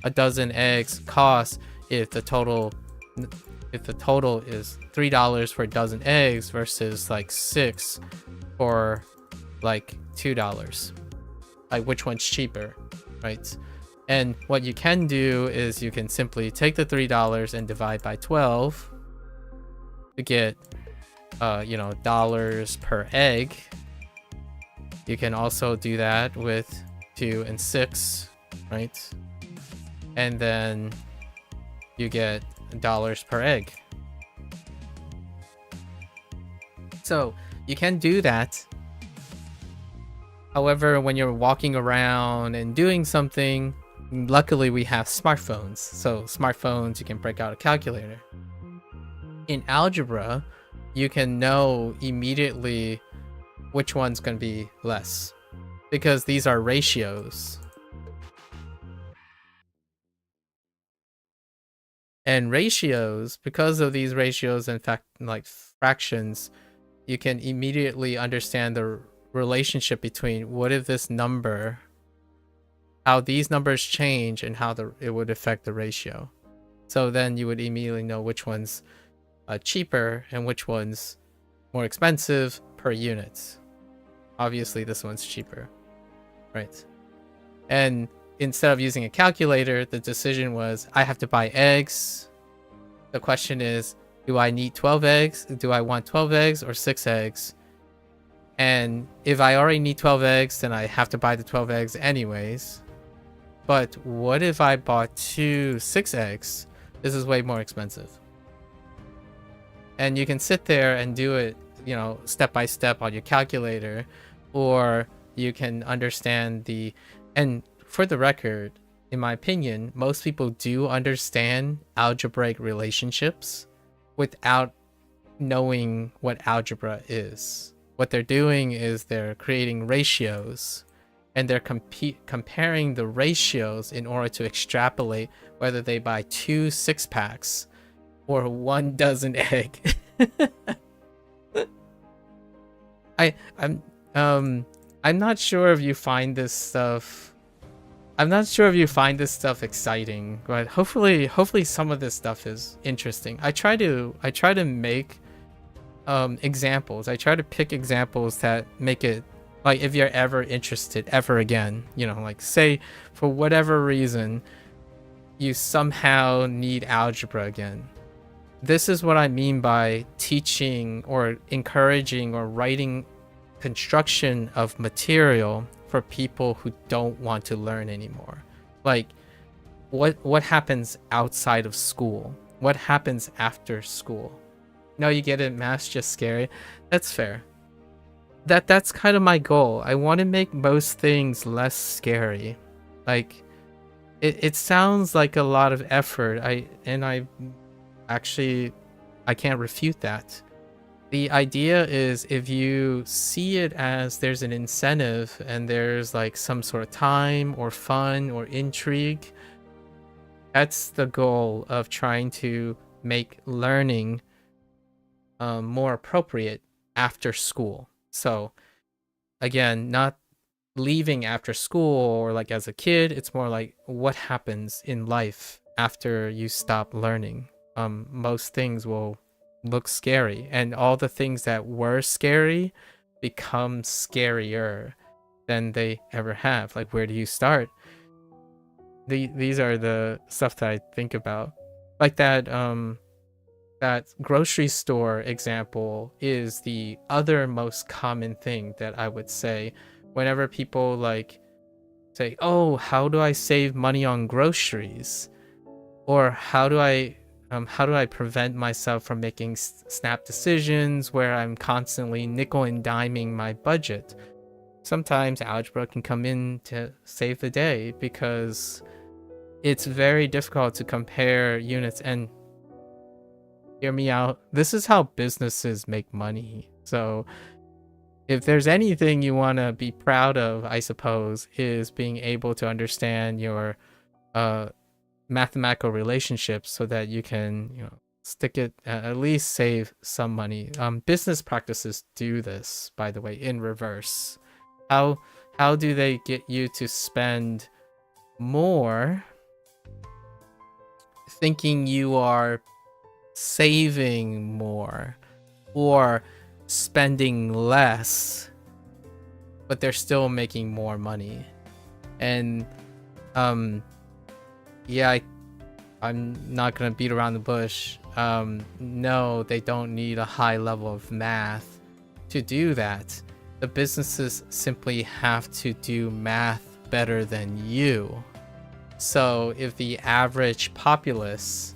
A dozen eggs cost if the total is $3 for a dozen eggs versus like 6 for like $2. Like which one's cheaper, right? And what you can do is you can simply take the $3 and divide by 12 to get you know, dollars per egg, you can also do that with 2 and 6, right? And then you get dollars per egg. So you can do that. However, when you're walking around and doing something, luckily we have smartphones. So smartphones, you can break out a calculator. In algebra, you can know immediately which one's going to be less, because these are ratios. And ratios, because of these ratios and like fractions, you can immediately understand the relationship between what if this number, how these numbers change, and how it would affect the ratio. So then you would immediately know which one's cheaper and which one's more expensive per unit. Obviously this one's cheaper, right? And instead of using a calculator, the decision was, I have to buy eggs. The question is, do I need 12 eggs? Do I want 12 eggs or 6 eggs? And if I already need 12 eggs, then I have to buy the 12 eggs anyways. But what if I bought 2 6 eggs? This is way more expensive. And you can sit there and do it, you know, step by step on your calculator, or you can understand and for the record, in my opinion, most people do understand algebraic relationships without knowing what algebra is. What they're doing is they're creating ratios, and they're comparing the ratios in order to extrapolate whether they buy 2 6-packs or 1 dozen egg. I'm not sure if you find this stuff. I'm not sure if you find this stuff exciting, but hopefully some of this stuff is interesting. I try to make examples. I try to pick examples that make it like, if you're ever interested ever again, you know, like say for whatever reason you somehow need algebra again. This is what I mean by teaching or encouraging or writing construction of material for people who don't want to learn anymore. Like what happens outside of school? What happens after school? No, you get it, math's just scary. That's fair. That's kind of my goal. I want to make most things less scary. Like it sounds like a lot of effort. I can't refute that. The idea is, if you see it as there's an incentive and there's like some sort of time or fun or intrigue, that's the goal of trying to make learning more appropriate after school. So again, not leaving after school or like as a kid, it's more like what happens in life after you stop learning. Most things will look scary, and all the things that were scary become scarier than they ever have. Like, where do you start? These are the stuff that I think about. Like that grocery store example is the other most common thing that I would say whenever people like say, oh, how do I save money on groceries? Or how do I prevent myself from making snap decisions where I'm constantly nickel and diming my budget? Sometimes algebra can come in to save the day, because it's very difficult to compare units. And hear me out, this is how businesses make money. So if there's anything you want to be proud of, I suppose, is being able to understand your mathematical relationships so that you can, you know, stick it, at least save some money. Business practices do this, by the way, in reverse. How do they get you to spend more thinking you are saving more, or spending less but they're still making more money? And yeah, I'm not gonna beat around the bush. no, they don't need a high level of math to do that. The businesses simply have to do math better than you. So if the average populace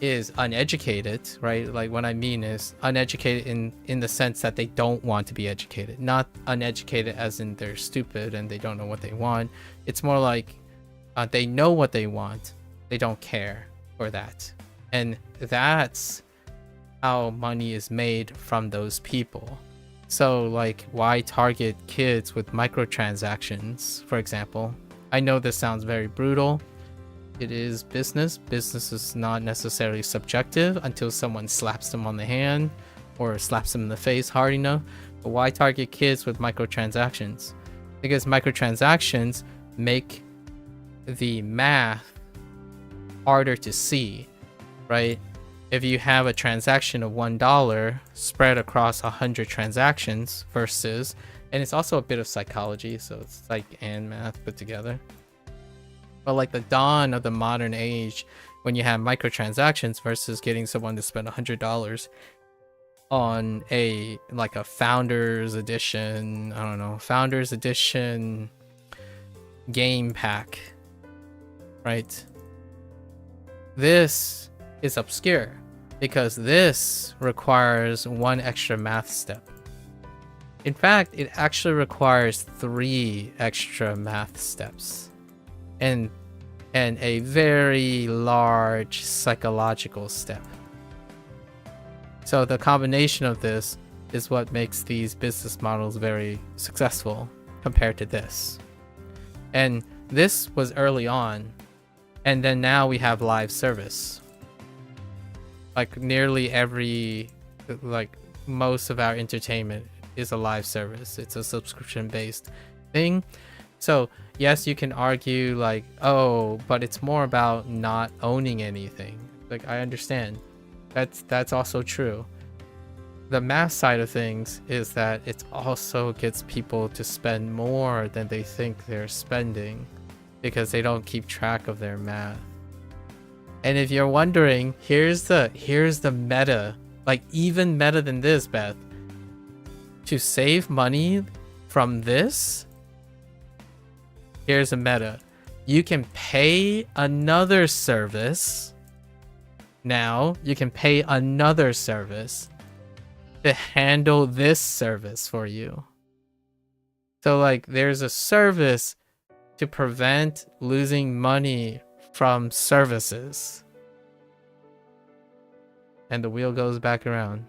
is uneducated, right? Like what I mean is uneducated in the sense that they don't want to be educated, not uneducated as in they're stupid and they don't know what they want. It's more like they know what they want, they don't care for that. And that's how money is made from those people. So like, why target kids with microtransactions, for example? I know this sounds very brutal. It is business. Business is not necessarily subjective until someone slaps them on the hand or slaps them in the face hard enough. But why target kids with microtransactions? Because microtransactions make the math harder to see, right? If you have a transaction of $1 spread across 100 transactions versus, and it's also a bit of psychology, so it's psych and math put together. But like the dawn of the modern age, when you have microtransactions versus getting someone to spend $100 on a Founders Edition, I don't know, Founders Edition game pack, right? This is obscure because this requires one extra math step. In fact, it actually requires 3 extra math steps and a very large psychological step. So the combination of this is what makes these business models very successful compared to this. And this was early on, and then now we have live service. Like nearly every, like most of our entertainment is a live service. It's a subscription based thing. So yes, you can argue like, oh, but it's more about not owning anything. Like, I understand. That's also true. The math side of things is that it also gets people to spend more than they think they're spending because they don't keep track of their math. And if you're wondering, here's the meta, like even meta than this, Beth. To save money from this, here's a meta. You can pay another service. Now you can pay another service to handle this service for you. So like there's a service to prevent losing money from services. And the wheel goes back around.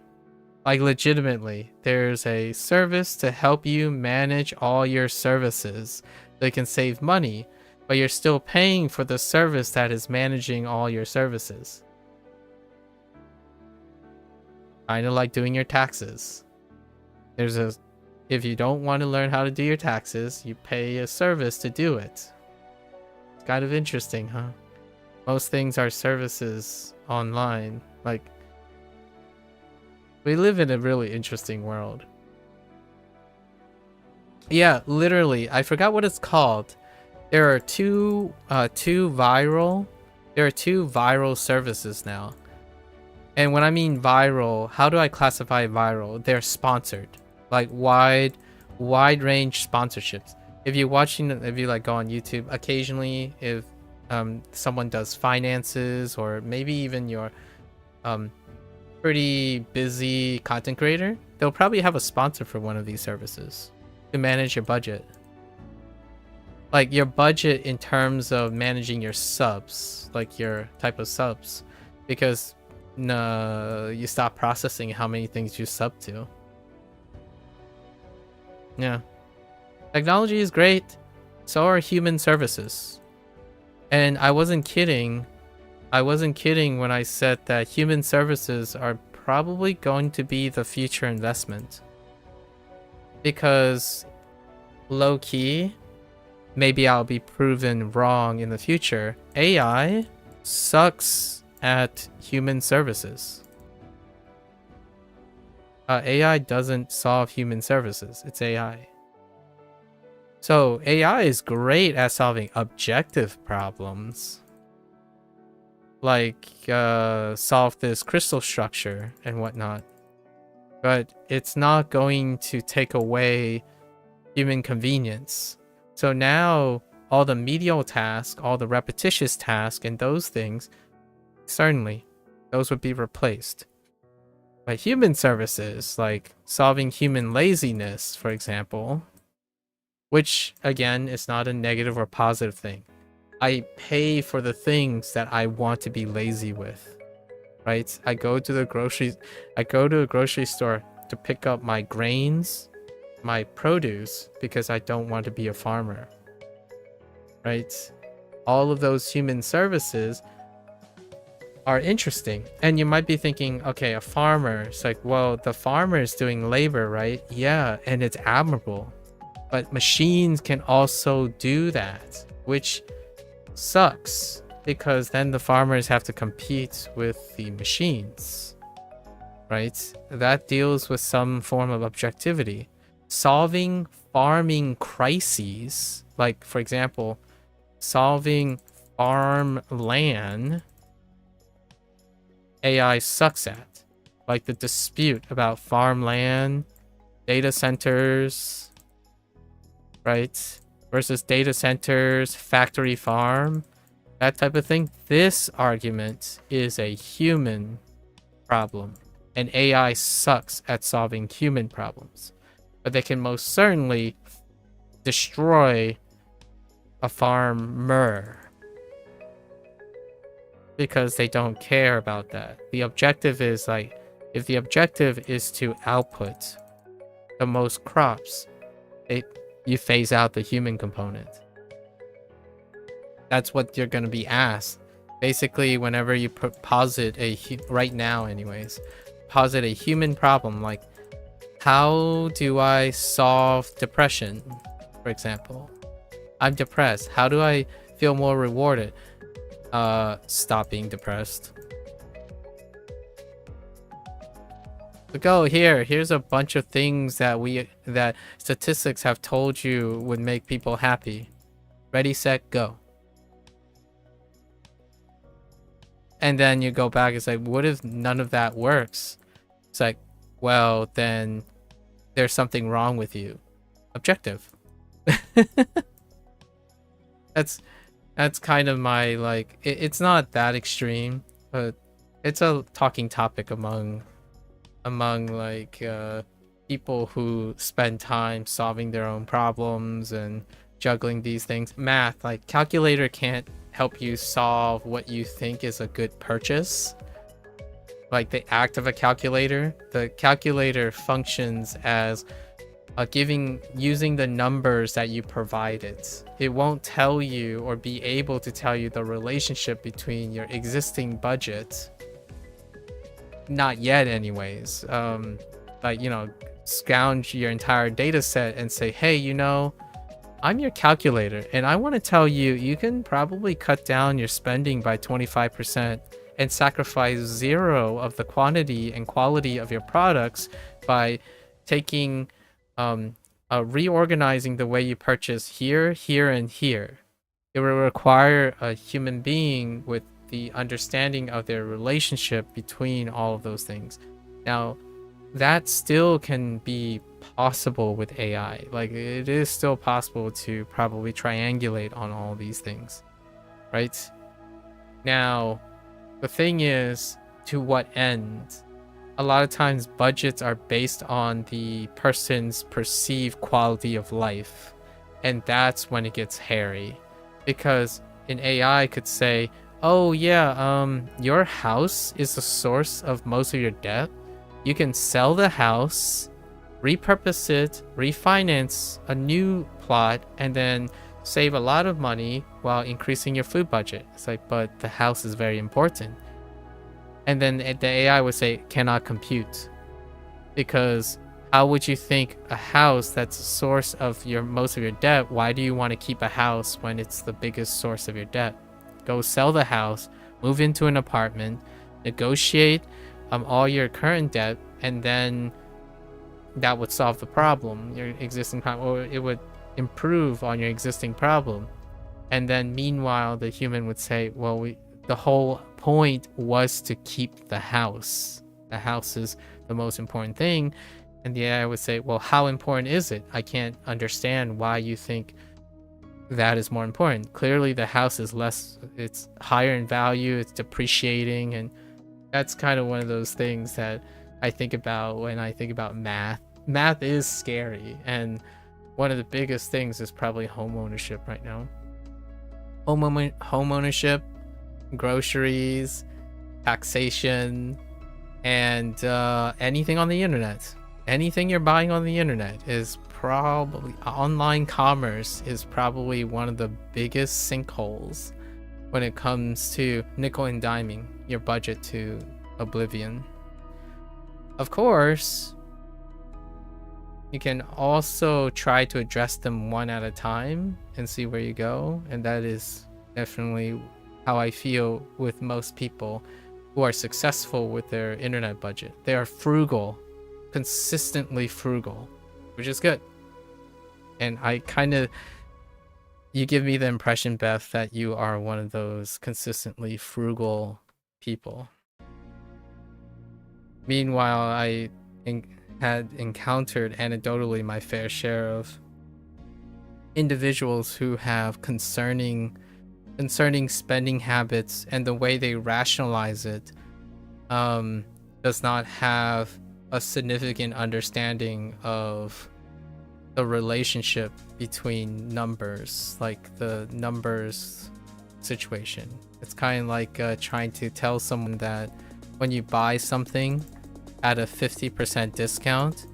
Like legitimately, there's a service to help you manage all your services. They can save money, but you're still paying for the service that is managing all your services. Kind of like doing your taxes. If you don't want to learn how to do your taxes, you pay a service to do it. It's kind of interesting, huh? Most things are services online. Like, we live in a really interesting world. Yeah, literally, I forgot what it's called. There are two viral services now. And when I mean viral, how do I classify viral? They're sponsored, like wide range sponsorships. If you like go on YouTube, occasionally if someone does finances or maybe even your pretty busy content creator, they'll probably have a sponsor for one of these services to manage your budget. Like your budget in terms of managing your subs, like your type of subs, because you stop processing how many things you sub to. Yeah. Technology is great. So are human services. And I wasn't kidding. I wasn't kidding when I said that human services are probably going to be the future investment. Because low key, maybe I'll be proven wrong in the future. AI sucks at human services. AI doesn't solve human services. It's AI. So AI is great at solving objective problems. like solve this crystal structure and whatnot. But it's not going to take away human convenience. So now all the medial tasks, all the repetitious tasks and those things, certainly those would be replaced by human services, like solving human laziness, for example, which again is not a negative or positive thing. I pay for the things that I want to be lazy with, right? I go to a grocery store to pick up my grains, my produce, because I don't want to be a farmer, right? All of those human services are interesting. And you might be thinking, okay, a farmer, it's like, well, the farmer is doing labor, right? Yeah, and it's admirable. But machines can also do that, which sucks, because then the farmers have to compete with the machines, right? That deals with some form of objectivity. Solving farming crises, like, for example, solving farmland, AI sucks at. Like the dispute about farmland, data centers, right? Versus data centers, factory farm, that type of thing. This argument is a human problem, and AI sucks at solving human problems. But they can most certainly destroy a farmer because they don't care about that. The objective is like, if the objective is to output the most crops, you phase out the human component. That's what you're going to be asked. Basically, whenever you posit right now anyways, posit a human problem, like, how do I solve depression, for example? I'm depressed. How do I feel more rewarded? Stop being depressed. Look, oh, here's a bunch of things that statistics have told you would make people happy. Ready, set, go. And then you go back and say, what if none of that works? It's like, well, then there's something wrong with you. Objective. That's kind of my, like, it's not that extreme, but it's a talking topic among like people who spend time solving their own problems and juggling these things. Math, like, calculator can't help you solve what you think is a good purchase. Like the act of a calculator, the calculator functions as using the numbers that you provided. It won't tell you or be able to tell you the relationship between your existing budget. Not yet anyways. Like, you know, scourge your entire data set and say, hey, you know, I'm your calculator and I want to tell you, you can probably cut down your spending by 25% and sacrifice zero of the quantity and quality of your products by taking reorganizing the way you purchase here, here, and here. It will require a human being with the understanding of their relationship between all of those things. Now, that still can be possible with AI. Like, it is still possible to probably triangulate on all these things, right? Now, the thing is, to what end? A lot of times budgets are based on the person's perceived quality of life, and that's when it gets hairy, because an AI could say, oh yeah, your house is the source of most of your debt. You can sell the house, repurpose it, refinance a new plot, and then save a lot of money while increasing your food budget. It's like, but the house is very important. And then the AI would say, cannot compute. Because how would you think a house that's a source of most of your debt, why do you want to keep a house when it's the biggest source of your debt? Go sell the house, move into an apartment, negotiate all your current debt, and then that would solve the problem, your existing problem, or it would improve on your existing problem. And then meanwhile, the human would say, well, the whole point was to keep the house. The house is the most important thing. And yeah, I would say, well, how important is it? I can't understand why you think that is more important. Clearly the house is less, it's higher in value, it's depreciating, and that's kind of one of those things that I think about when I think about math. Math is scary, and one of the biggest things is probably home ownership right now. Home ownership, groceries, taxation, and anything on the internet. Anything you're buying on the internet is probably, online commerce is probably one of the biggest sinkholes when it comes to nickel and diming your budget to oblivion. Of course, you can also try to address them one at a time and see where you go, and that is definitely how I feel with most people who are successful with their internet budget. They are frugal, consistently frugal, which is good. And I kind of, you give me the impression, Beth, that you are one of those consistently frugal people. Meanwhile, I had encountered anecdotally my fair share of individuals who have concerning spending habits, and the way they rationalize it does not have a significant understanding of the relationship between numbers, like the numbers situation. It's kind of like trying to tell someone that when you buy something at a 50% discount,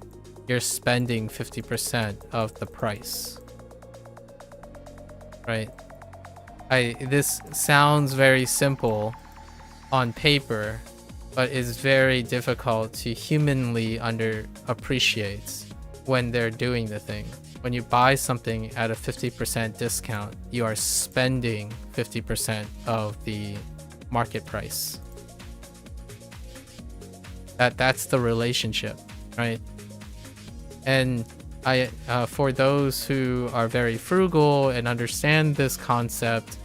you're spending 50% of the price, right? This sounds very simple on paper, but is very difficult to humanly appreciate when they're doing the thing. When you buy something at a 50% discount, you are spending 50% of the market price. That's the relationship, right? And for those who are very frugal and understand this concept,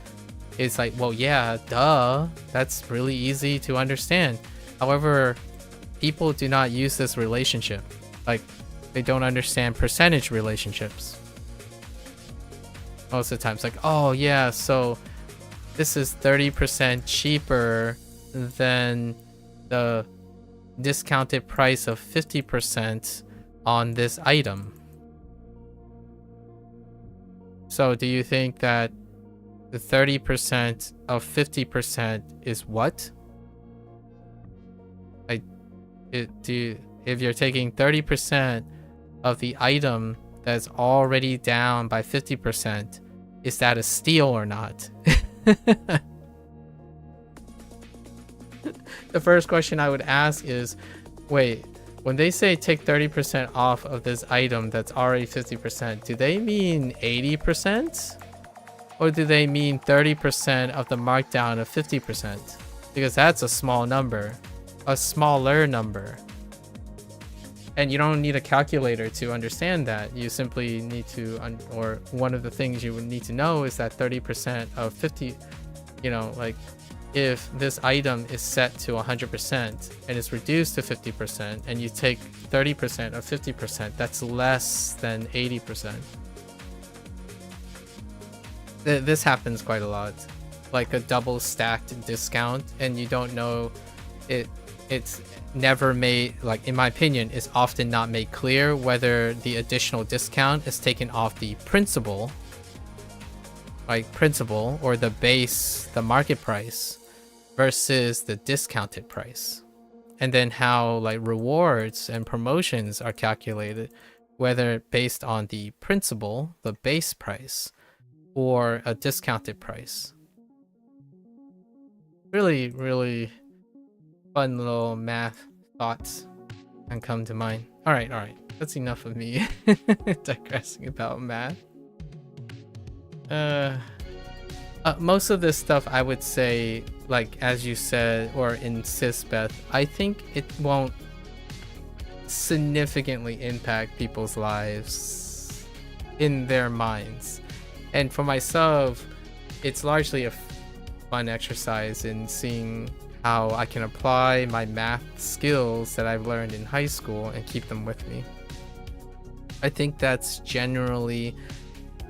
it's like, well, yeah, duh, that's really easy to understand. However, people do not use this relationship. Like, they don't understand percentage relationships. Most of the time, it's like, oh yeah, so this is 30% cheaper than the discounted price of 50% on this item. So do you think that the 30% of 50% is what? If you're taking 30% of the item that's already down by 50%, is that a steal or not? The first question I would ask is, wait, when they say take 30% off of this item that's already 50%, do they mean 80%? Or do they mean 30% of the markdown of 50%? Because that's a small number, a smaller number. And you don't need a calculator to understand that. You simply need to, or one of the things you would need to know is that 30% of 50, you know, like if this item is set to 100% and it's reduced to 50% and you take 30% of 50%, that's less than 80%. This happens quite a lot, like a double stacked discount, and you don't know it's never made, like in my opinion, it's often not made clear whether the additional discount is taken off the principal, like principal or the base, the market price, versus the discounted price. And then how like rewards and promotions are calculated, whether based on the principal, the base price, or a discounted price. Really, really fun little math thoughts can come to mind. All right, that's enough of me digressing about math. Most of this stuff I would say, like as you said or insist, Beth, I think it won't significantly impact people's lives in their minds. And for myself, it's largely fun exercise in seeing how I can apply my math skills that I've learned in high school and keep them with me. I think that's generally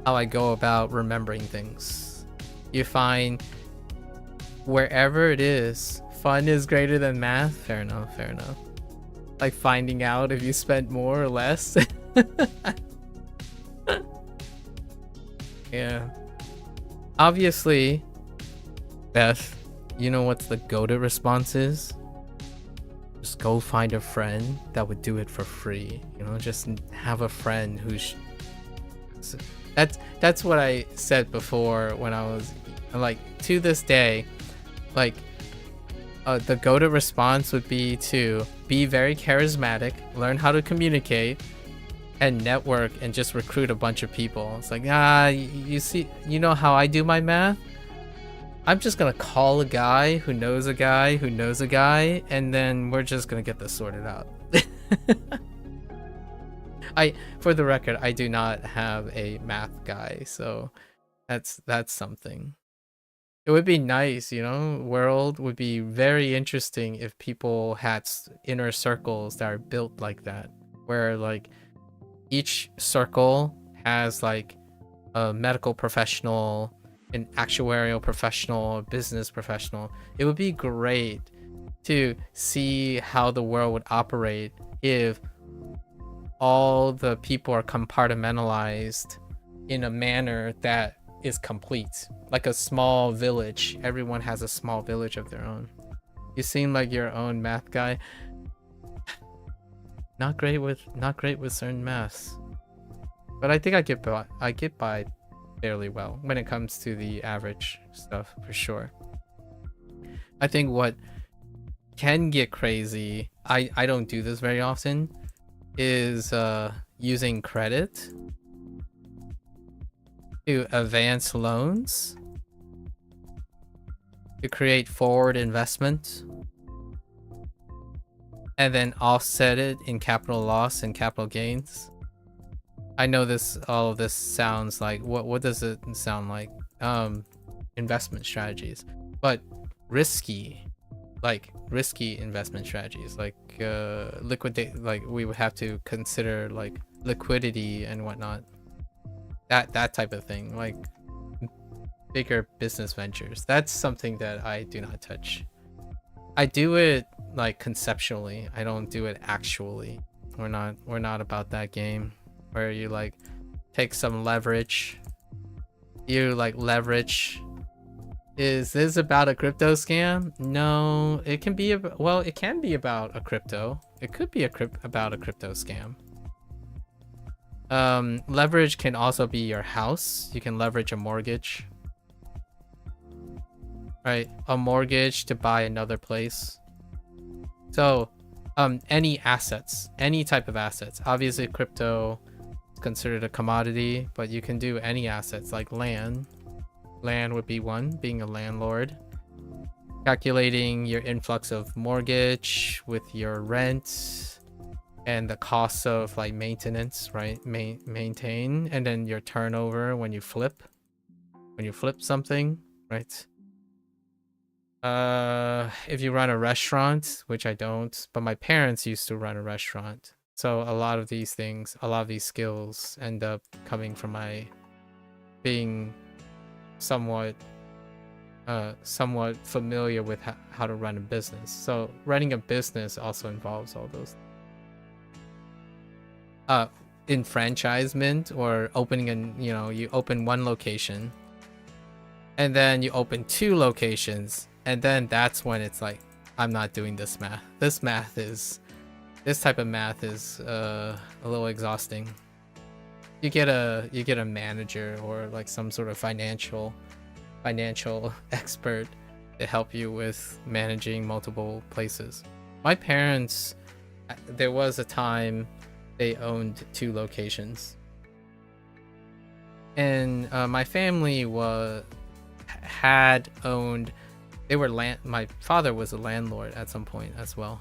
how I go about remembering things. You find wherever it is, fun is greater than math. Fair enough, fair enough. Like finding out if you spent more or less. Yeah. Obviously, Beth, you know what the go-to response is? Just go find a friend that would do it for free. You know, just have a friend who's... That's what I said before when I was... Like, to this day, like, the go-to response would be to be very charismatic, learn how to communicate, and network, and just recruit a bunch of people. It's like, you see, you know how I do my math? I'm just gonna call a guy who knows a guy who knows a guy, and then we're just gonna get this sorted out. For the record, I do not have a math guy, so that's something. It would be nice, you know, world would be very interesting if people had inner circles that are built like that, where like each circle has like a medical professional, an actuarial professional, a business professional. It would be great to see how the world would operate if all the people are compartmentalized in a manner that is complete. Like a small village. Everyone has a small village of their own. You seem like your own math guy. Not great with certain maths. But I think I get by fairly well when it comes to the average stuff, for sure. I think what can get crazy, I don't do this very often, is using credit to advance loans, to create forward investment, and then offset it in capital loss and capital gains. I know all of this sounds like, what does it sound like? Investment strategies, but risky investment strategies, like liquidate, like we would have to consider like liquidity and whatnot. That type of thing, like bigger business ventures. That's something that I do not touch. I do it like conceptually. I don't do it actually. We're not about that game where you like take some leverage. You like leverage. Is this about a crypto scam? No, it can be it can be about a crypto. It could be about a crypto scam. Leverage can also be your house. You can leverage a mortgage, right? A mortgage to buy another place. So any assets, any type of assets. Obviously crypto is considered a commodity, but you can do any assets like land. Land would be one, being a landlord. Calculating your influx of mortgage with your rent and the costs of like maintenance, right? Maintain, and then your turnover when you flip something, right? If you run a restaurant, which I don't, but my parents used to run a restaurant, so a lot of these things, a lot of these skills end up coming from my being somewhat familiar with how to run a business. So running a business also involves all those enfranchisement, or opening you open one location and then you open 2 locations, and then that's when it's like, I'm not doing this math. This type of math is a little exhausting. You get a manager or like some sort of financial expert to help you with managing multiple places. My parents, there was a time they owned 2 locations, and my family had owned. They were my father was a landlord at some point as well.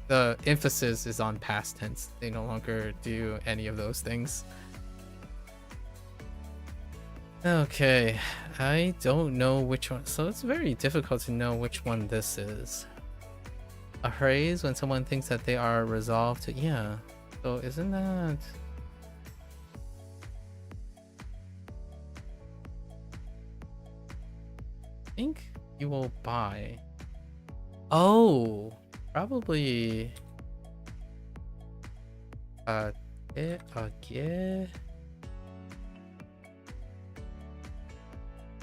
The emphasis is on past tense. They no longer do any of those things. Okay, I don't know which one. So it's very difficult to know which one this is. A phrase when someone thinks that they are resolved to. Yeah. So isn't that. I think you will buy. Oh, probably. Yeah.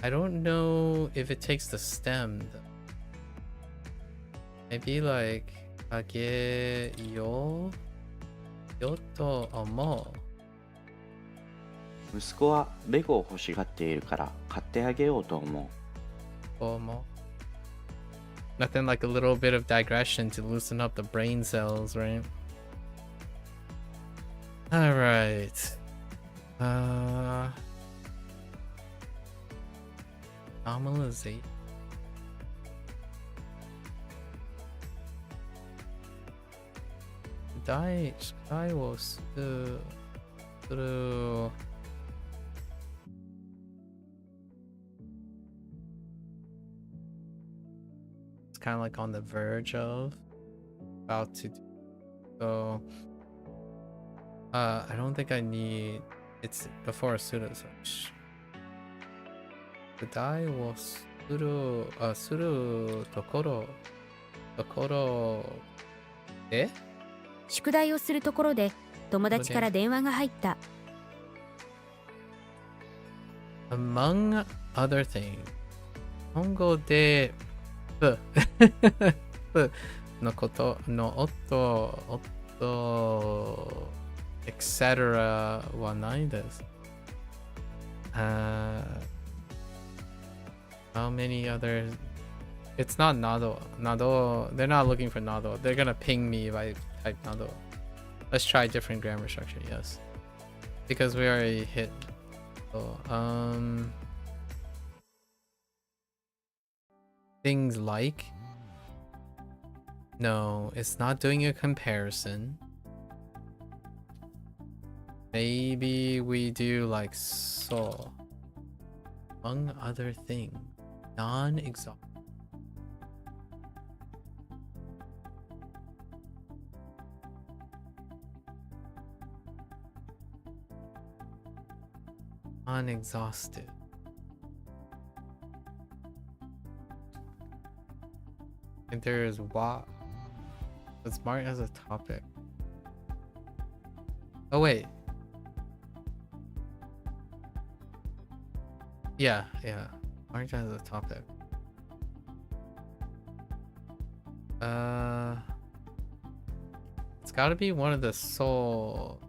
I don't know if it takes the stem though. Maybe like yo to omo. 息子はレゴを欲しがっているから買ってあげようと思う。 Omo. Nothing like a little bit of digression to loosen up the brain cells, right? All right. Normalization. Dai wo suru. It's kind of like on the verge of about to do. So I don't think I need it's before suru such. The dai wo suru tokoro eh? 宿題をするところで友達から電話が入った。 Among other things, 日本語でぶのことの音 etc. はないです。How many other? It's not nado. Nado. They're not looking for nado. They're gonna ping me if I type nado. Let's try different grammar structure. Yes, because we already hit. So, things like. No, it's not doing a comparison. Maybe we do like so. Among other things, non-exhaustive. Unexhausted. And there is what? It's marked as a topic. Oh wait. Yeah. Marked as a topic. It's gotta be one of the soul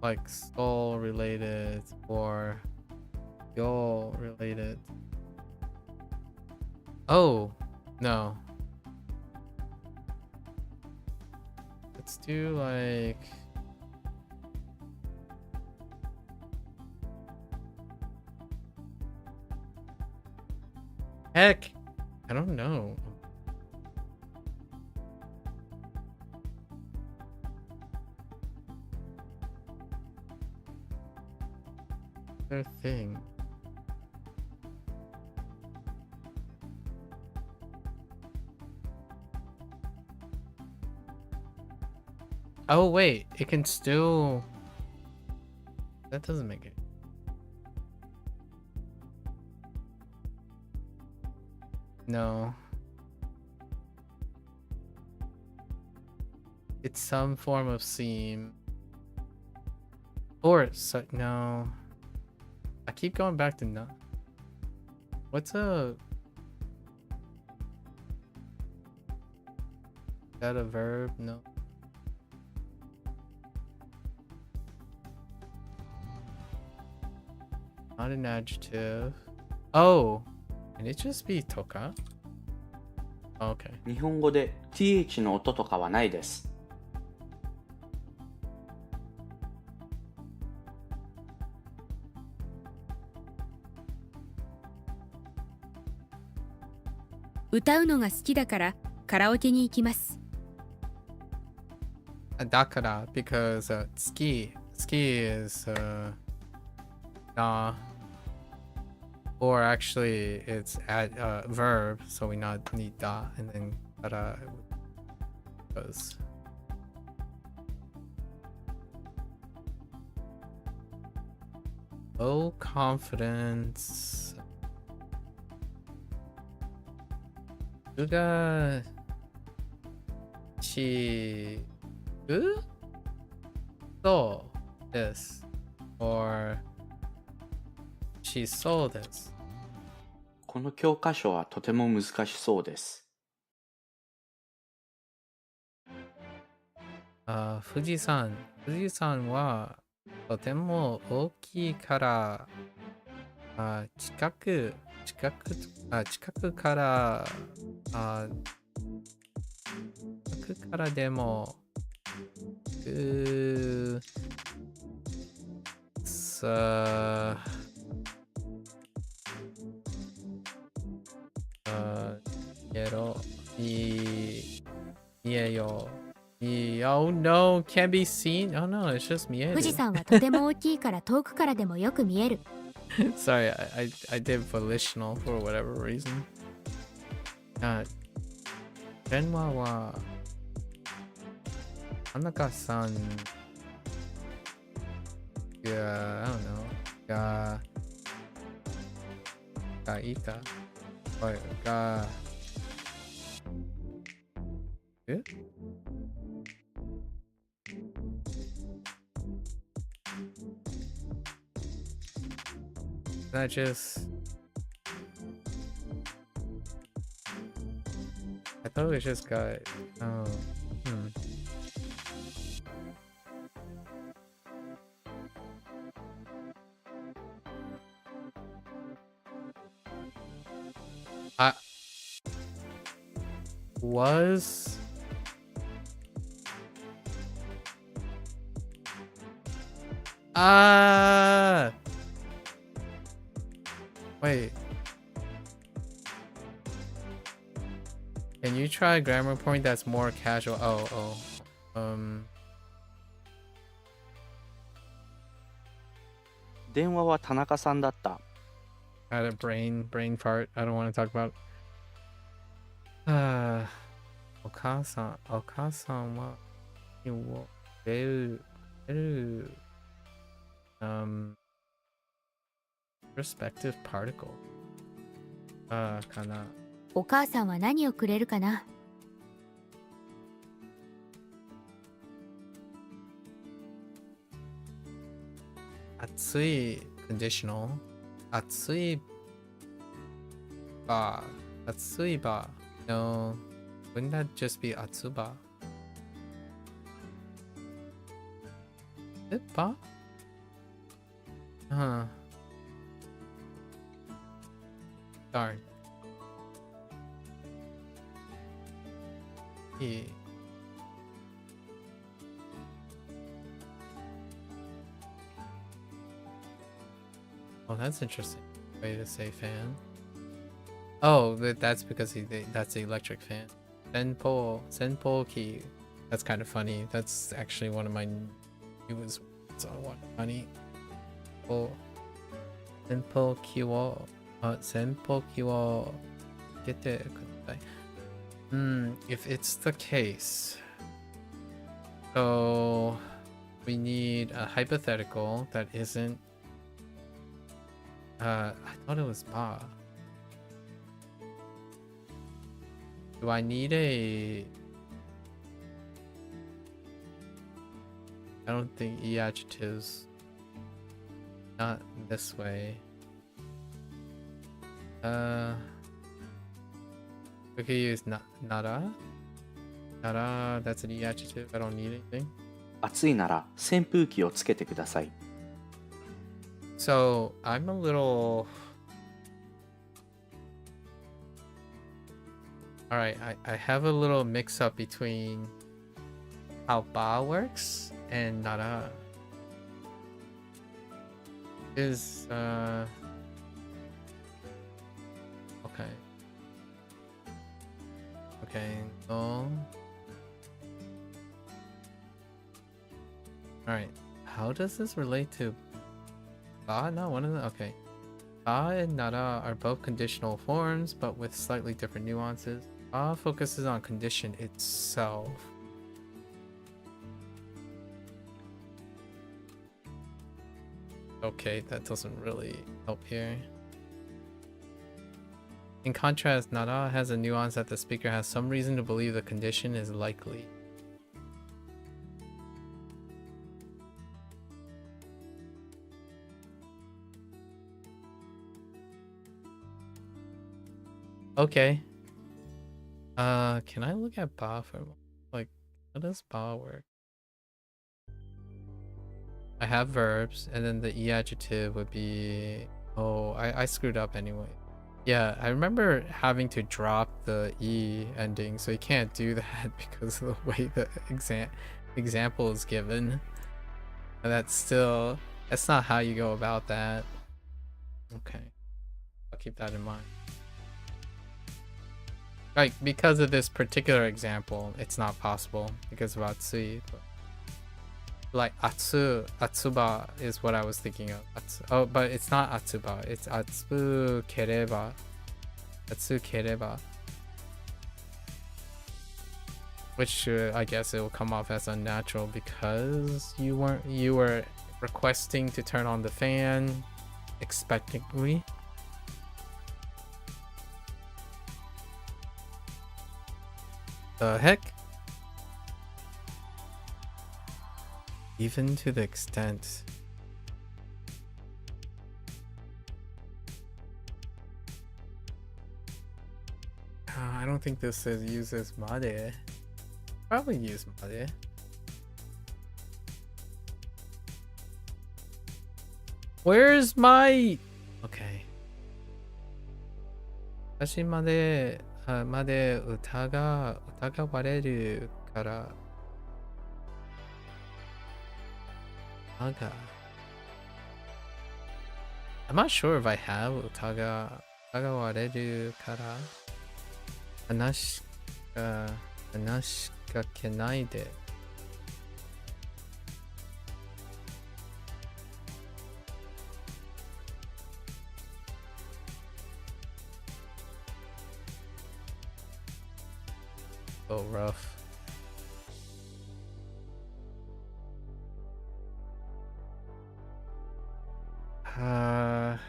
related or yo related. Oh, no. Let's do like heck, I don't know. Their thing. Oh wait, it can still. That doesn't make it. No. It's some form of seam. Or so, no. I keep going back to no. What's a? Is that a verb? No. Not an adjective. Oh, can it just be toka? Okay. 日本語で th の音とかはないです。歌うのが好きだからカラオケに行きます。Dakara, because ski is nah. Or actually, it's at verb, so we not need da, and then kara goes. Low confidence. Uga chi so this or she saw this. この教科書はとても難しそうです。富士山はとても大きいから近くからでもさ見えよOh no, can't be seen. Oh no, it's just 見える。富士山はとても大きいから遠くからでもよく見える。Sorry, I did volitional for whatever reason. 電話は田中さんI don't know がいいかがThat just I thought it just got I was wait. Can you try a grammar point that's more casual? Oh. 電話は田中さんだった。I had a brain fart. I don't want to talk about. お母さんは何を出るrespective particle かな。お母さんは何をくれるかな。暑い conditional 暑いば No, wouldn't that just be 暑ばばDarn. Oh, that's interesting. Way to say fan. Oh, that's because that's the electric fan. Senpo key. That's kind of funny. That's actually one of my newest ones on WaniKani. Oh, Senpo key wo. Senpo key wo. Gete kudasai. If it's the case, so we need a hypothetical that isn't. I thought it was ba. Do I need a? I don't think e adjectives. Not this way. We could use nara. Nara, that's an e adjective. I don't need anything. 暑いなら扇風機をつけてください。So I'm a little. Alright, I have a little mix up between how ba works and nara. Is okay. Okay, no. Alright, how does this relate to ba? No, one of them. Okay. and nara are both conditional forms, but with slightly different nuances. Focuses on condition itself. Okay, that doesn't really help here. In contrast, nara has a nuance that the speaker has some reason to believe the condition is likely. Okay. Can I look at ba for like, how does ba work? I have verbs, and then the e adjective would be. Oh, I screwed up anyway. Yeah, I remember having to drop the e ending, so you can't do that because of the way the example is given. And that's not how you go about that. Okay, I'll keep that in mind. Like, because of this particular example, it's not possible because of atsui. Like atsuba is what I was thinking of. Oh, but it's not atsuba. It's atsukereba. Atsukereba. Which I guess it will come off as unnatural because you were requesting to turn on the fan expectantly. The heck? Even to the extent. I don't think this says uses made. Probably use made. Where's my... Okay. 私まで疑われるから。I'm not sure if I have 疑われるから話しかけないで。So rough. I'm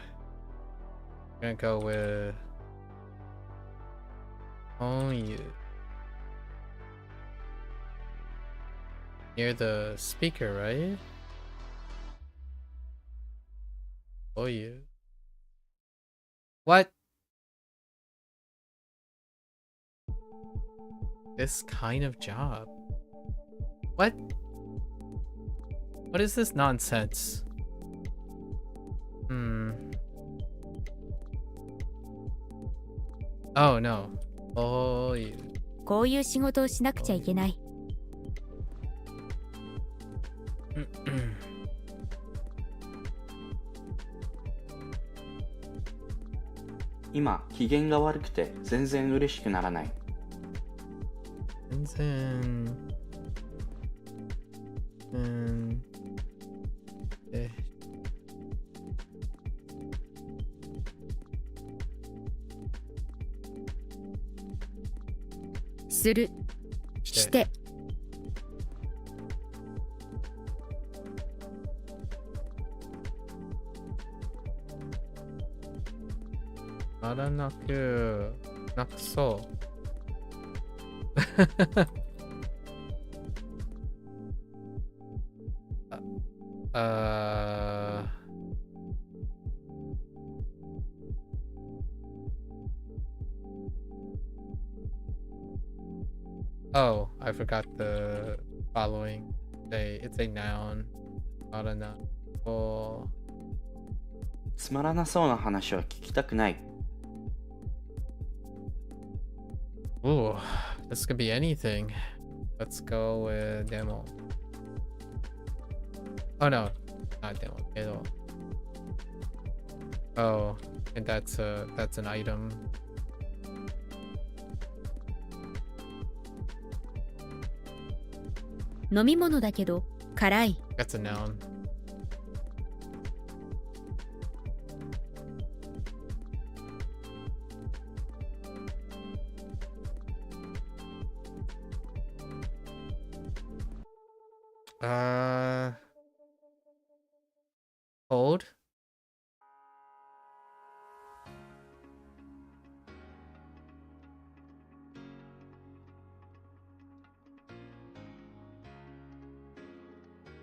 gonna go with Hoang. Near the speaker, right? Oh, you. What? This kind of job. What? What is this nonsense? Oh no. Oh, you. こういう仕事をしなくちゃいけない。今機嫌が悪くて全然嬉しくならない。全然。する。して。ならなくそう。Oh, I forgot the following. It's a noun, not a noun. Oh. つまらなそうな話は聞きたくない。Ooh, this could be anything. Let's go with demo. Oh no, not demo. Demo. Oh, and that's an item.「飲み物だけど辛い」。 That's a noun. Hold.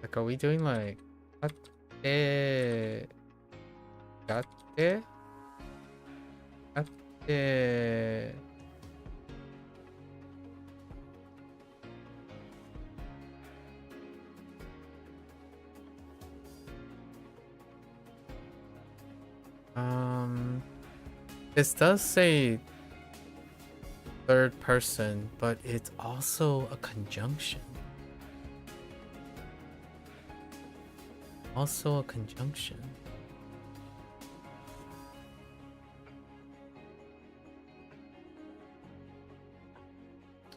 Like, are we doing like gatte, gatte, gatte? This does say third person, but it's also a conjunction. Also a conjunction.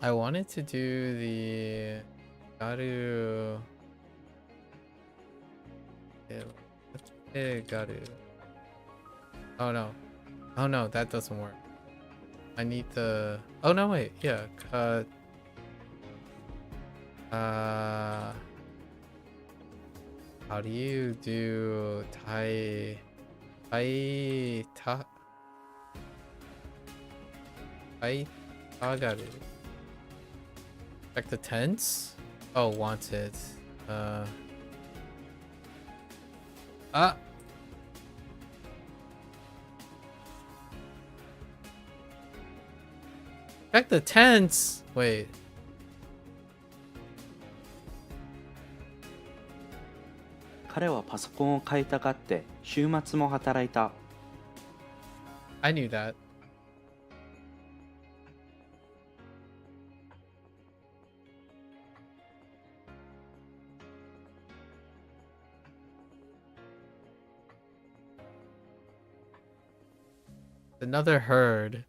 I wanted to do the garu. Garu. Oh no. Oh no, that doesn't work. I need the... Oh no, wait. Yeah. How do you do tagaru? Check the tense? Oh, wanted. Check the tense. Wait.彼はパソコンを買いたがって週末も働いた。 I knew that. Another herd,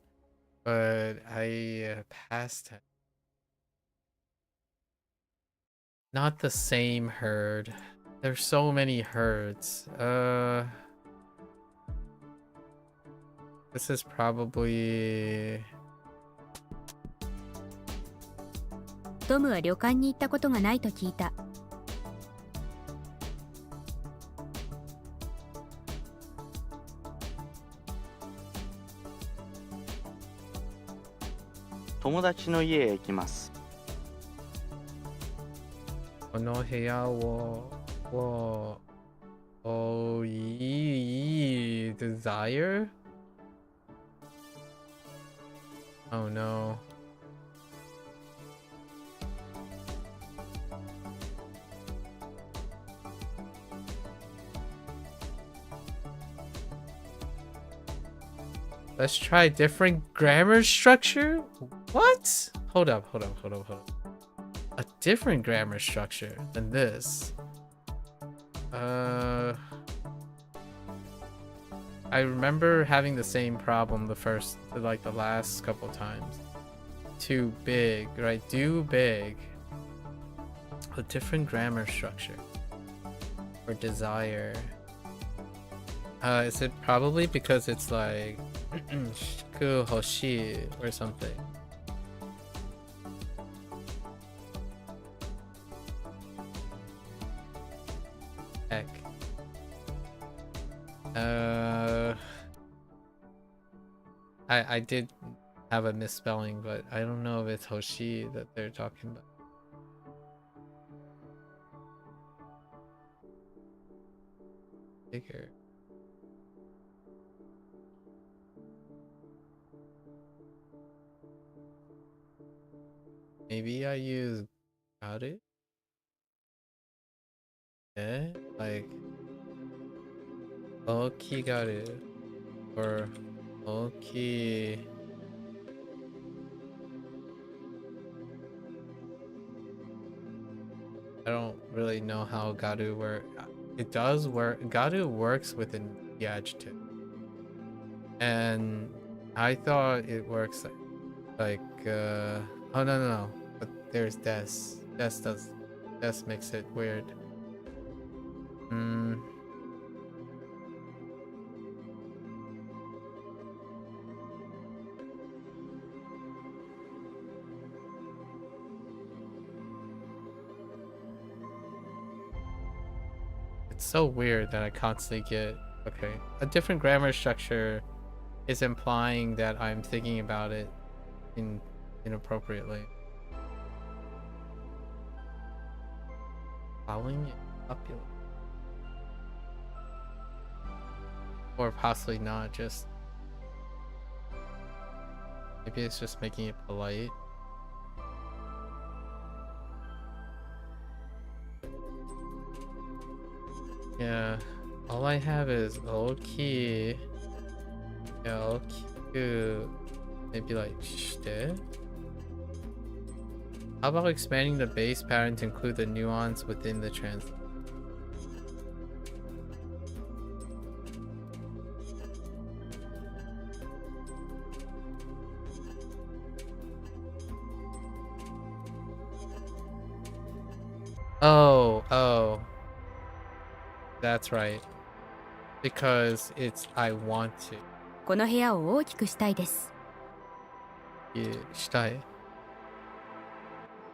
but I passed him. Not the same herd. There's so many herds. This is probably... トムは旅館に行ったことがないと聞いた。友達の家へ行きます。この部屋を、oh, desire? Oh no. Let's try different grammar structure? What? Hold up. A different grammar structure than this. I remember having the same problem the last couple times. Too big, right? Do big. A different grammar structure. Or desire. Is it probably because it's like shiku hoshi or something? Heck. I did have a misspelling, but I don't know if it's hoshi that they're talking about. Bigger. Maybe I use got it? Yeah, like okigaru or oki. I don't really know how garu works. It does work. Garu works within the adjective, and I thought it works like oh no, but there's des. Des makes it weird. It's so weird that I constantly get, okay, a different grammar structure is implying that I'm thinking about it inappropriately. Following it popular. Or possibly not, just maybe it's just making it polite. Yeah, all I have is okay. Yeah, okay. Maybe like shite. How about expanding the base pattern to include the nuance within the translation? Oh. That's right. Because it's I want to. この部屋を大きくしたいです。Yeah, したい.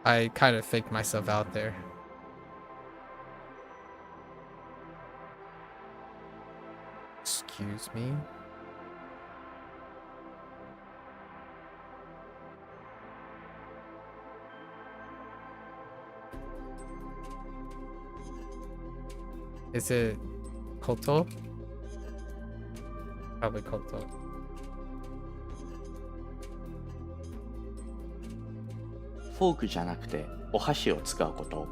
I kind of faked myself out there. Excuse me? Is it Koto? Probably Koto. フォークじゃなくてお箸を使うこと。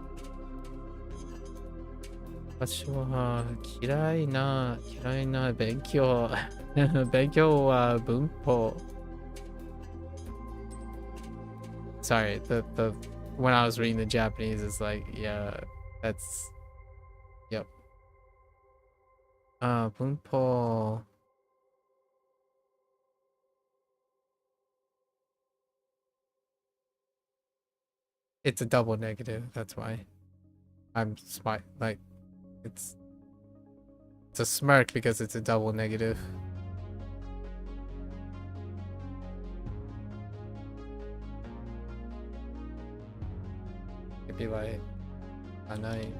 私は嫌いな勉強。勉強は文法。Sorry, the when I was reading the Japanese, it's like, yeah, that's, yep. 文法。It's a double negative, that's why. I'm smart, like, it's a smirk because it's a double negative. It'd be like, anai.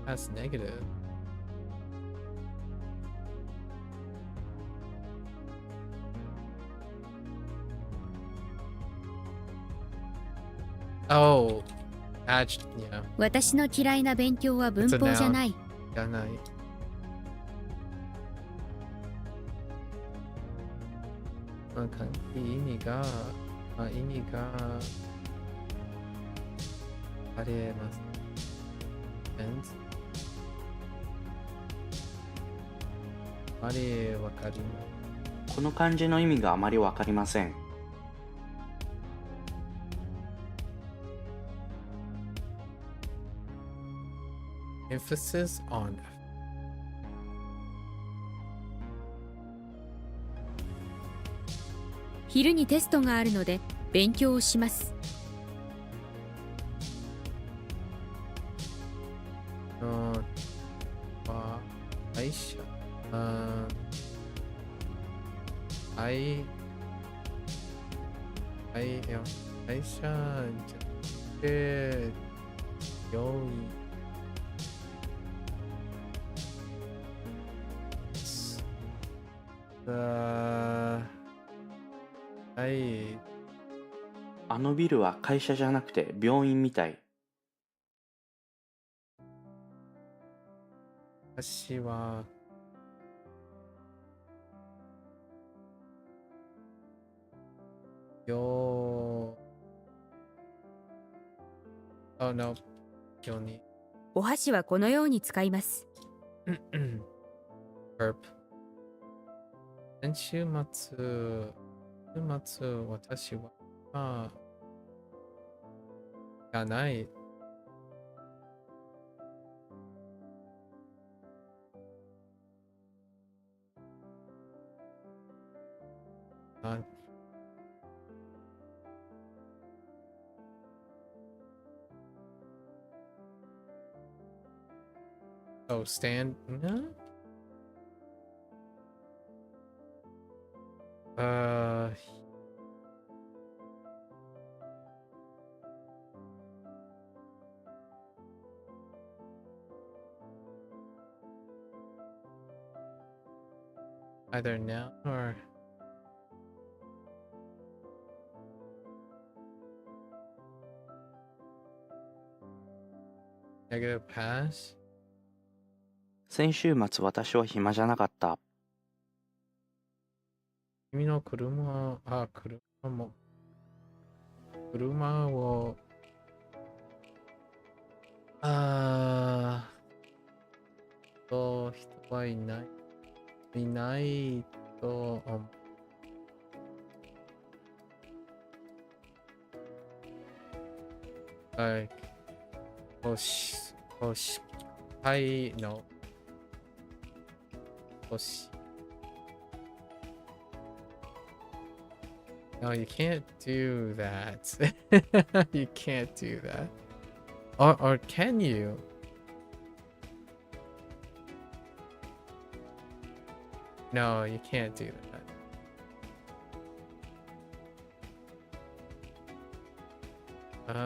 That's negative. Oh, yeah. 私の嫌いな勉強は文法じゃない。じゃない。意味があります。あれわかります。この漢字の意味があまりわかりません。Emphasis on. 昼にテストがあるので勉強をします。会社。会社じゃなくて、病院。はい。あのビルは会社じゃなくて病院みたい。私はOh no. 病に。お箸はこのように使います。Burp. 先週末私はがない。Oh, stand? No? Uh, either now or negative pass. 先週末私は暇じゃなかった。君の車、車を、人はいないと思う。like 欲したいの欲し No, you can't do that. You can't do that. Or can you? No, you can't do that.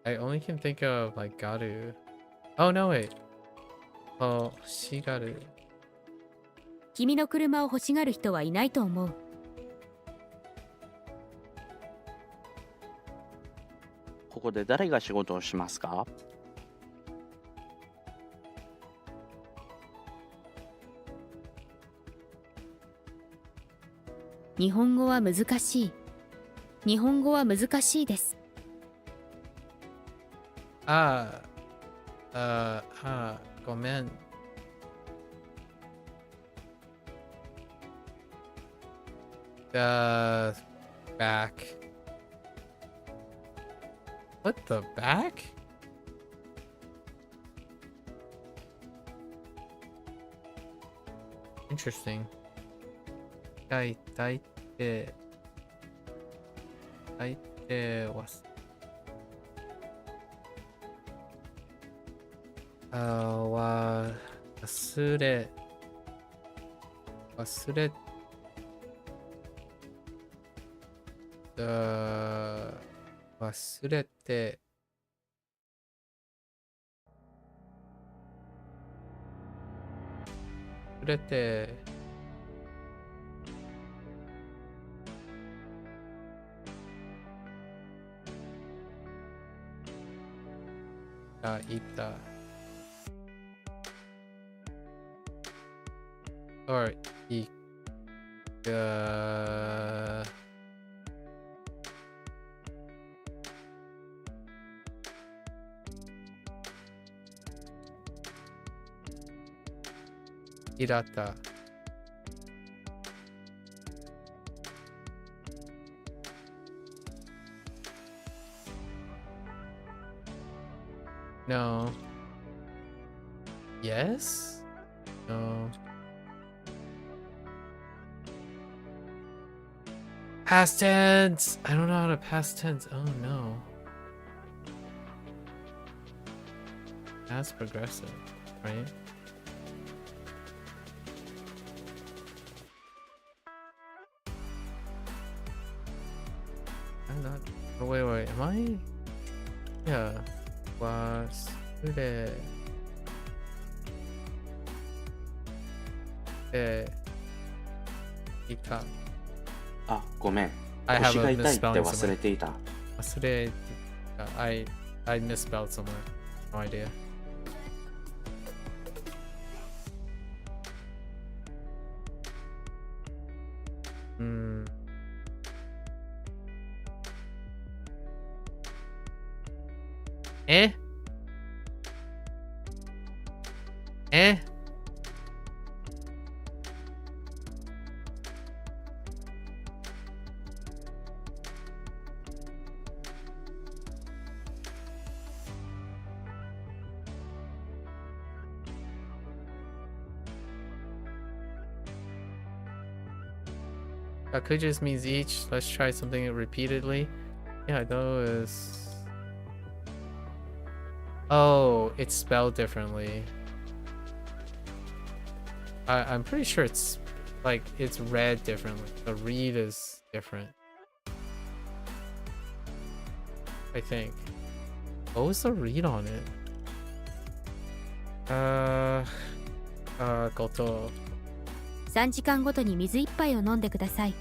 I only can think of like Garu. Oh no, wait. Oh, Shigaru. 君の車を欲しがる人はいないと思う。ここで誰が仕事をしますか？日本語は難しい。日本語は難しいです。ごめん。The back. What the back? Interesting. 大抵は忘れていたor いかいらたNo. Yes? No. Past tense! I don't know how to past tense. Oh no. That's progressive, right? I'm not. Oh, wait. Am I? Yeah. 忘れていた。あ、ごめん。 I 腰 have が a 痛いって misspelling 忘れ somewhere. ていた。忘れてた。I misspelled somewhere. No idea. Eh? Gaku just means each. Let's try something repeatedly. Yeah, go is... Oh, it's spelled differently. I'm pretty sure it's like it's read differently. The read is different. I think. What was the read on it? Goto. 3時間ごとに水1杯を飲んでください。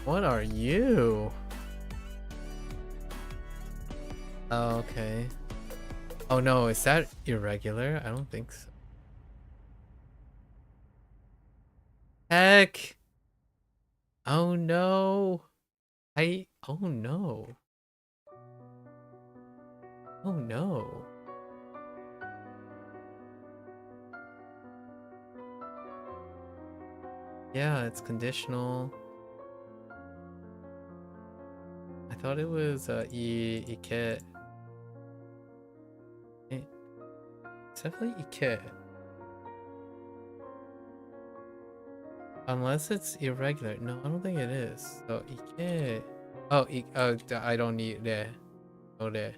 What are you? Oh, okay. Oh no, is that irregular? I don't think so. Heck! Oh no! Oh no. Oh no. Yeah, it's conditional. I thought it was ike. It's definitely ike. Unless it's irregular. No, I don't think it is. So ike. Oh, I don't need re. No re.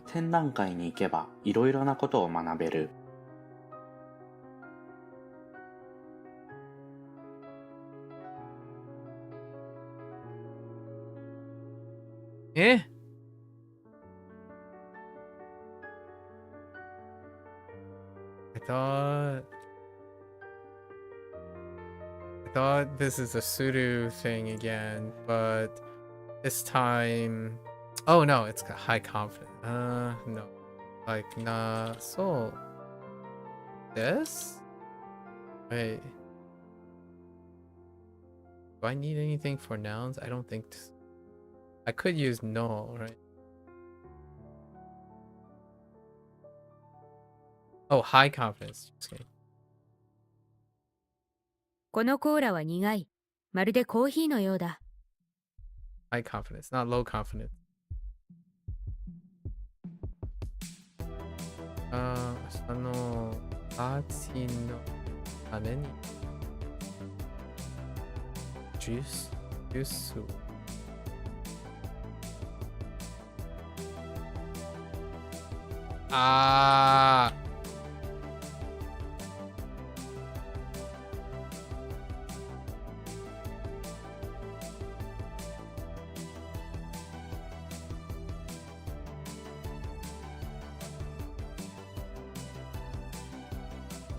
展覧会に行けばいろいろなことを学べる。Eh? I thought this is a suru thing again, but this time, oh no, it's got high confidence. No, like nah. So this? Wait, do I need anything for nouns? I don't think so. I could use no, right? Oh, high confidence. Just kidding. このコーラは苦い。まるでコーヒーのようだ。High confidence, not low confidence. 明日のパーティーのためにジュースを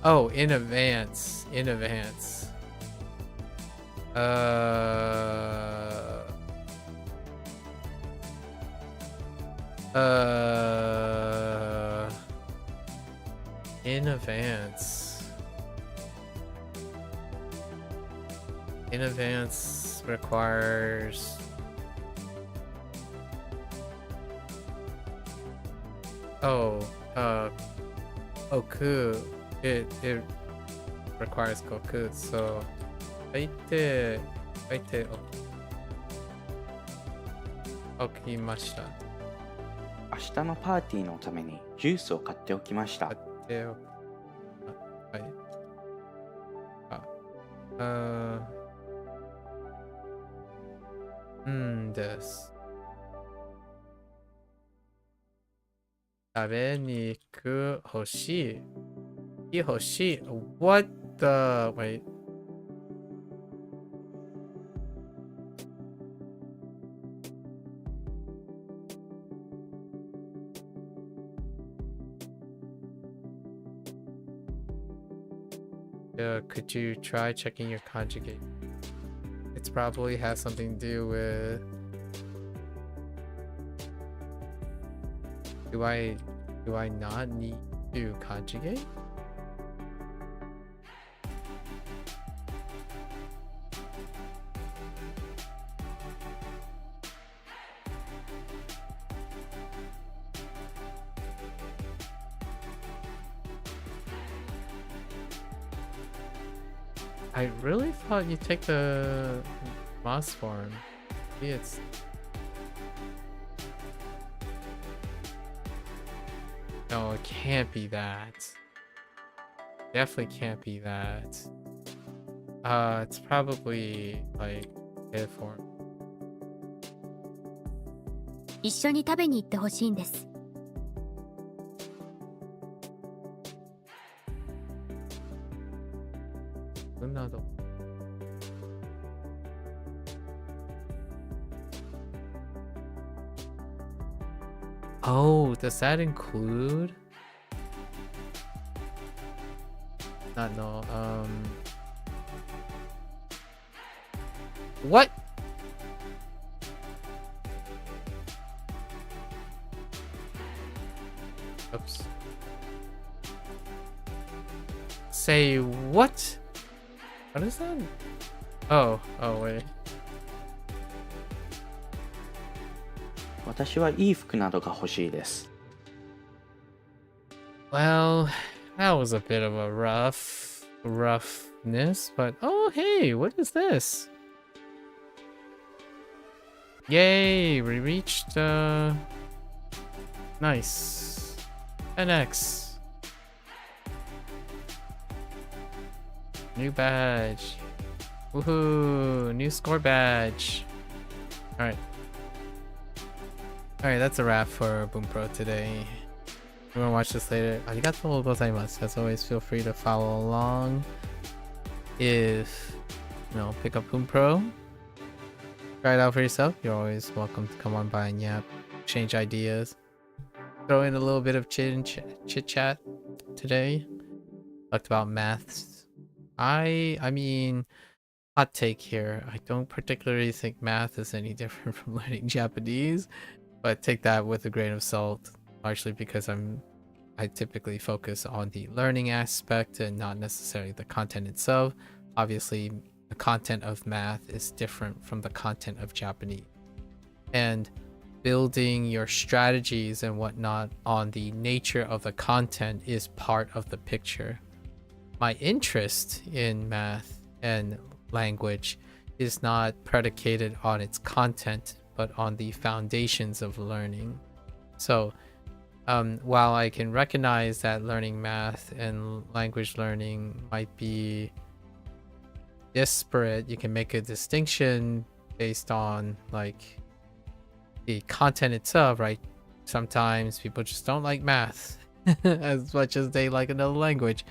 Oh, in advance. In advance. In advance. In advance requires Oku. It requires Goku, so 書いておきました。明日のパーティーのためにジュースを買っておきました。買っておはい。です。食べに行く欲しい。欲しい。What the wait. Could you try checking your conjugate? It's probably has something to do with. Do I not need to conjugate? I really thought you'd take the moss form. Maybe it's... No, it can't be that. Definitely can't be that. It's probably like head form. 一緒に食べに行ってほしいんです。Oh, does that include? Not no. What? Oops. Say what? What is that? Oh, wait. 私はいい服などが欲しいです。 Well, that was a bit of a roughness, but oh hey, what is this? Yay, we reached nice 10x. New badge. Woohoo, new score badge. Alright, that's a wrap for Bunpro today. If you want to watch this later, arigatou gozaimasu. As always, feel free to follow along. If, pick up Bunpro, try it out for yourself. You're always welcome to come on by and yap, exchange ideas, throw in a little bit of chit chat today. Talked about maths. I mean, hot take here. I don't particularly think math is any different from learning Japanese. But take that with a grain of salt, largely because I typically focus on the learning aspect and not necessarily the content itself. Obviously, the content of math is different from the content of Japanese. And building your strategies and whatnot on the nature of the content is part of the picture. My interest in math and language is not predicated on its content, but on the foundations of learning. So while I can recognize that learning math and language learning might be disparate, you can make a distinction based on like the content itself, right? Sometimes people just don't like math as much as they like another language.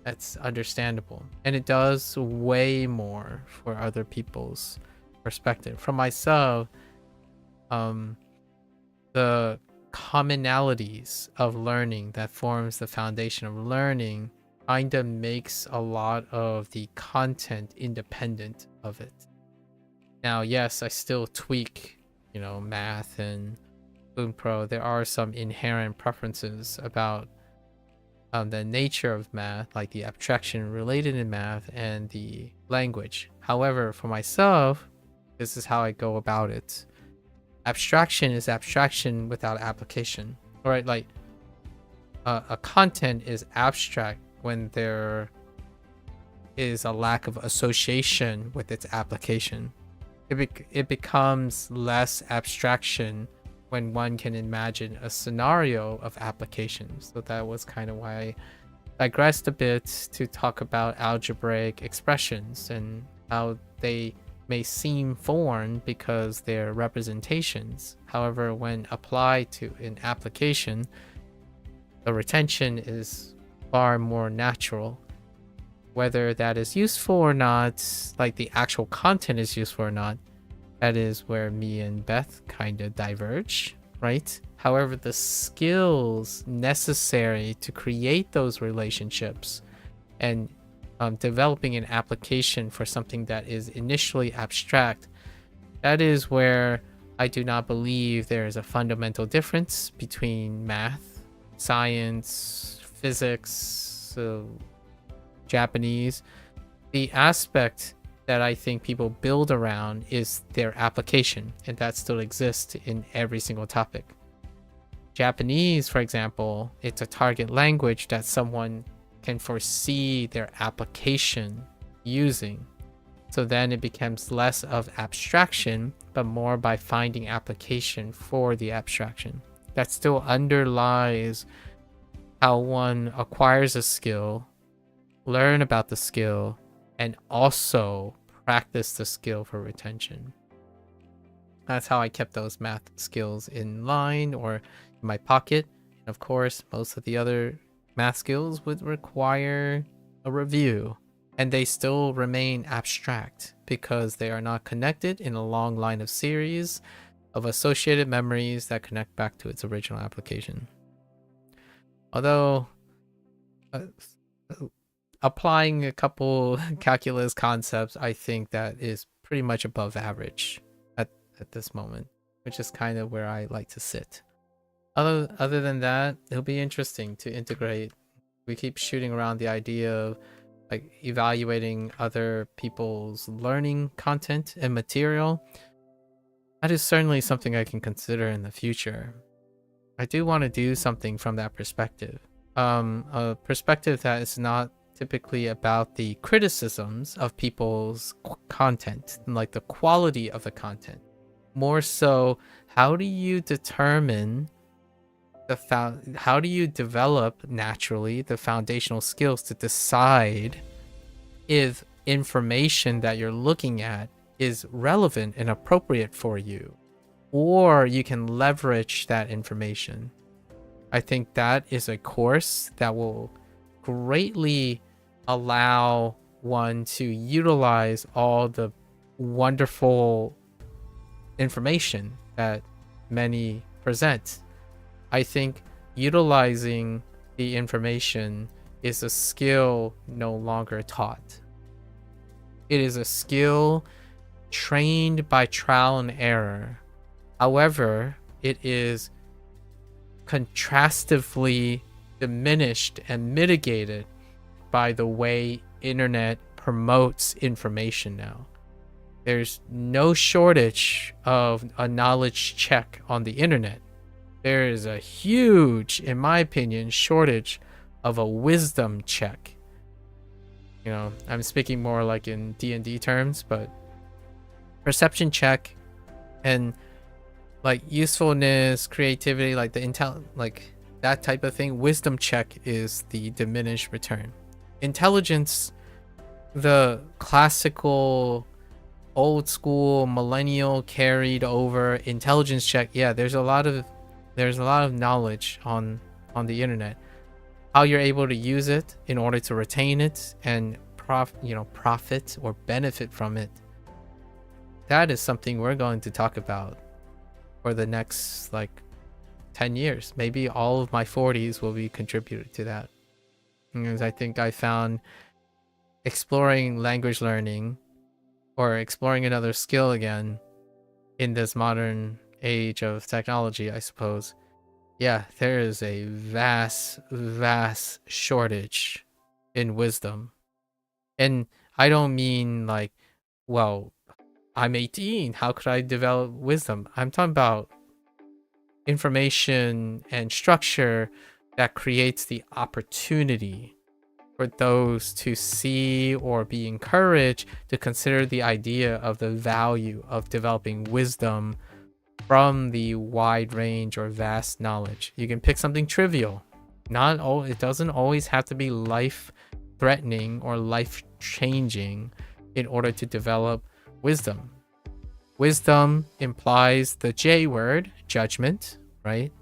That's understandable, and it does way more for other people's perspective. For myself, the commonalities of learning that forms the foundation of learning kinda makes a lot of the content independent of it. Now, yes, I still tweak, math and Bunpro. There are some inherent preferences about the nature of math, like the abstraction related in math and the language. However, for myself, this is how I go about it. Abstraction is abstraction without application. All right, like a content is abstract when there is a lack of association with its application. It becomes less abstraction when one can imagine a scenario of application. So that was kind of why I digressed a bit to talk about algebraic expressions and how they may seem foreign because they're representations. However, when applied to an application, the retention is far more natural. Whether that is useful or not, like the actual content is useful or not, that is where me and Beth kind of diverge, right? However, the skills necessary to create those relationships and developing an application for something that is initially abstract, that is where I do not believe there is a fundamental difference between math, science, physics, Japanese. The aspect that I think people build around is their application, and that still exists in every single topic. Japanese, for example, it's a target language that someone can foresee their application using. So then it becomes less of abstraction, but more by finding application for the abstraction. That still underlies how one acquires a skill, learn about the skill, and also practice the skill for retention. That's how I kept those math skills in line or in my pocket. Of course, most of the other math skills would require a review, and they still remain abstract because they are not connected in a long line of series of associated memories that connect back to its original application. Although applying a couple calculus concepts, I think that is pretty much above average at this moment, which is kind of where I like to sit. Other than that, it'll be interesting to integrate. We keep shooting around the idea of like evaluating other people's learning content and material. That is certainly something I can consider in the future. I do want to do something from that perspective. A perspective that is not typically about the criticisms of people's content, like the quality of the content. More so, how do you determine how do you develop naturally the foundational skills to decide if information that you're looking at is relevant and appropriate for you, or you can leverage that information. I think that is a course that will greatly allow one to utilize all the wonderful information that many present. I think utilizing the information is a skill no longer taught. It is a skill trained by trial and error. However, it is contrastively diminished and mitigated by the way internet promotes information now. There's no shortage of a knowledge check on the internet. There is a huge, in my opinion, shortage of a wisdom check. You know, I'm speaking more like in D&D terms, but perception check and like usefulness, creativity, like the intel, like that type of thing. Wisdom check is the diminished return. Intelligence, the classical old school millennial carried over intelligence check. Yeah, there's a lot of knowledge on the internet. How you're able to use it in order to retain it and profit or benefit from it. That is something we're going to talk about for the next like 10 years. Maybe all of my 40s will be contributed to that. Because I think I found exploring language learning or exploring another skill again in this modern age of technology, I suppose. Yeah, there is a vast shortage in wisdom. And I don't mean like, well, I'm 18, how could I develop wisdom? I'm talking about information and structure that creates the opportunity for those to see or be encouraged to consider the idea of the value of developing wisdom from the wide range or vast knowledge. You can pick something trivial. It doesn't always have to be life-threatening or life-changing in order to develop wisdom. Wisdom implies the J word, judgment, right?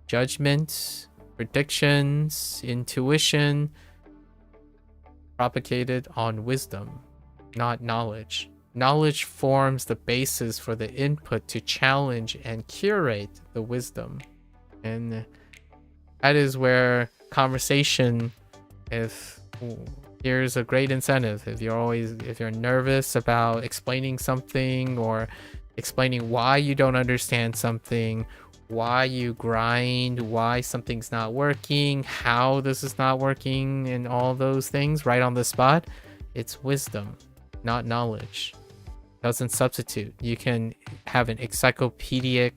Judgment, predictions, intuition, propagated on wisdom, not knowledge. Knowledge forms the basis for the input to challenge and curate the wisdom. And that is where conversation, here's a great incentive. If you're nervous about explaining something or explaining why you don't understand something, why you grind, why something's not working, how this is not working, and all those things right on the spot, it's wisdom, not knowledge. Doesn't substitute. You can have an encyclopedic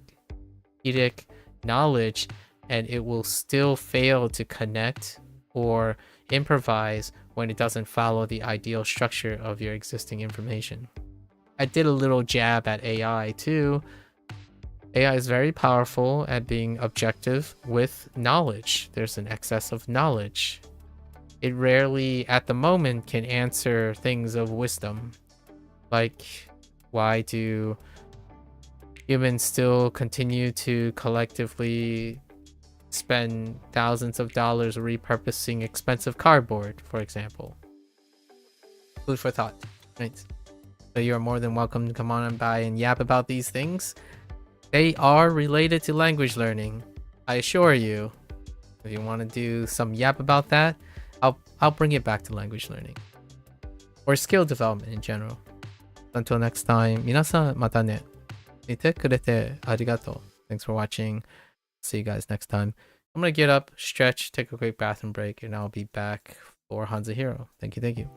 knowledge and it will still fail to connect or improvise when it doesn't follow the ideal structure of your existing information. I did a little jab at AI too. AI is very powerful at being objective with knowledge. There's an excess of knowledge. It rarely, at the moment, can answer things of wisdom. Like, why do humans still continue to collectively spend thousands of dollars repurposing expensive cardboard, for example. Food for thought, right? So you are more than welcome to come on and by and yap about these things. They are related to language learning, I assure you. If you want to do some yap about that, I'll bring it back to language learning or skill development in general. Until next time, 皆さんまたね。見てくれてありがとう. Thanks for watching. See you guys next time. I'm gonna get up, stretch, take a quick bathroom break, and I'll be back for HanziHero. Thank you.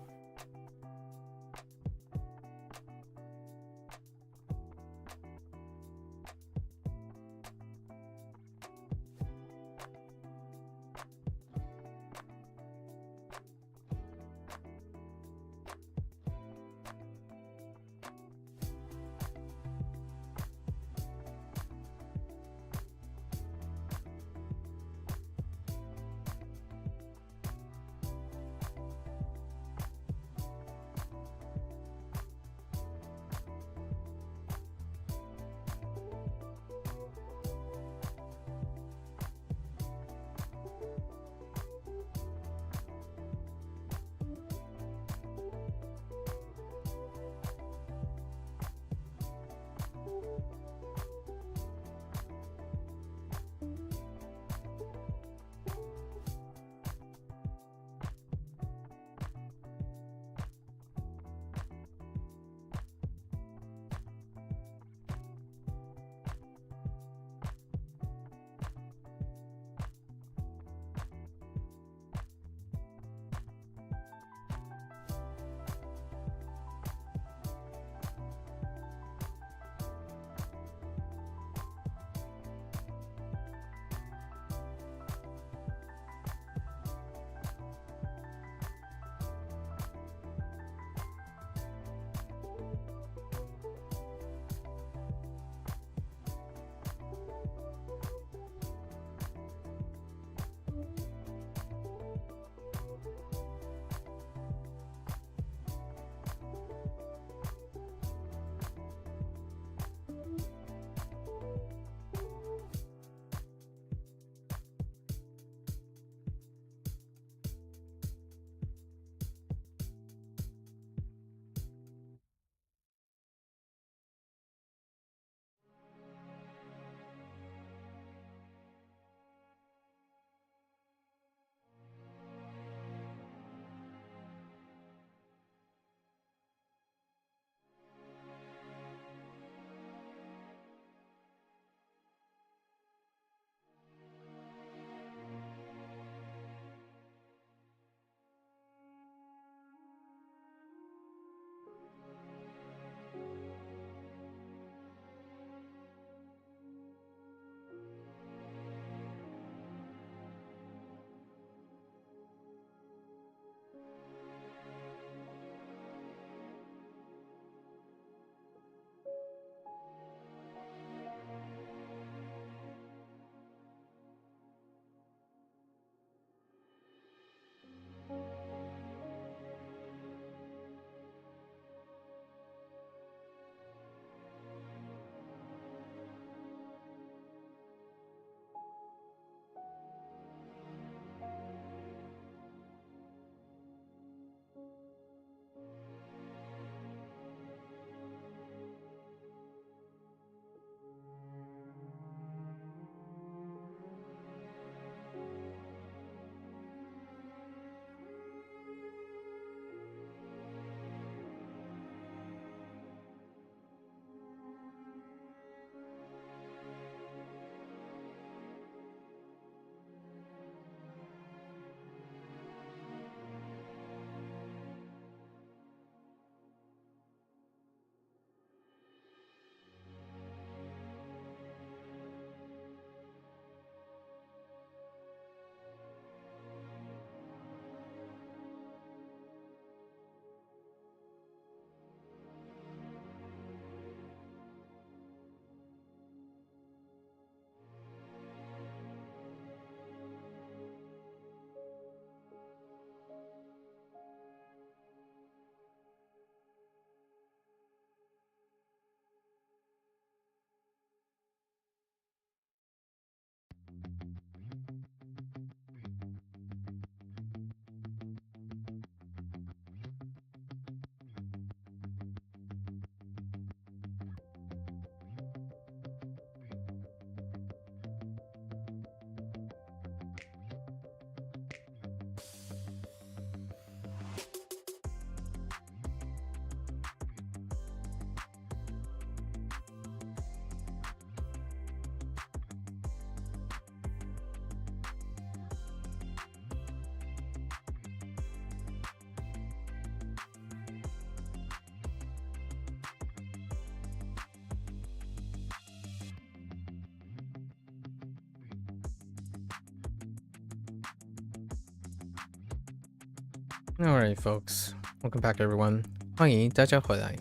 Alright, folks. Welcome back, everyone. 欢迎大家回来。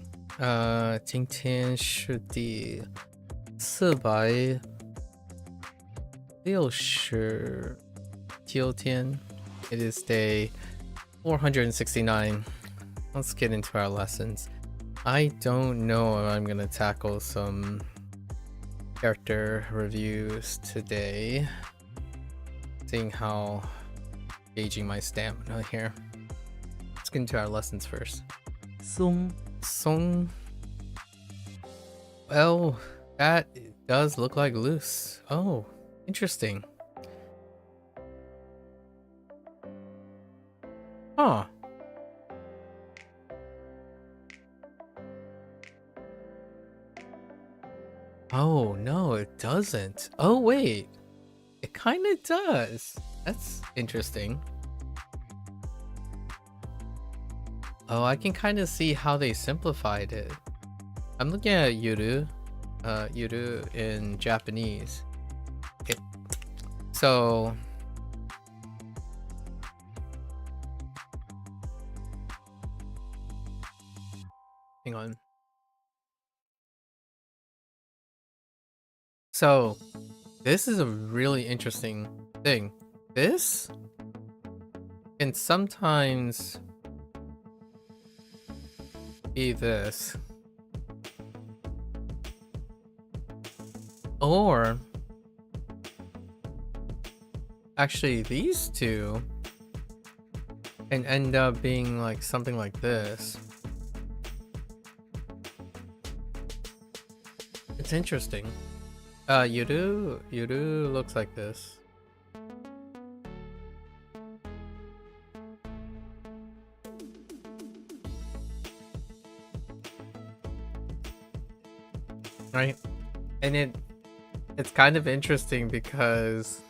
今天是第460天。It is day 469. Let's get into our lessons. I don't know if I'm gonna tackle some character reviews today, seeing how gauging my stamina here. Let's get into our lessons first. 松 Song. Well, that does look like loose. Oh, interesting. Huh. Oh, no, it doesn't. Oh, wait. It kind of does. That's interesting. Oh, I can kind of see how they simplified it. I'm looking at Yuru. Yuru in Japanese. Okay. So... hang on. So, this is a really interesting thing. This can sometimes be this. Or actually these two can end up being like something like this. It's interesting. Yuru looks like this. Right? And it's kind of interesting because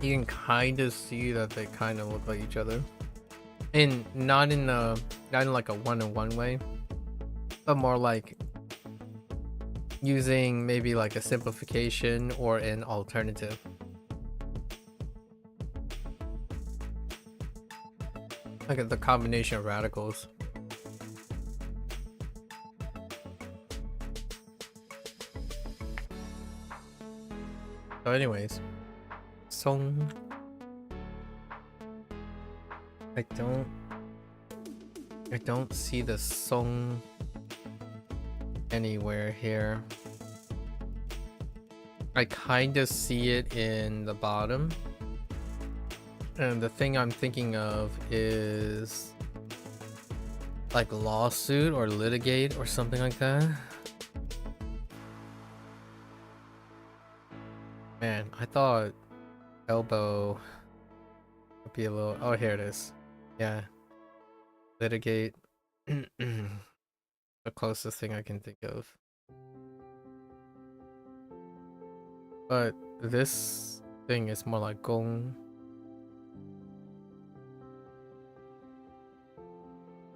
you can kind of see that they kind of look like each other. And not in like a one-on-one way, but more like using maybe like a simplification or an alternative. Like the combination of radicals. So anyways, song. I don't see the song anywhere here. I kind of see it in the bottom. And the thing I'm thinking of is like lawsuit or litigate or something like that. Man, I thought elbow would be a little... oh, here it is. Yeah. Litigate. The closest thing I can think of. But this thing is more like gong.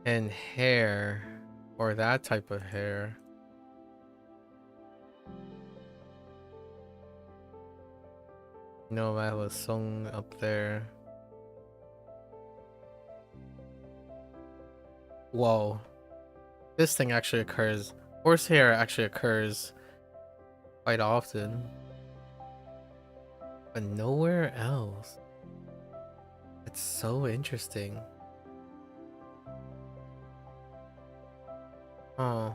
And hair, or that type of hair. No, I have a song up there. Whoa. This thing actually occurs. Horsehair actually occurs quite often. But nowhere else. It's so interesting. Oh.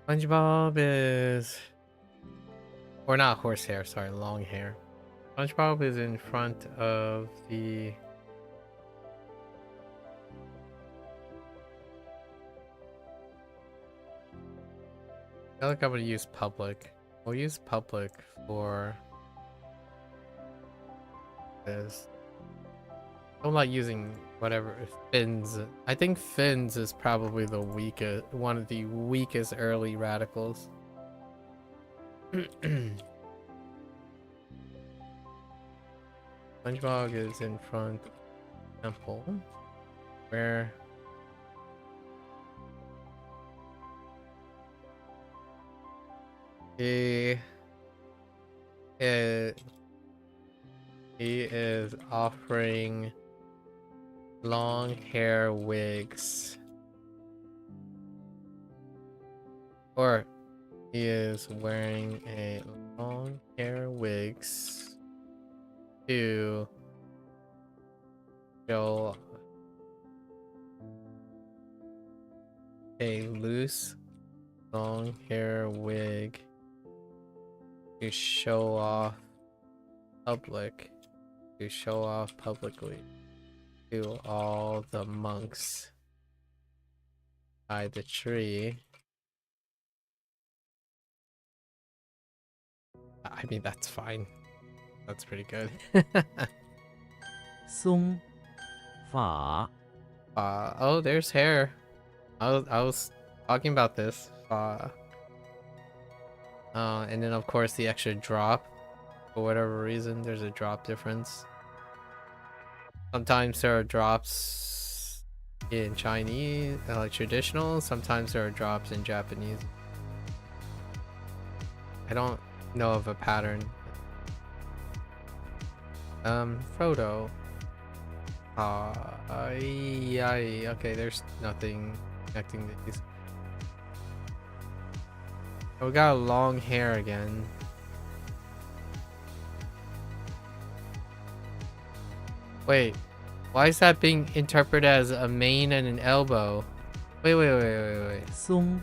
SpongeBob is... or not horsehair, sorry, long hair. SpongeBob is in front of the... I feel like I'm gonna use public. We'll use public for this. I don't like using whatever fins. I think fins is probably the weakest, one of the weakest early radicals. SpongeBob is in front of the temple. Where? He is offering long hair wigs. Or he is wearing a long hair wigs to show a loose long hair wig to show off publicly to all the monks by the tree. I mean, that's fine. That's pretty good. 松法 Oh, there's hair. I was talking about this. And then of course the extra drop. For whatever reason, there's a drop difference. Sometimes there are drops in Chinese, like traditional. Sometimes there are drops in Japanese. I don't know of a pattern. Frodo. Yeah, okay, there's nothing connecting these. Oh, we got long hair again. Wait, why is that being interpreted as a mane and an elbow? Wait. 松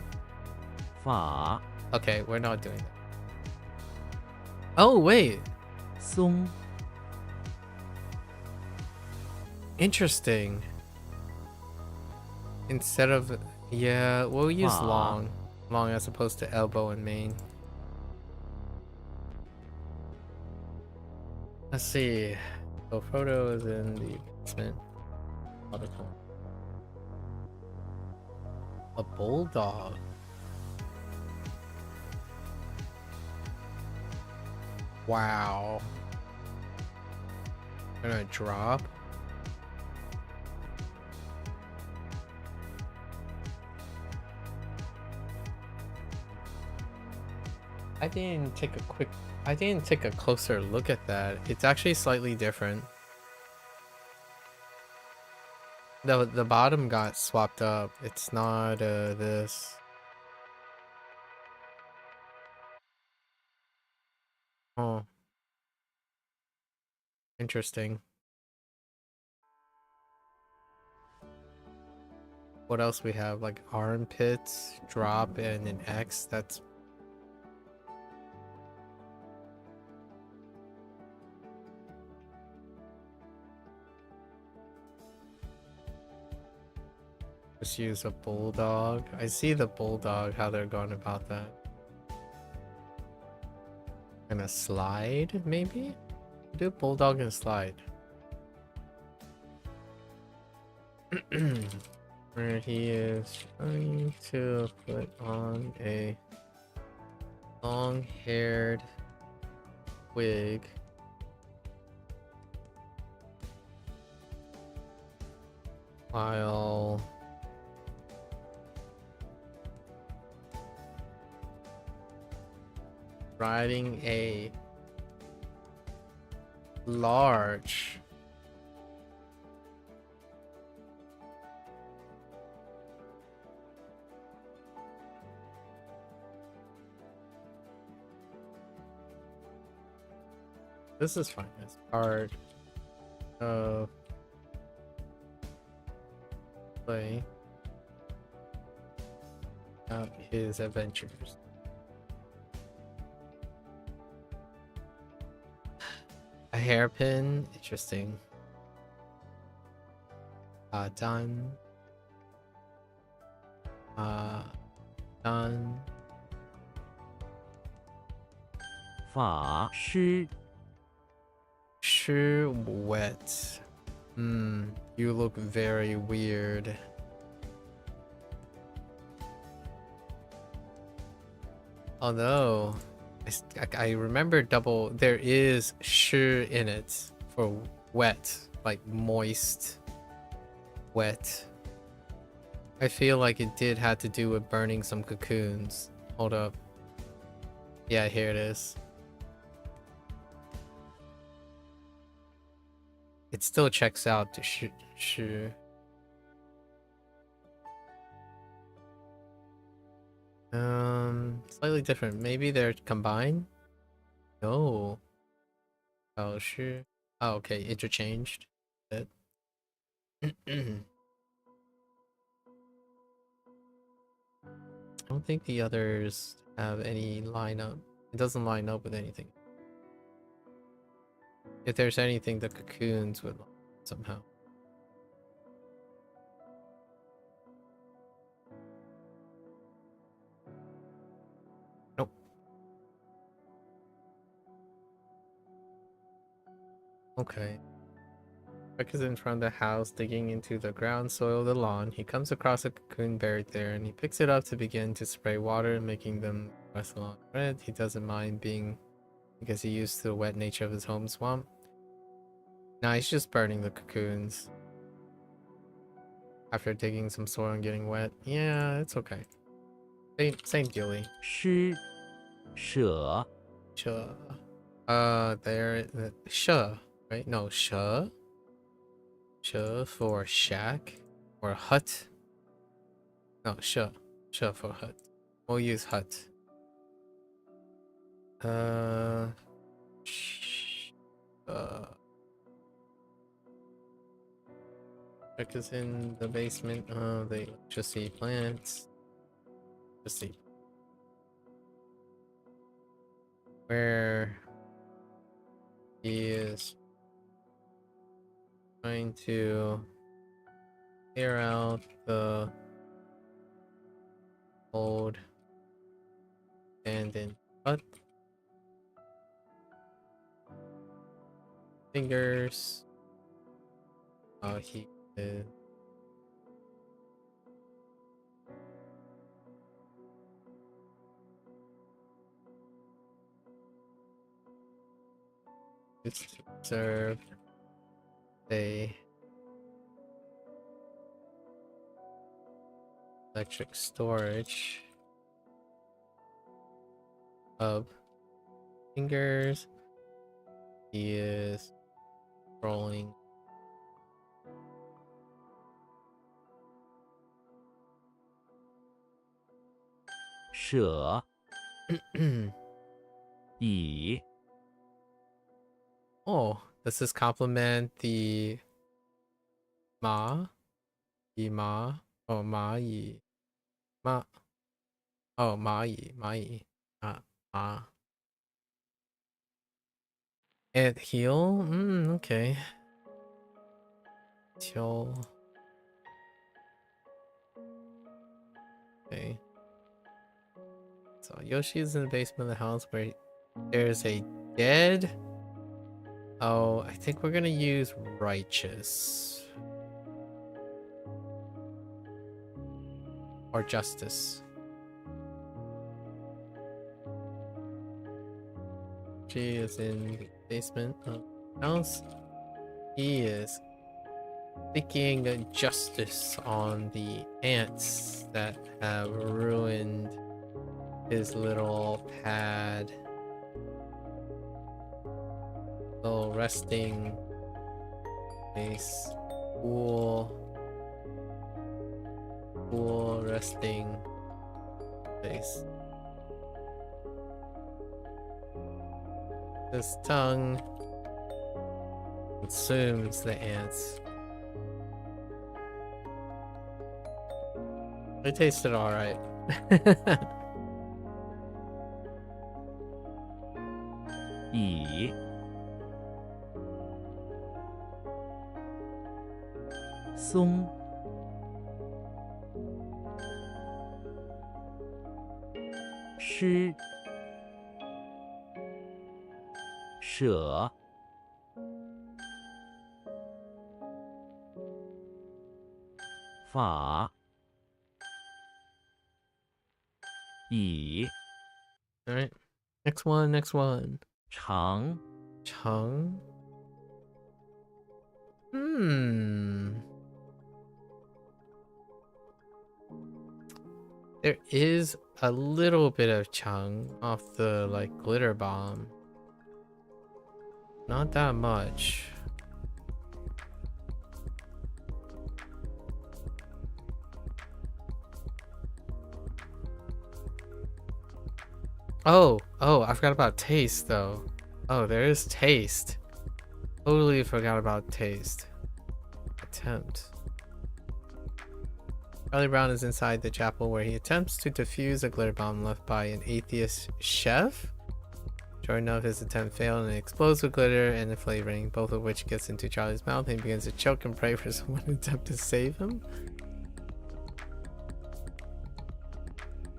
法 Okay, we're not doing that. Oh, wait. 松 Interesting. Instead of... Yeah, we'll use Aw. long. Long as opposed to elbow and mane. Let's see. So Frodo is in the basement. A bulldog. Wow. Gonna drop. I didn't take a closer look at that. It's actually slightly different. The bottom got swapped up. It's not this. Oh. Interesting. What else we have? Like armpits, drop, and an X. That's just use a bulldog. I see the bulldog, how they're going about that. And a slide, maybe? Do bulldog and slide. Where he is trying to put on a long-haired wig. While riding a large this is fine as part of play out his adventures. A hairpin, interesting. Done. Done. 法师 Sure wet. You look very weird. Although I remember there is shi in it or wet, like moist, wet. I feel like it did have to do with burning some cocoons. Hold up. Yeah, here it is. It still checks out to slightly different. Maybe they're combined? No. Oh, sure. Oh, okay, interchanged. I don't think the others have any lineup. It doesn't line up with anything. If there's anything, the cocoons would somehow. Nope. Okay. Rick is in front of the house, digging into the ground soil of the lawn. He comes across a cocoon buried there, and he picks it up to begin to spray water, making them wrestle on red. He doesn't mind being, because he used to the wet nature of his home swamp. Nah, he's just burning the cocoons. After digging some soil and getting wet. Yeah, it's okay. Same dealie. 施舍 Sure. There, sure, right? No, sure. Sure for shack or hut. No, sure. Sure for hut. We'll use hut. Check is in the basement. Oh, the electricity plants. Let's see. Where he is trying to clear out the old abandoned hut. Fingers. Oh, he is. It's to observe a electric storage of fingers. He is rolling舍以 Oh, does this complement the ma? The ma? Oh, ma yi. Ma. Oh, ma yi. Ma yi. Ma. And heal? Okay. Heal. Okay. So Yoshi's in the basement of the house where there's a dead. Oh, I think we're gonna use righteous. Or justice. She is in the basement of the house. He is seeking justice on the ants that have ruined his little pad. Little resting place. Cool resting place. His tongue consumes the ants. They tasted alright.以 松 施舍 法 以 Alright. Next one. 长 Chung. There is a little bit of chung off the like glitter bomb. Not that much. Oh, I forgot about taste though. Oh, there is taste. Totally forgot about taste. Attempt. Charlie Brown is inside the chapel where he attempts to defuse a glitter bomb left by an atheist chef. Sure enough, his attempt failed and it explodes with glitter and the flavoring, both of which gets into Charlie's mouth and he begins to choke and pray for someone to attempt to save him.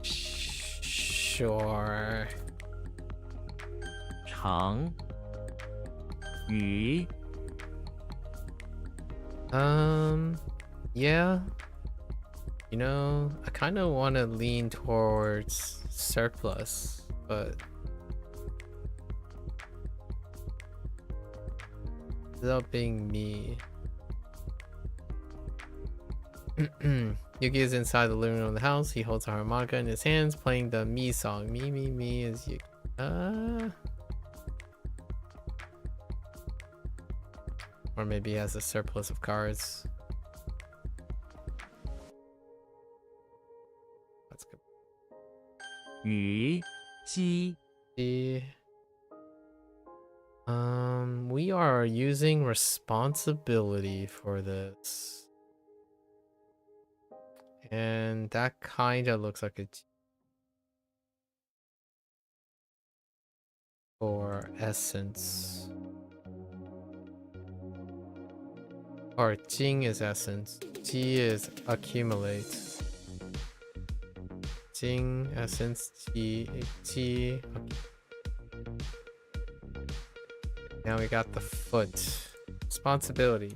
Sure. 长鱼 Yeah. You know, I kind of want to lean towards surplus, but without being me. Yuki is inside the living room of the house. He holds a harmonica in his hands, playing the me song. Me is Yuki. Or maybe he has a surplus of cards. That's good. 鱼鸡 We are using responsibility for this. And that kind of looks like a G for essence. Or Jing is essence. Ji is accumulate. Jing, essence, Ji. Now we got the foot. Responsibility.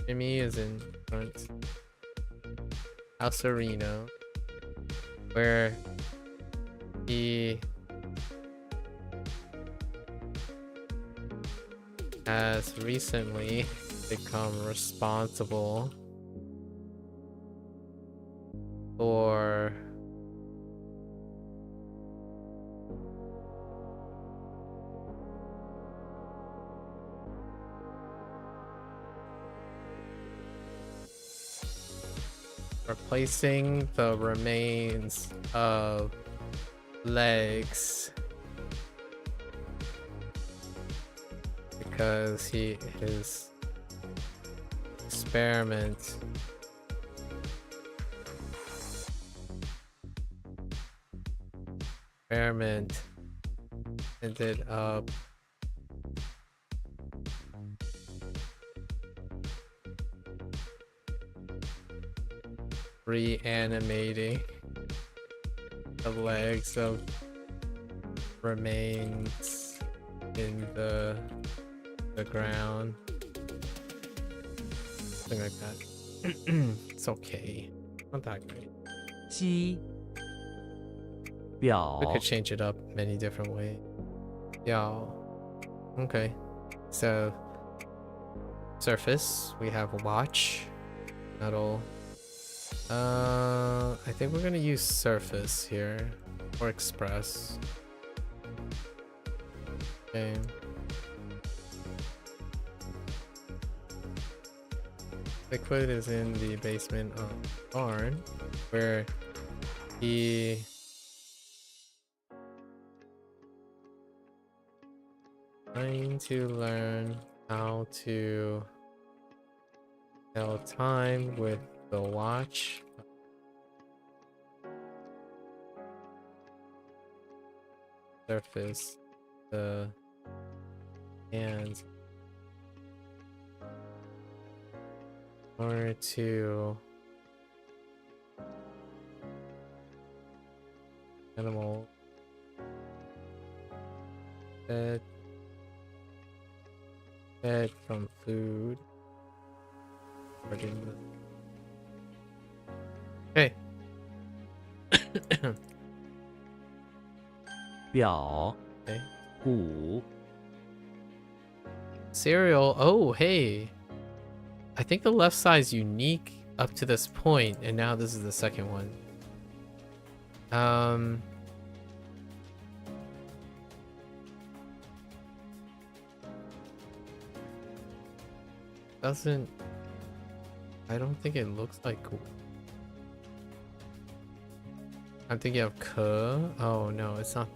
Jimmy is in front. House Arena, where he has recently become responsible for replacing the remains of legs because his experiment ended up reanimating the legs of remains in the ground. Something like that. It's okay. Not that great. 鸡 We 表 could change it up many different ways. Yeah. Okay. So surface, we have watch, metal. I think we're gonna use surface here or express. Okay. Liquid is in the basement of the barn where he trying to learn how to tell time with the watch. Surface the hands in order to animal fed from food. Okay. 表 Okay. 骨 Cereal. Oh, hey. I think the left side is unique up to this point, and now this is the second one. Doesn't... I don't think it looks like... I think you have ke. Oh no, it's not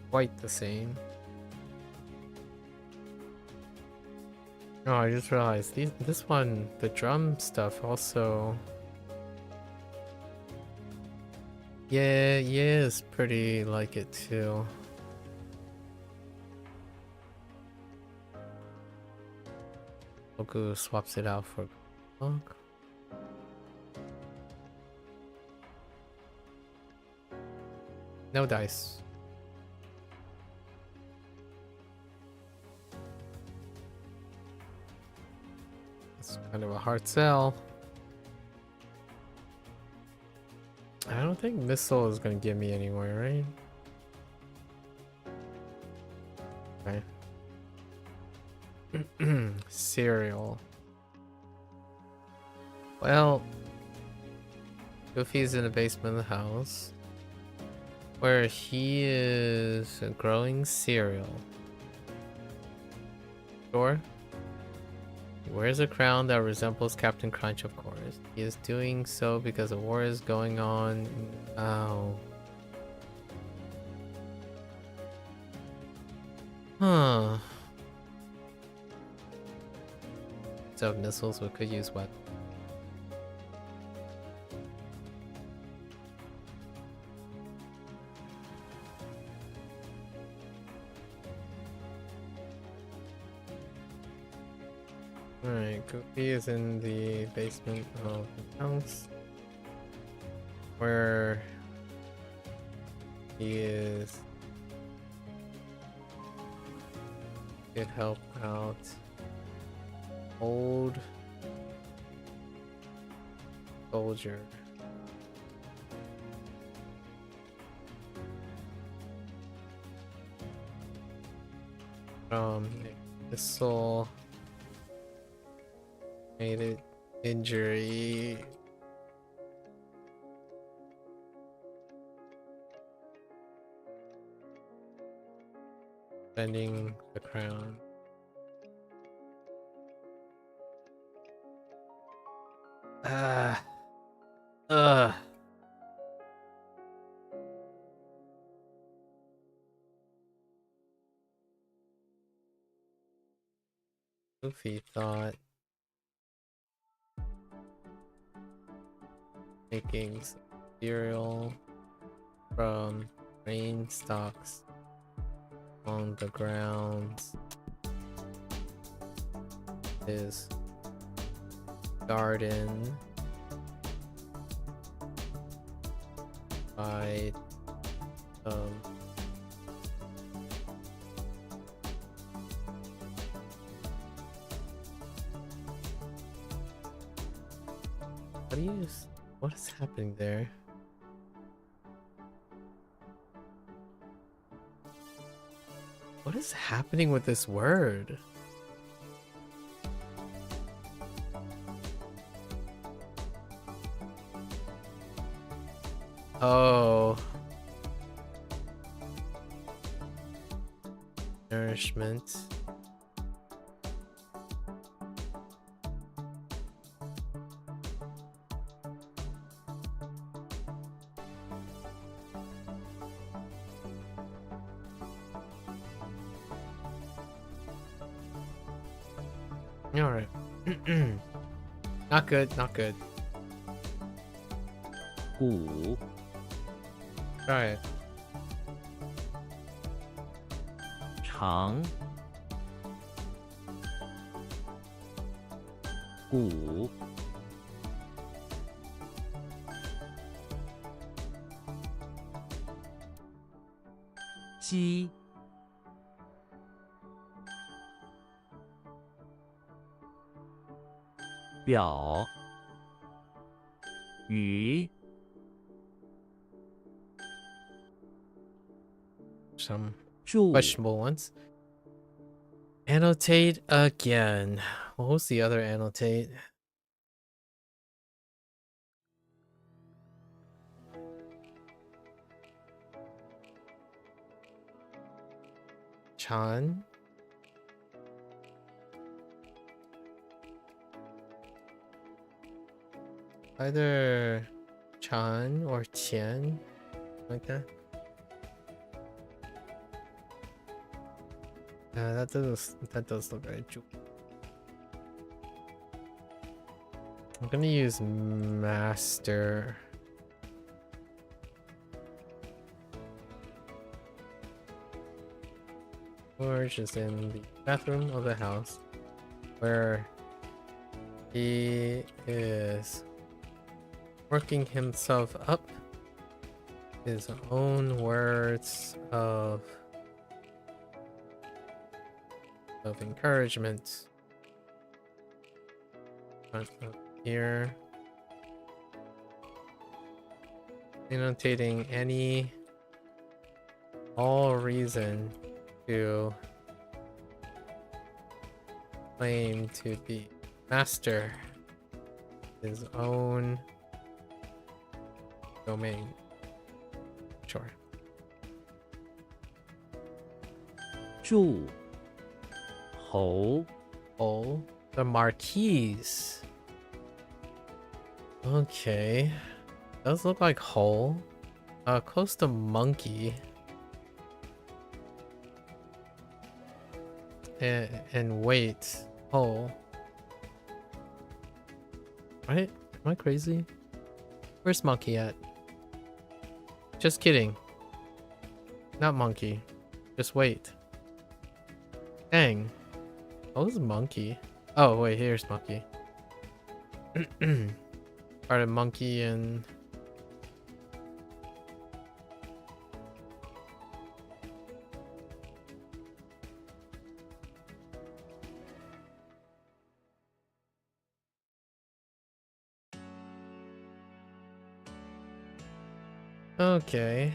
quite the same. Oh, I just realized this one, the drum stuff also. Yeah, is pretty like it too. Goku swaps it out for Clock. No dice. It's kind of a hard sell. I don't think missile is gonna get me anywhere, right? Okay. Cereal. Well, Goofy's in the basement of the house, where he is growing cereal. Sure. He wears a crown that resembles Captain Crunch, of course. He is doing so because a war is going on. Oh. Huh. So missiles, we could use what? Alright, Goofy is in the basement of the house, where he is could help out old soldier. Missile made it injury. Bending the crown. Goofy thought making cereal from grain stalks on the ground his garden by what is happening there? What is happening with this word? Oh. Nourishment. Alright. Not good, not good. 鼓 Try it. 长鼓 鸡 表 鱼 Some 柱 questionable ones. Annotate again. What was the other annotate? Chan? Either Chan or Qian, like that. Yeah, that does look right. I'm gonna use master. George is in the bathroom of the house where he is working himself up, his own words of encouragement. Up here, annotating all reason to claim to be master his own domain. Sure. 柱侯 Oh, the marquise. Okay. Does look like hole. Close to monkey. And wait. Hole. Right? Am I crazy? Where's monkey at? Just kidding. Not monkey. Just wait. Dang. Oh, this is monkey. Oh, wait, here's monkey. Part of monkey and... Okay.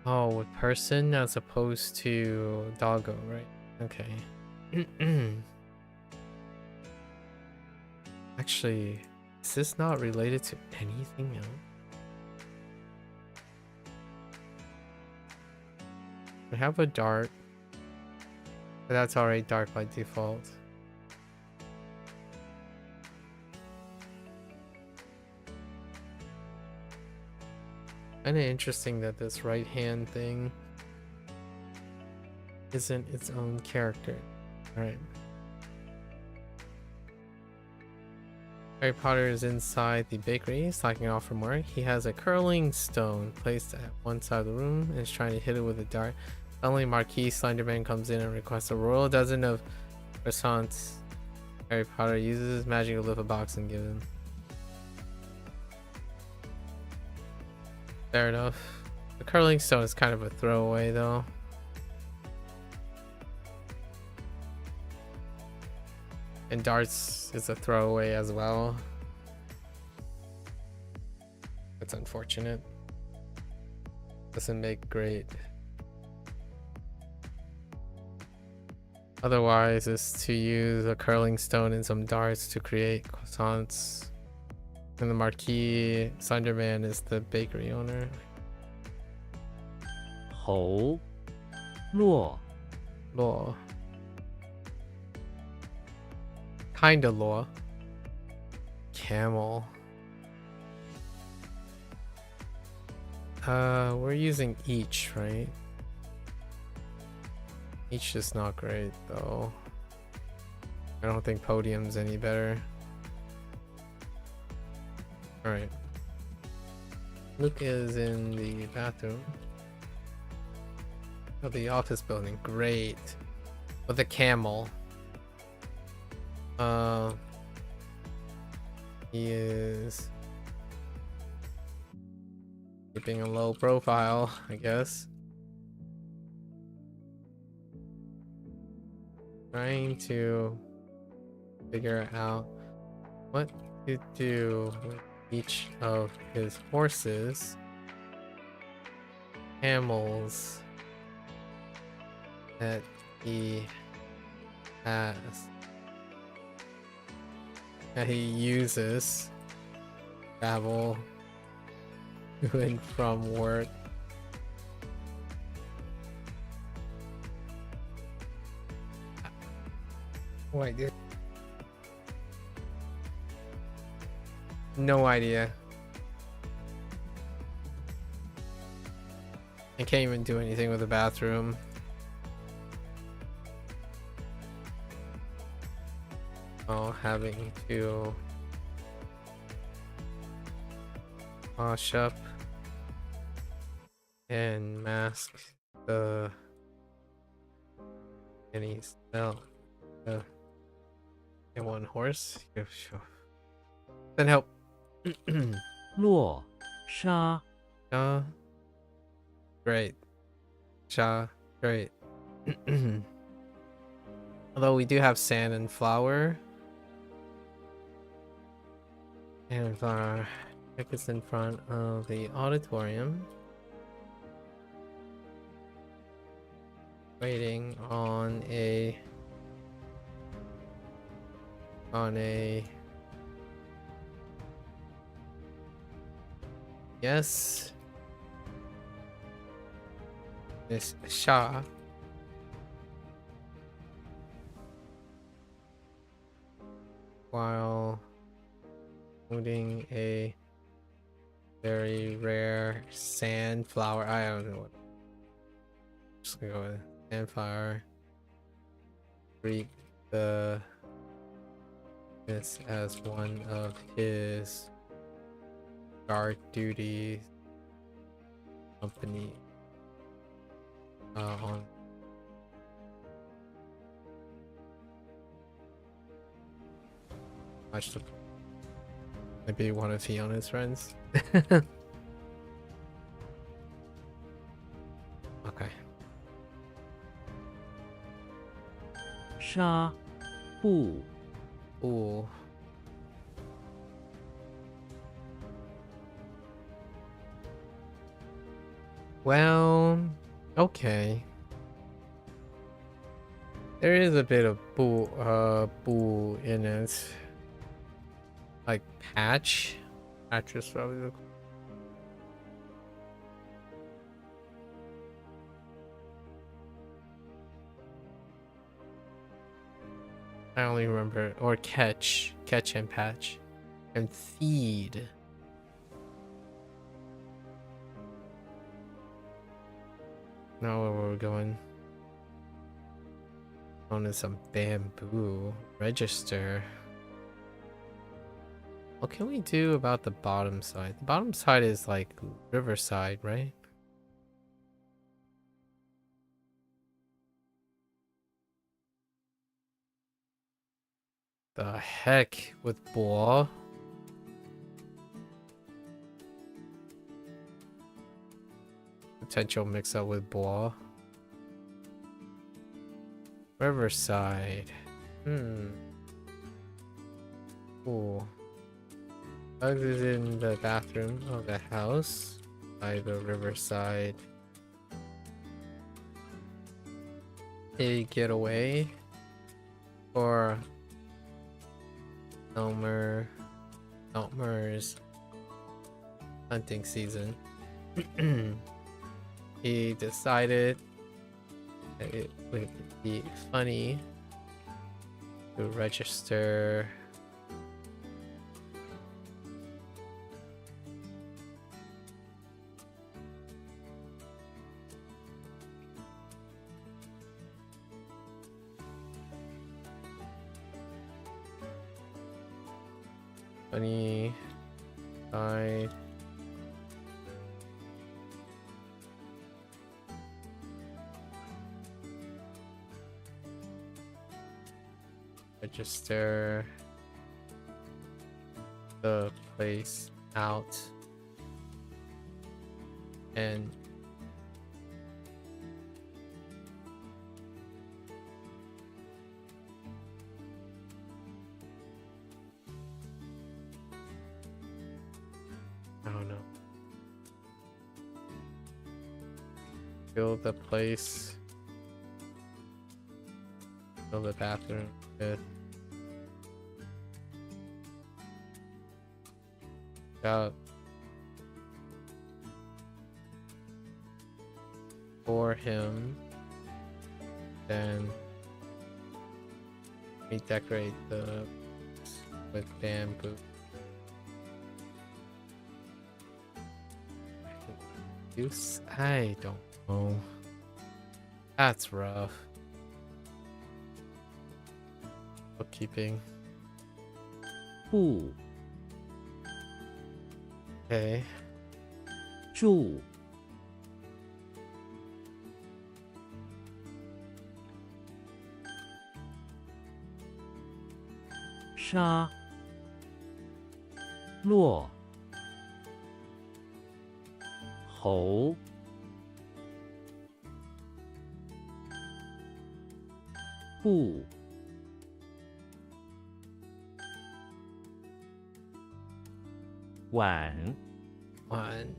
Oh, with person as opposed to doggo, right? Okay. Actually, is this not related to anything else? We have a dart, but that's already dark by default. Kinda interesting that this right hand thing isn't its own character. Alright. Harry Potter is inside the bakery, slacking off from work. He has a curling stone placed at one side of the room and is trying to hit it with a dart. Suddenly, Marquis Slenderman comes in and requests a royal dozen of croissants. Harry Potter uses his magic to lift a box and give him. Fair enough. The curling stone is kind of a throwaway though. And darts is a throwaway as well. That's unfortunate. Doesn't make great. Otherwise, is to use a curling stone and some darts to create croissants. And the Marquis Sunderman is the bakery owner. 侯洛 Law. Kinda law. Camel. We're using each, right? Each is not great though. I don't think podium's any better. Alright. Luke is in the bathroom. Oh, the office building. Great. With a camel. He is keeping a low profile, I guess. Trying to figure out what to do with each of his horses, camels that he has that he uses travel to and from work. No idea. No idea. I can't even do anything with the bathroom. Oh, having to wash up and mask the any smell. And one horse. Yeah, sure. Then help. 落沙 Great. Great. Although we do have sand and flour. And our check is in front of the auditorium. Waiting on a yes, this Shah while holding a very rare sandflower. I don't know what. Just gonna go with sandflower. Treat this as one of his guard duties. Company on watch the maybe one of Fiona's friends. Okay. 纱布 Ooh. Well, okay. There is a bit of boo in it. Like patch. Patch is probably the I only remember or catch and patch and feed. Now where we're going. On to some bamboo. Register. What can we do about the bottom side? The bottom side is like riverside, right? The heck with boar? Potential mix up with boar. Riverside. Cool. Bugs is in the bathroom of the house by the riverside. A getaway for Elmer's hunting season. He decided that it would be funny to register funny side register the place out and I don't know. Build the place Fill the bathroom with about for him. Then we decorate the with bamboo. Use? I don't know. That's rough. Bookkeeping. 不 Okay. 住 沙 落 猴 不 碗 One.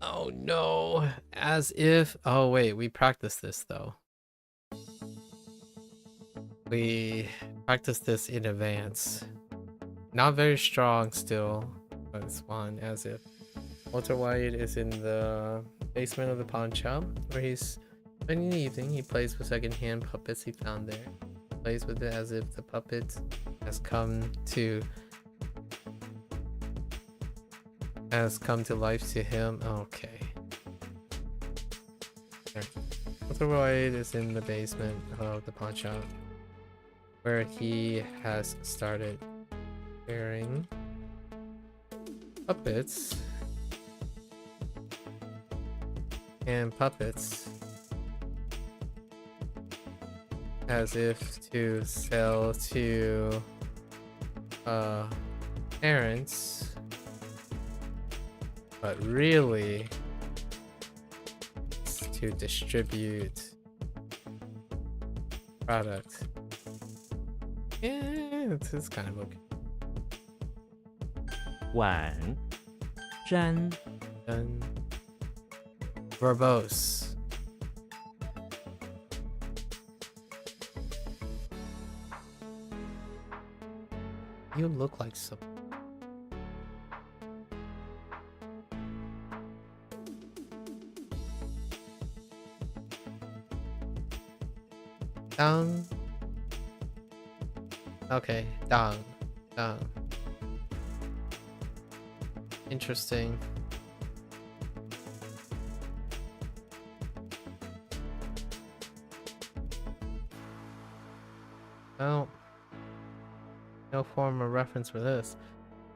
Oh no. As if. Oh wait, we practiced this though. We practiced this in advance. Not very strong still, but it's one. As if. Walter White is in the basement of the pawn shop where he's spending the evening. He plays with secondhand puppets he found there. Plays with it as if the puppet has come to life to him. Okay. Walter White is in the basement of the pawn shop where he has started wearing puppets and puppets as if to sell to parents, but really it's to distribute product. Yeah, it's kind of okay. 碗 沾 Done. Verbose. You look like some. Dang. Okay, dang. Dang. Interesting. Well, no form of reference for this.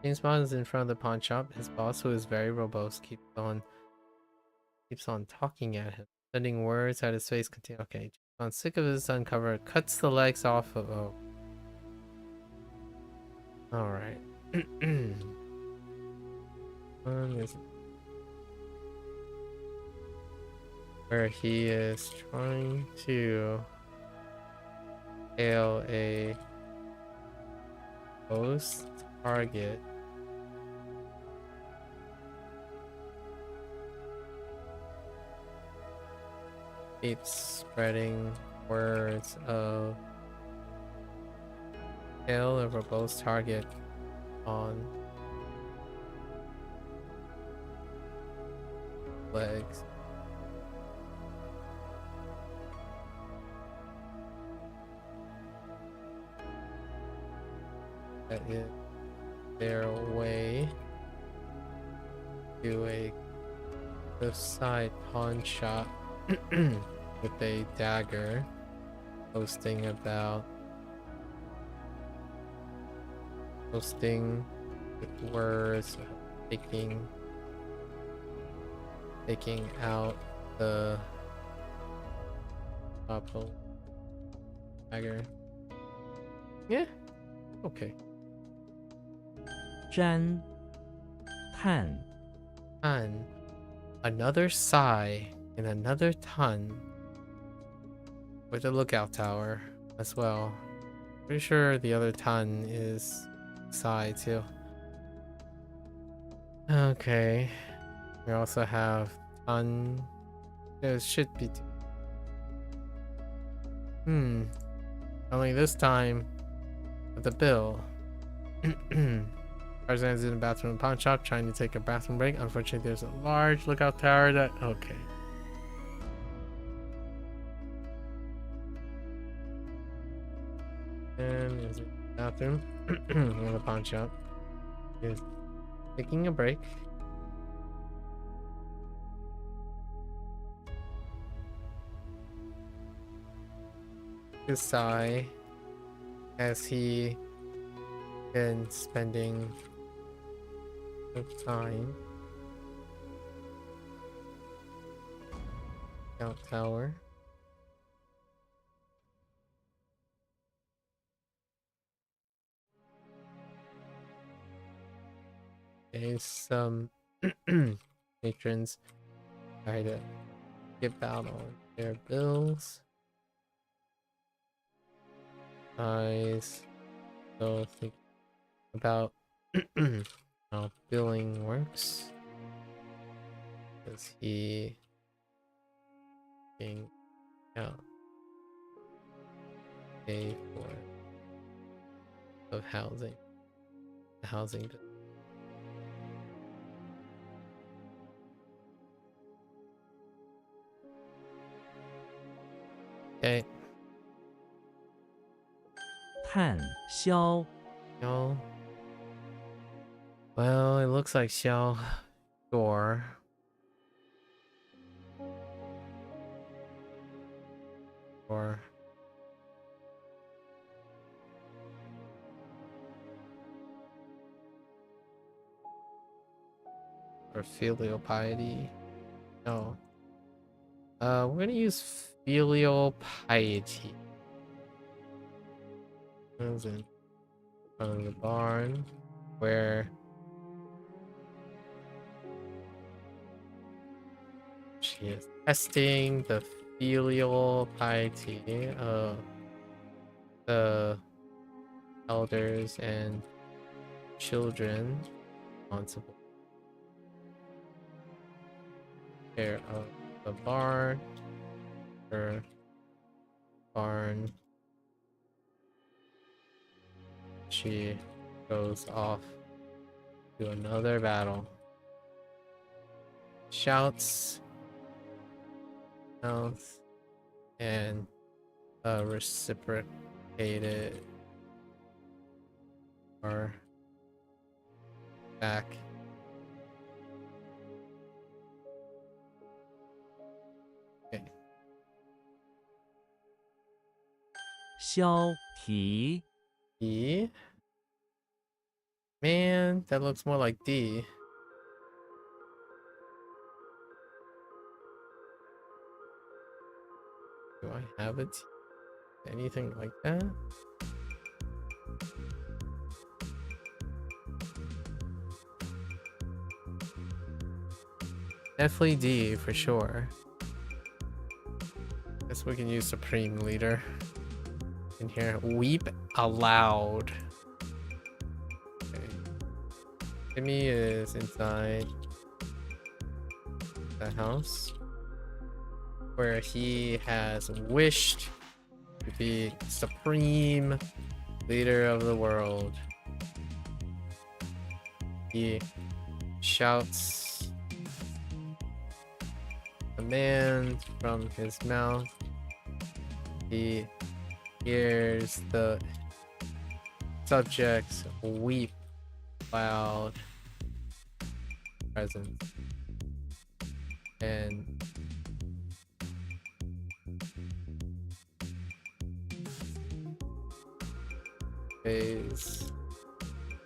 James Bond is in front of the pawn shop. His boss, who is very robust, keeps on talking at him, sending words at his face. Continue. Okay, James Bond, sick of his uncover, cuts the legs off of. Oh, all right. One is where he is trying to hail a post target. Keeps spreading words of hail a verbose target on legs. That is their way to a cliffside pawn shop with a dagger, posting with words, taking out the apple dagger. Yeah, okay. 沾 探 Ton. Another sigh and another ton with a lookout tower as well. Pretty sure the other ton is sigh too. Okay. We also have ton. There should be two. Only this time with the bill. Tarzan is in the bathroom pawn shop trying to take a bathroom break. Unfortunately, there's a large lookout tower that. Okay. And there's a bathroom in the pawn shop. He's taking a break. To sigh as he been spending time out tower. Okay, some patrons try to skip out on their bills. Eyes. So think about how billing works. Is he being out pay for of housing? The housing bill. Okay. 炭销 Xiao. Well, it looks like Xiao door. Or filial piety. No. We're gonna use filial piety. Is in front of the barn where she is testing the filial piety of the elders and children responsible care of the barn. Her barn. She goes off to another battle. Shouts, mouths, and reciprocated or back. Okay. 消提 E. Man, that looks more like D. Do I have it? Anything like that? Definitely D for sure. Guess we can use Supreme Leader in here. Weep aloud. Okay. Timmy is inside the house where he has wished to be supreme leader of the world. He shouts commands from his mouth. He hears the subjects weep loud presence and phase.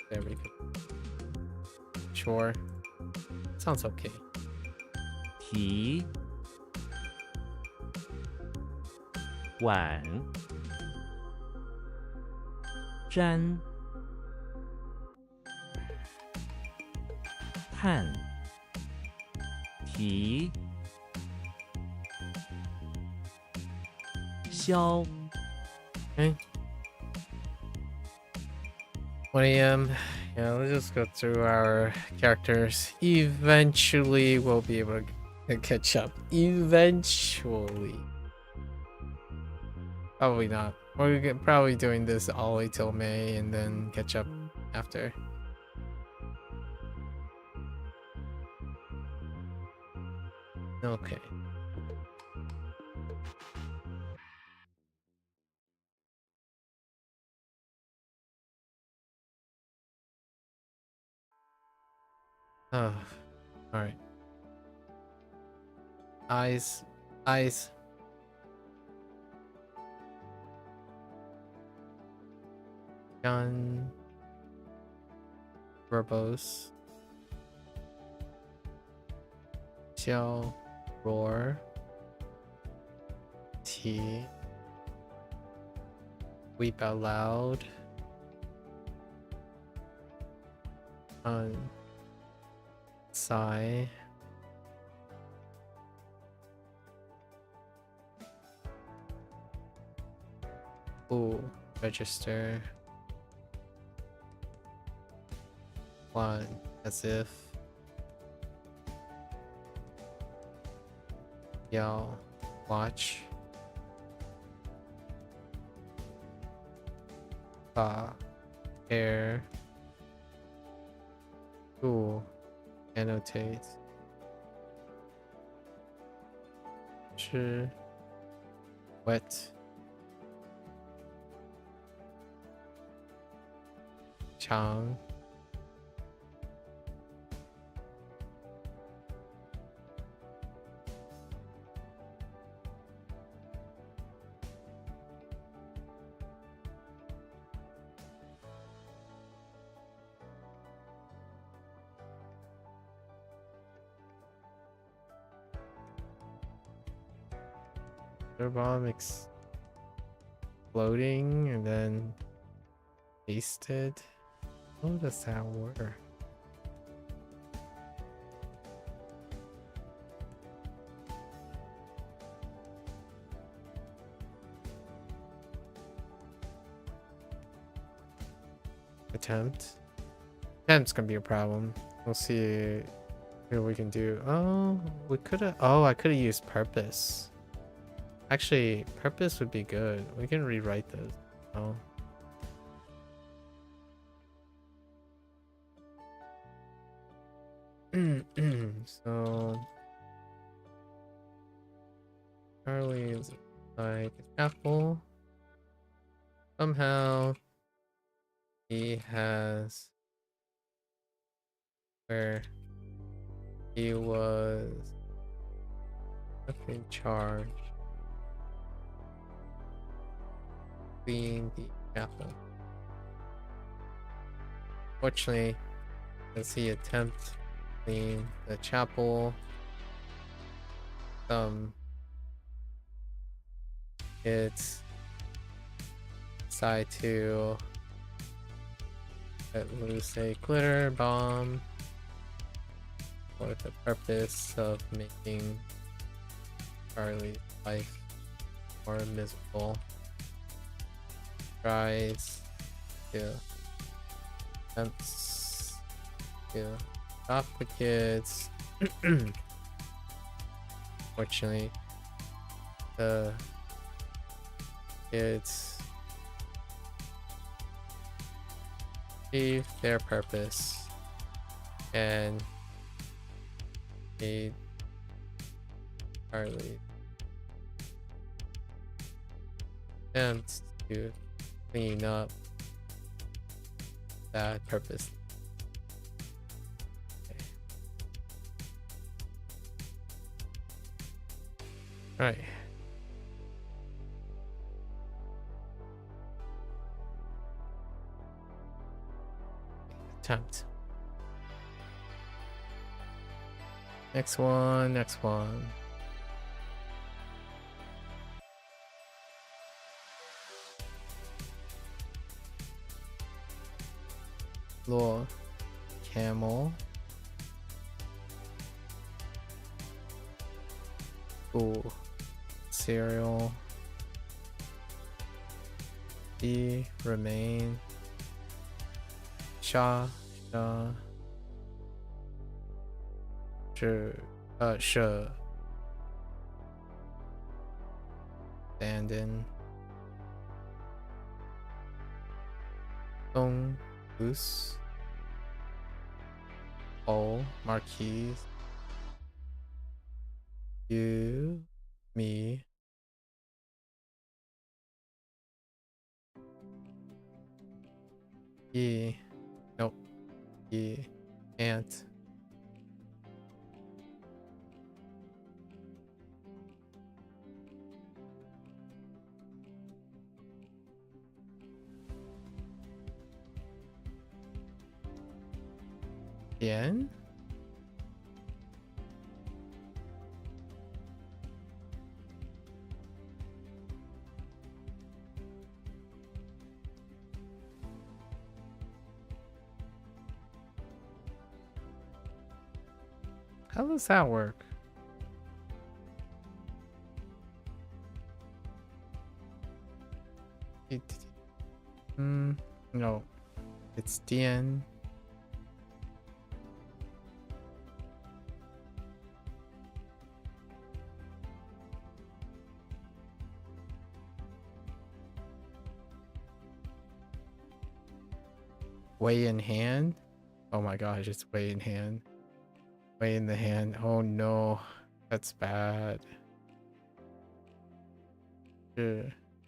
There we go. Sure. Sounds okay. 提碗沾炭提消 Okay. 1 a.m. Yeah, let's just go through our characters. Eventually, we'll be able to catch up. Eventually. Probably not. We're probably doing this all the way till May and then catch up after. Okay. Oh, all right. Eyes, eyes. Gun. Verbose. Xiao. Roar. T. Weep out loud. Sigh. Ooh, register. One, as if. Yell, watch. Air. Ooh, annotate. 吃 wet 长 Their bomb exploding and then pasted. How does that work? Attempt's gonna be a problem. We'll see what we can do. Oh, we could have. Oh, I could have used purpose. Actually, purpose would be good. We can rewrite this. Oh. So Charlie is like apple. Somehow he has where he was in charge. Clean the apple. Fortunately, as he attempts to clean the chapel, it's decide to let loose a glitter bomb for the purpose of making Charlie's life more miserable. Tries to attempts to stop the kids. Fortunately, the kids achieve their purpose and made Charlie attempts to clean up that purpose. Okay. All right. Attempt. Next one. Law, camel. Ooh, cereal. D, remain. Sha, sh, abandon. Dong, Goose, All, Marquise, you, me, Ye, nope, Ye, Ant, Yen, how does that work? No, it's DN. Way in hand? Oh my gosh, it's way in hand. Way in the hand. Oh no, that's bad.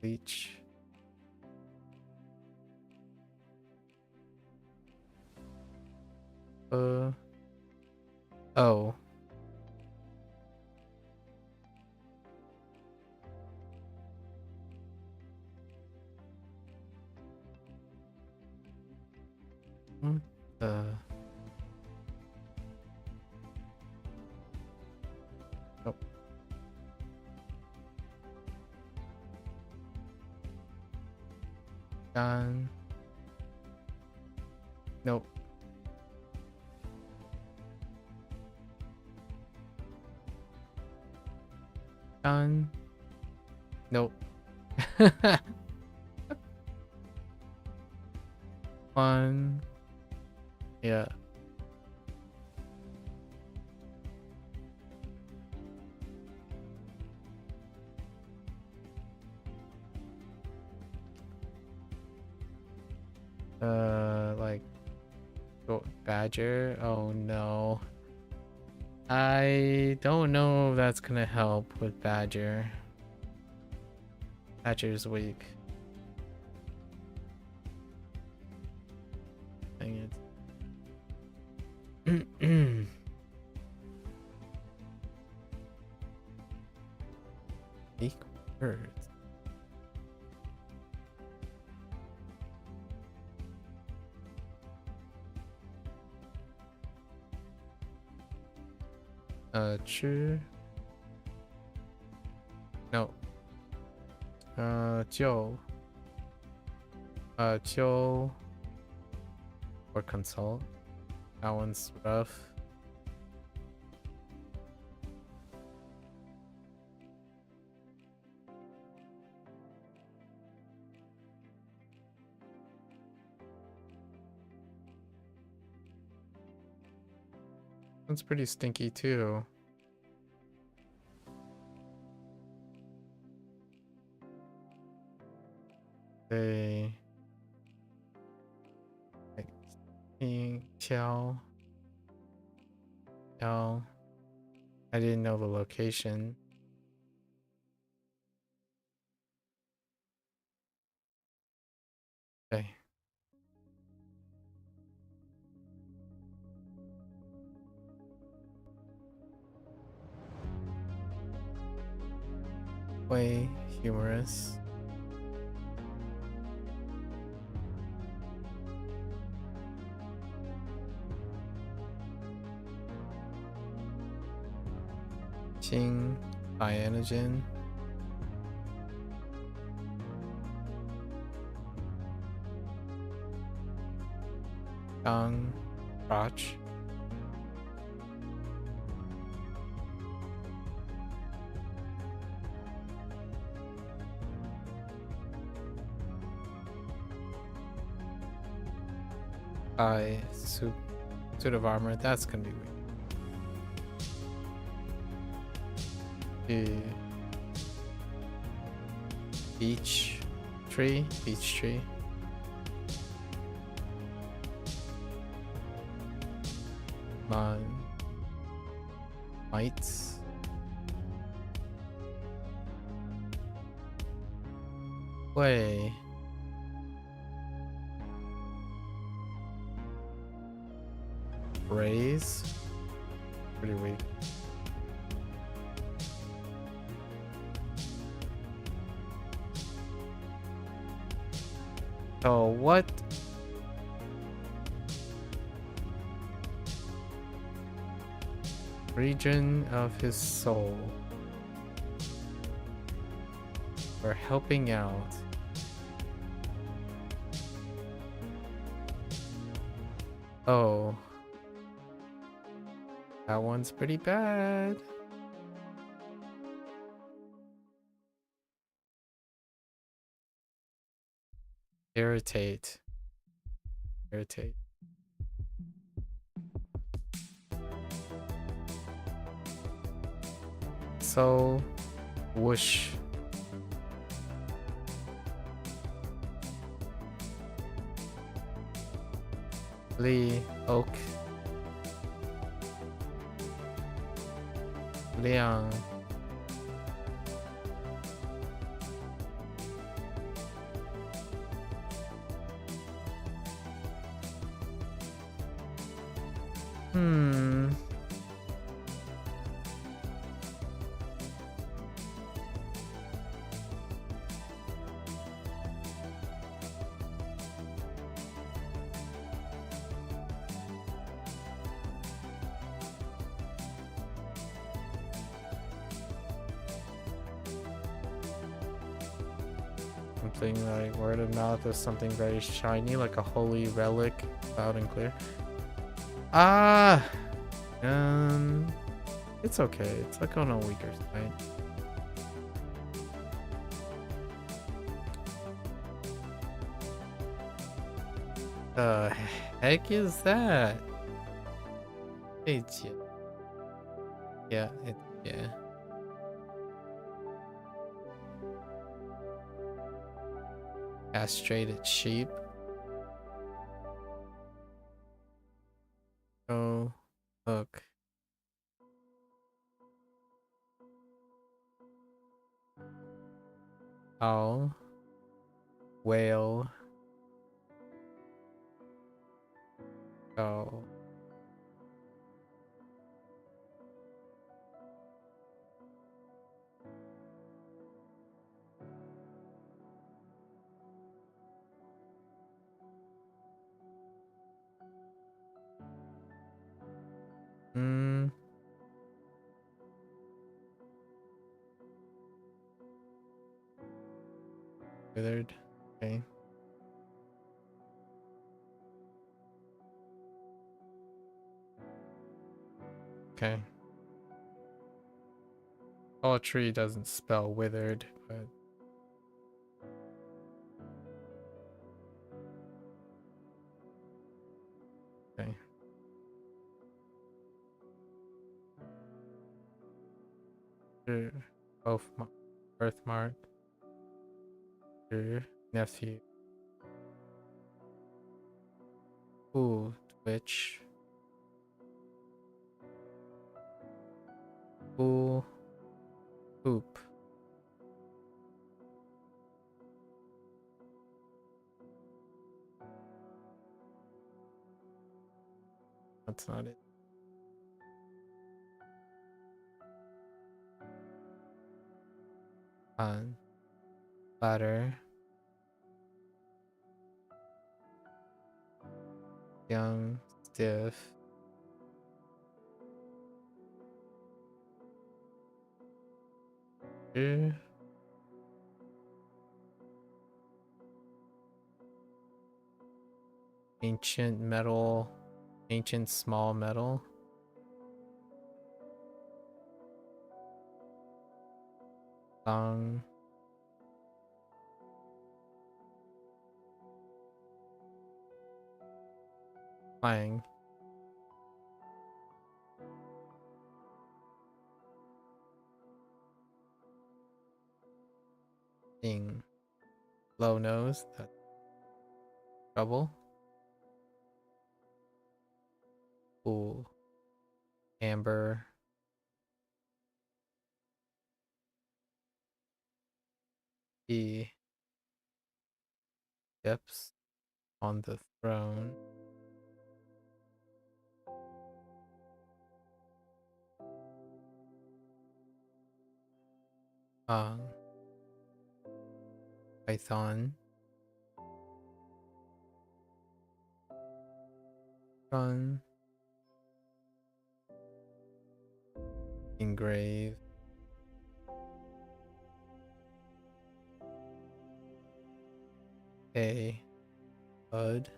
Leech. Oh. What the? Nope. Done. Nope. Done. Nope. One. Yeah. Like Badger. Oh no. I don't know if that's gonna help with Badger. Badger's weak. Dang it. Weak words. True. No. Joe. Joe. Or consult. That one's rough. That's pretty stinky too. They like Xiao. I didn't know the location. Okay. Way humorous. Qing Cyanogen. Dong Roch. Suit of armor, that's gonna be weak. Beach tree. Man. Mites. Way. Raise. Pretty weak. So what? Region of his soul. We're helping out. Oh. That one's pretty bad. Irritate. Irritate. So, whoosh. Lee, Oak. Liang. Something like word of mouth of something very shiny, like a holy relic, loud and clear. Ah, it's okay. It's like on a weaker side. The heck is that? It's yeah, yeah. Castrated sheep. Oh, look. Owl. Whale. Oh. Withered. Okay. Okay. Poetry doesn't spell withered, but okay. Sure. Both birthmark. Your nephew. Ooh, Twitch. Ooh. Poop. That's not it. On. Ladder. Young. Stiff. Ancient metal. Ancient small metal. Long. Hoang. Ding. Low nose. That's trouble. Ooh. amber, he steps on the throne. Python, sun, engrave, a bud,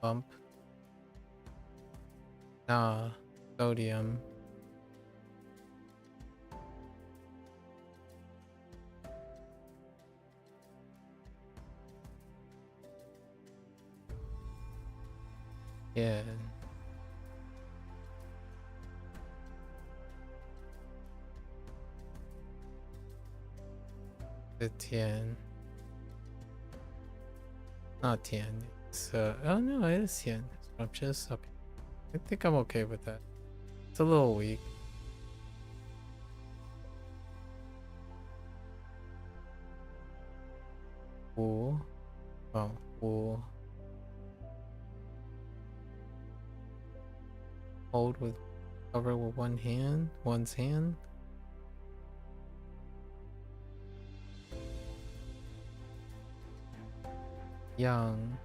bump, sodium, yeah, the Tian, not Tian, it's oh no, it is Tian, scrumptious, okay, I think I'm okay with that. It's a little weak. Wool, oh, wool, hold with, cover with one's hand. Young,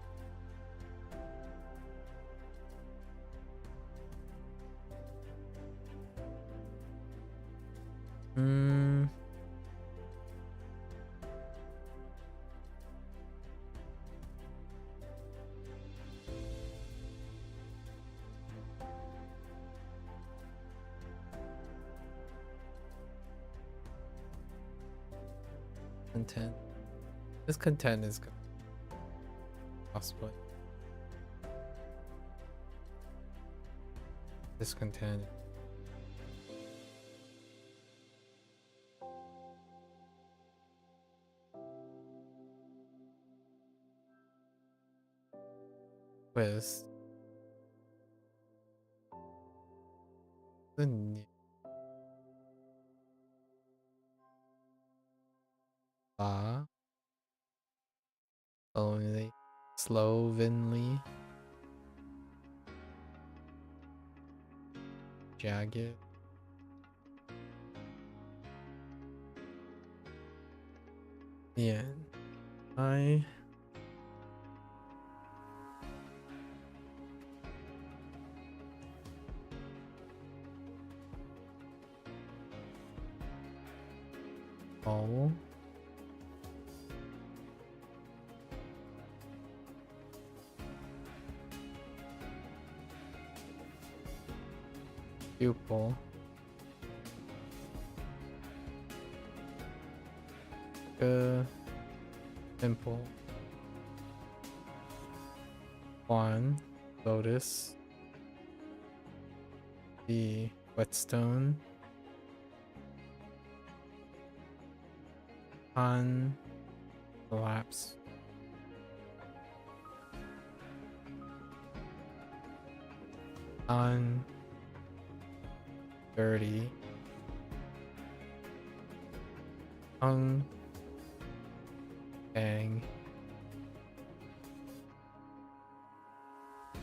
content. This content is good. Possibly. Discontent. Twist. Only slovenly. Jagged. Yeah. Oh. Pupil. Pimple. One. Lotus. The whetstone. Collapse. Dirty. Bang.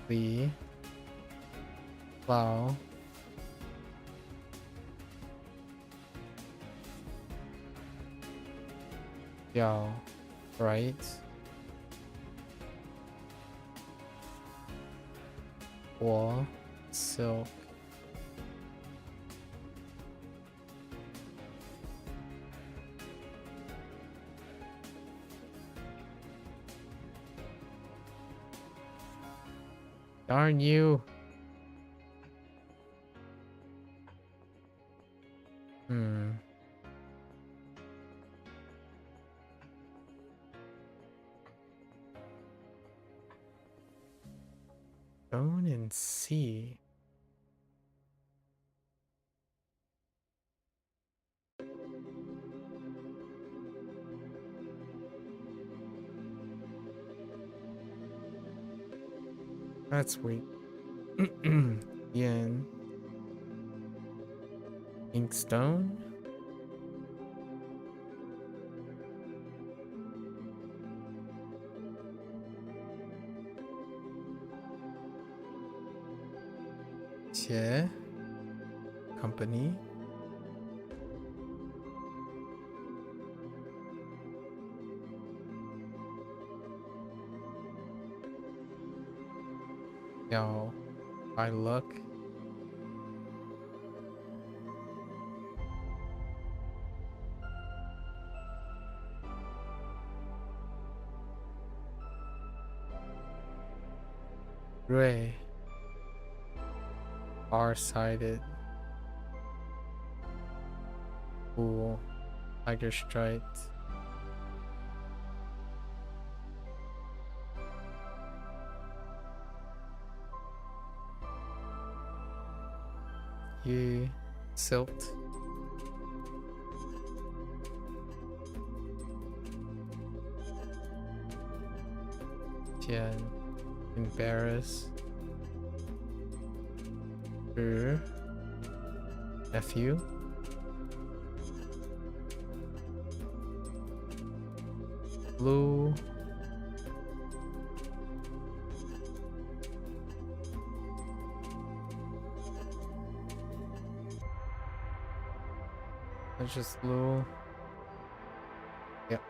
Lee. Plow. Yao. Right. War. Silk. Darn you. Stone and sea. That's sweet. Yen. Inkstone. Che. Company. Yo, by luck. Ray. Far-sighted. Cool. Tiger striped. You silt. Jen. Embarrass. Nephew. Blue. That's just blue. Yep.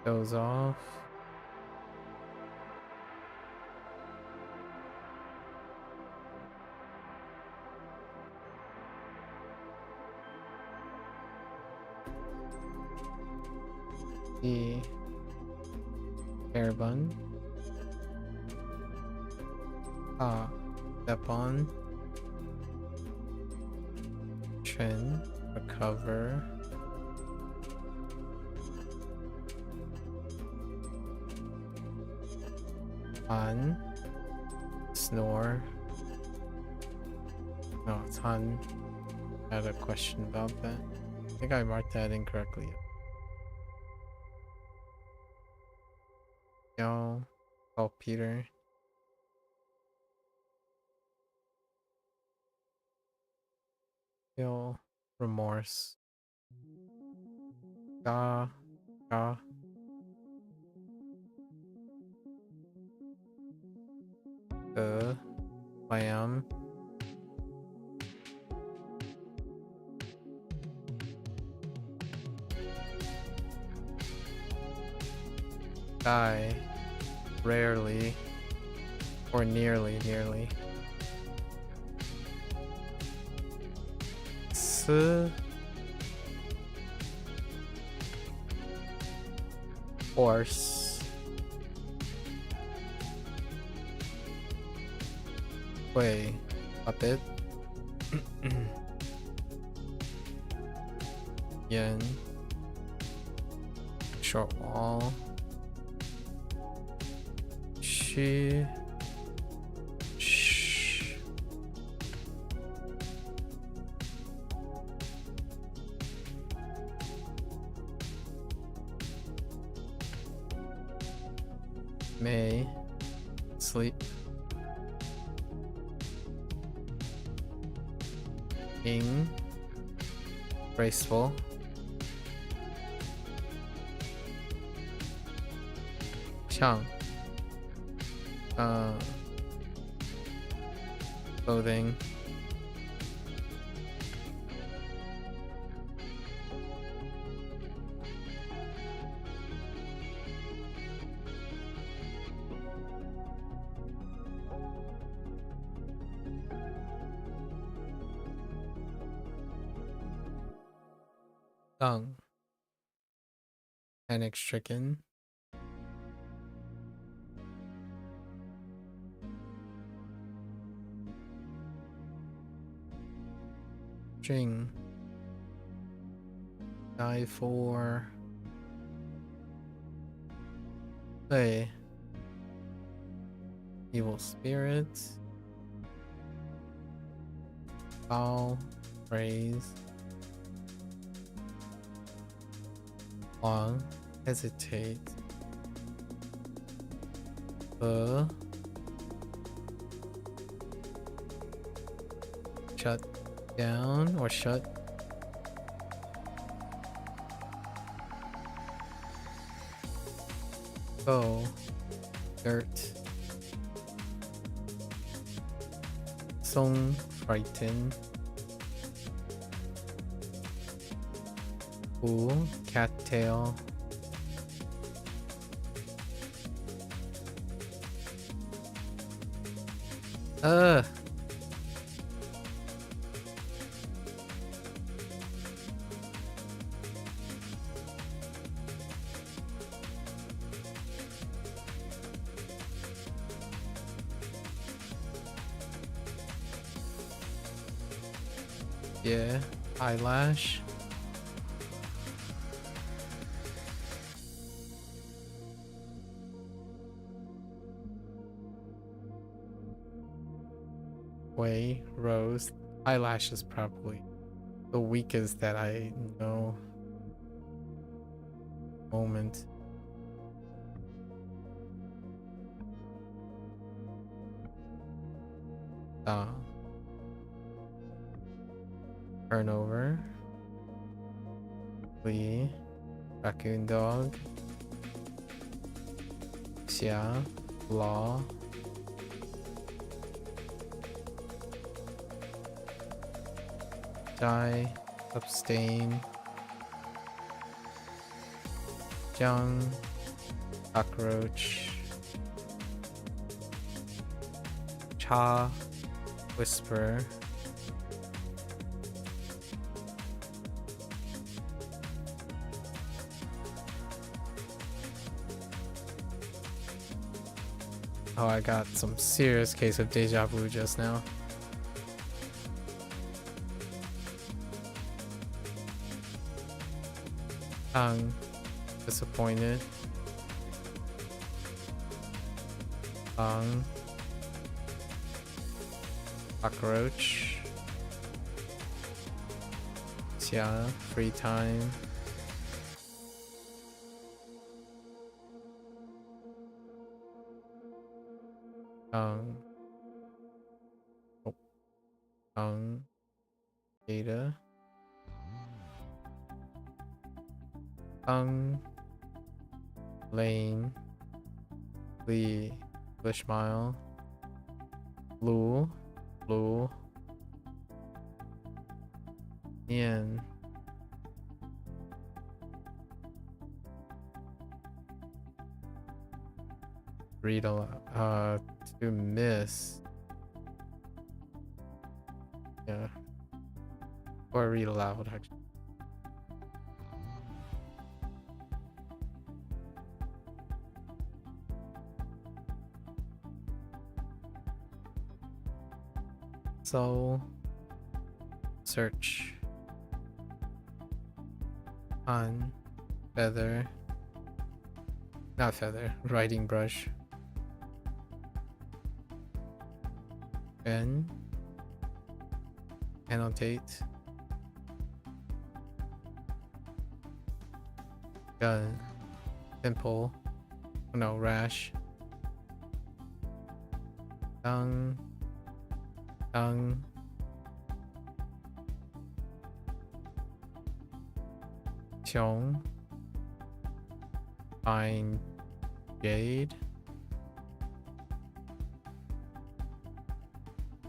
Goes off. The hair bun. Step on. Chin. Recover. Han. Snore. No, it's Han. I had a question about that. I think I marked that incorrectly. Yo. Oh, Peter. Yo. Remorse. Ga. Ga. Lamb. Die. Rarely. Or nearly. Horse. Wait, puppet. Yen. Short wall. She. Shh. May. Sleep. Ing. Graceful. Chang. Clothing. Tongue. Panic stricken. String. Die for. Play. Evil spirits. Foul. Praise. Hoang. Hesitate. Shut down or shut. Go. Dirt. Song. Frighten. Ooh. Cattail. Yeah, eyelash. Way, rose. Eyelash is probably the weakest that I know. Moment. Turnover. Lee. Raccoon dog. Xia. Law. Die. Abstain. Jung. Cockroach. Cha. Whisper. Oh, I got some serious case of deja vu just now. Disappointed. Cockroach. Xia, free time. Data. Lane. Lee. Bushmile. Blue. Ian. Read aloud. To miss. Yeah. Or read aloud, actually. So, search on feather, not feather, writing brush, pen, annotate, gun, pimple, no, rash, tongue, Chong, fine jade,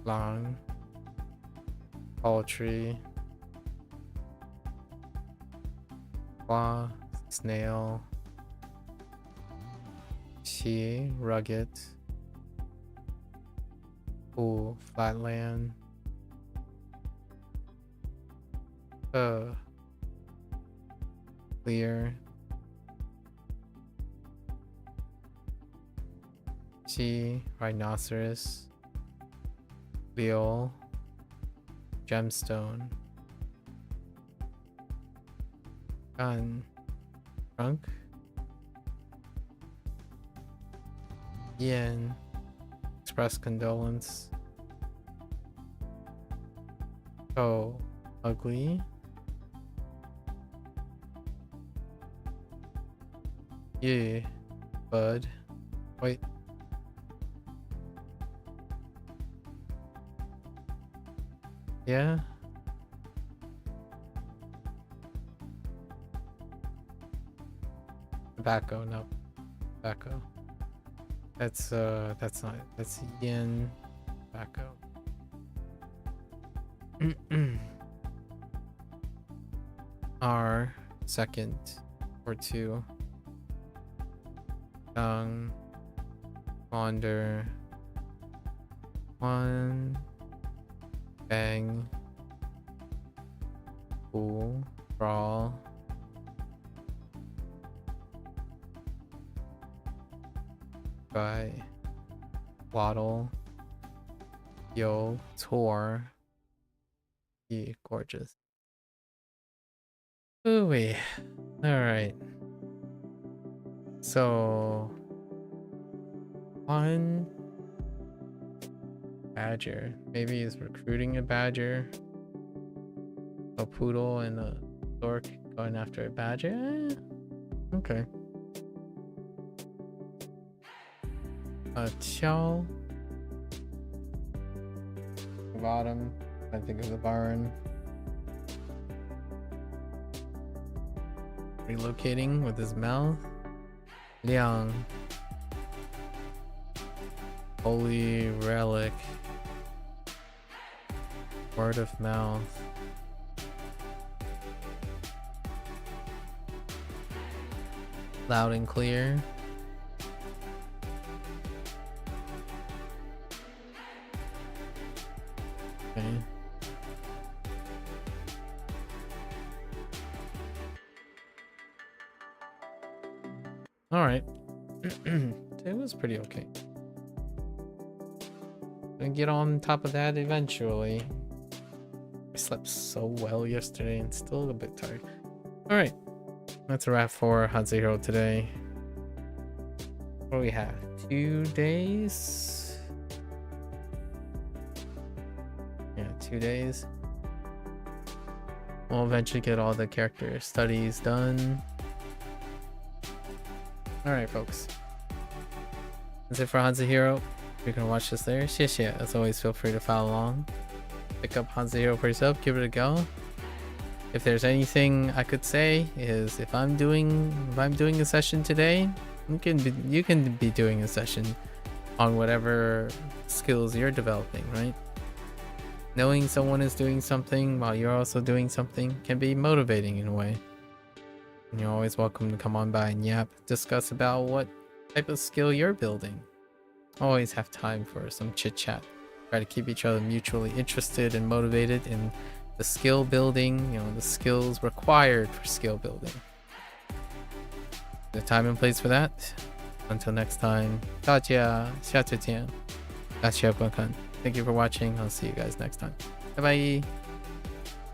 long, poultry, claw, snail, chi, rugged, ooh, flatland, clear, chi, rhinoceros, Leo, gemstone, gun, trunk, yen, express condolence, so ugly. Yeah, bud. Wait. Yeah. Tobacco, no. Tobacco. That's not, that's yen tobacco. R second or two. Tongue. Wander. One. Bang. Cool. Brawl. Guy. Waddle. Yo. Tour. Yeah, gorgeous. Ooh-wee. Alright. So one badger. Maybe he's recruiting a badger. A poodle and a stork going after a badger. Okay. A chow. Bottom. I think of the barn. Relocating with his mouth. Liang. Holy relic. Word of mouth. Loud and clear. Okay. All right. It was pretty okay. Gonna get on top of that eventually. I slept so well yesterday and still a bit tired. All right. That's a wrap for HanziHero today. What do we have? 2 days? Yeah, 2 days. We'll eventually get all the character studies done. Alright, folks. That's it for HanziHero. You can watch this there. Yeah. As always, feel free to follow along. Pick up HanziHero for yourself. Give it a go. If there's anything I could say is if I'm doing a session today, you can be doing a session on whatever skills you're developing, right? Knowing someone is doing something while you're also doing something can be motivating in a way. And you're always welcome to come on by and discuss about what type of skill you're building. Always have time for some chit chat. Try to keep each other mutually interested and motivated in the skill building, the skills required for skill building. The time and place for that. Until next time, 大家下次见. Thank you for watching. I'll see you guys next time. Bye bye.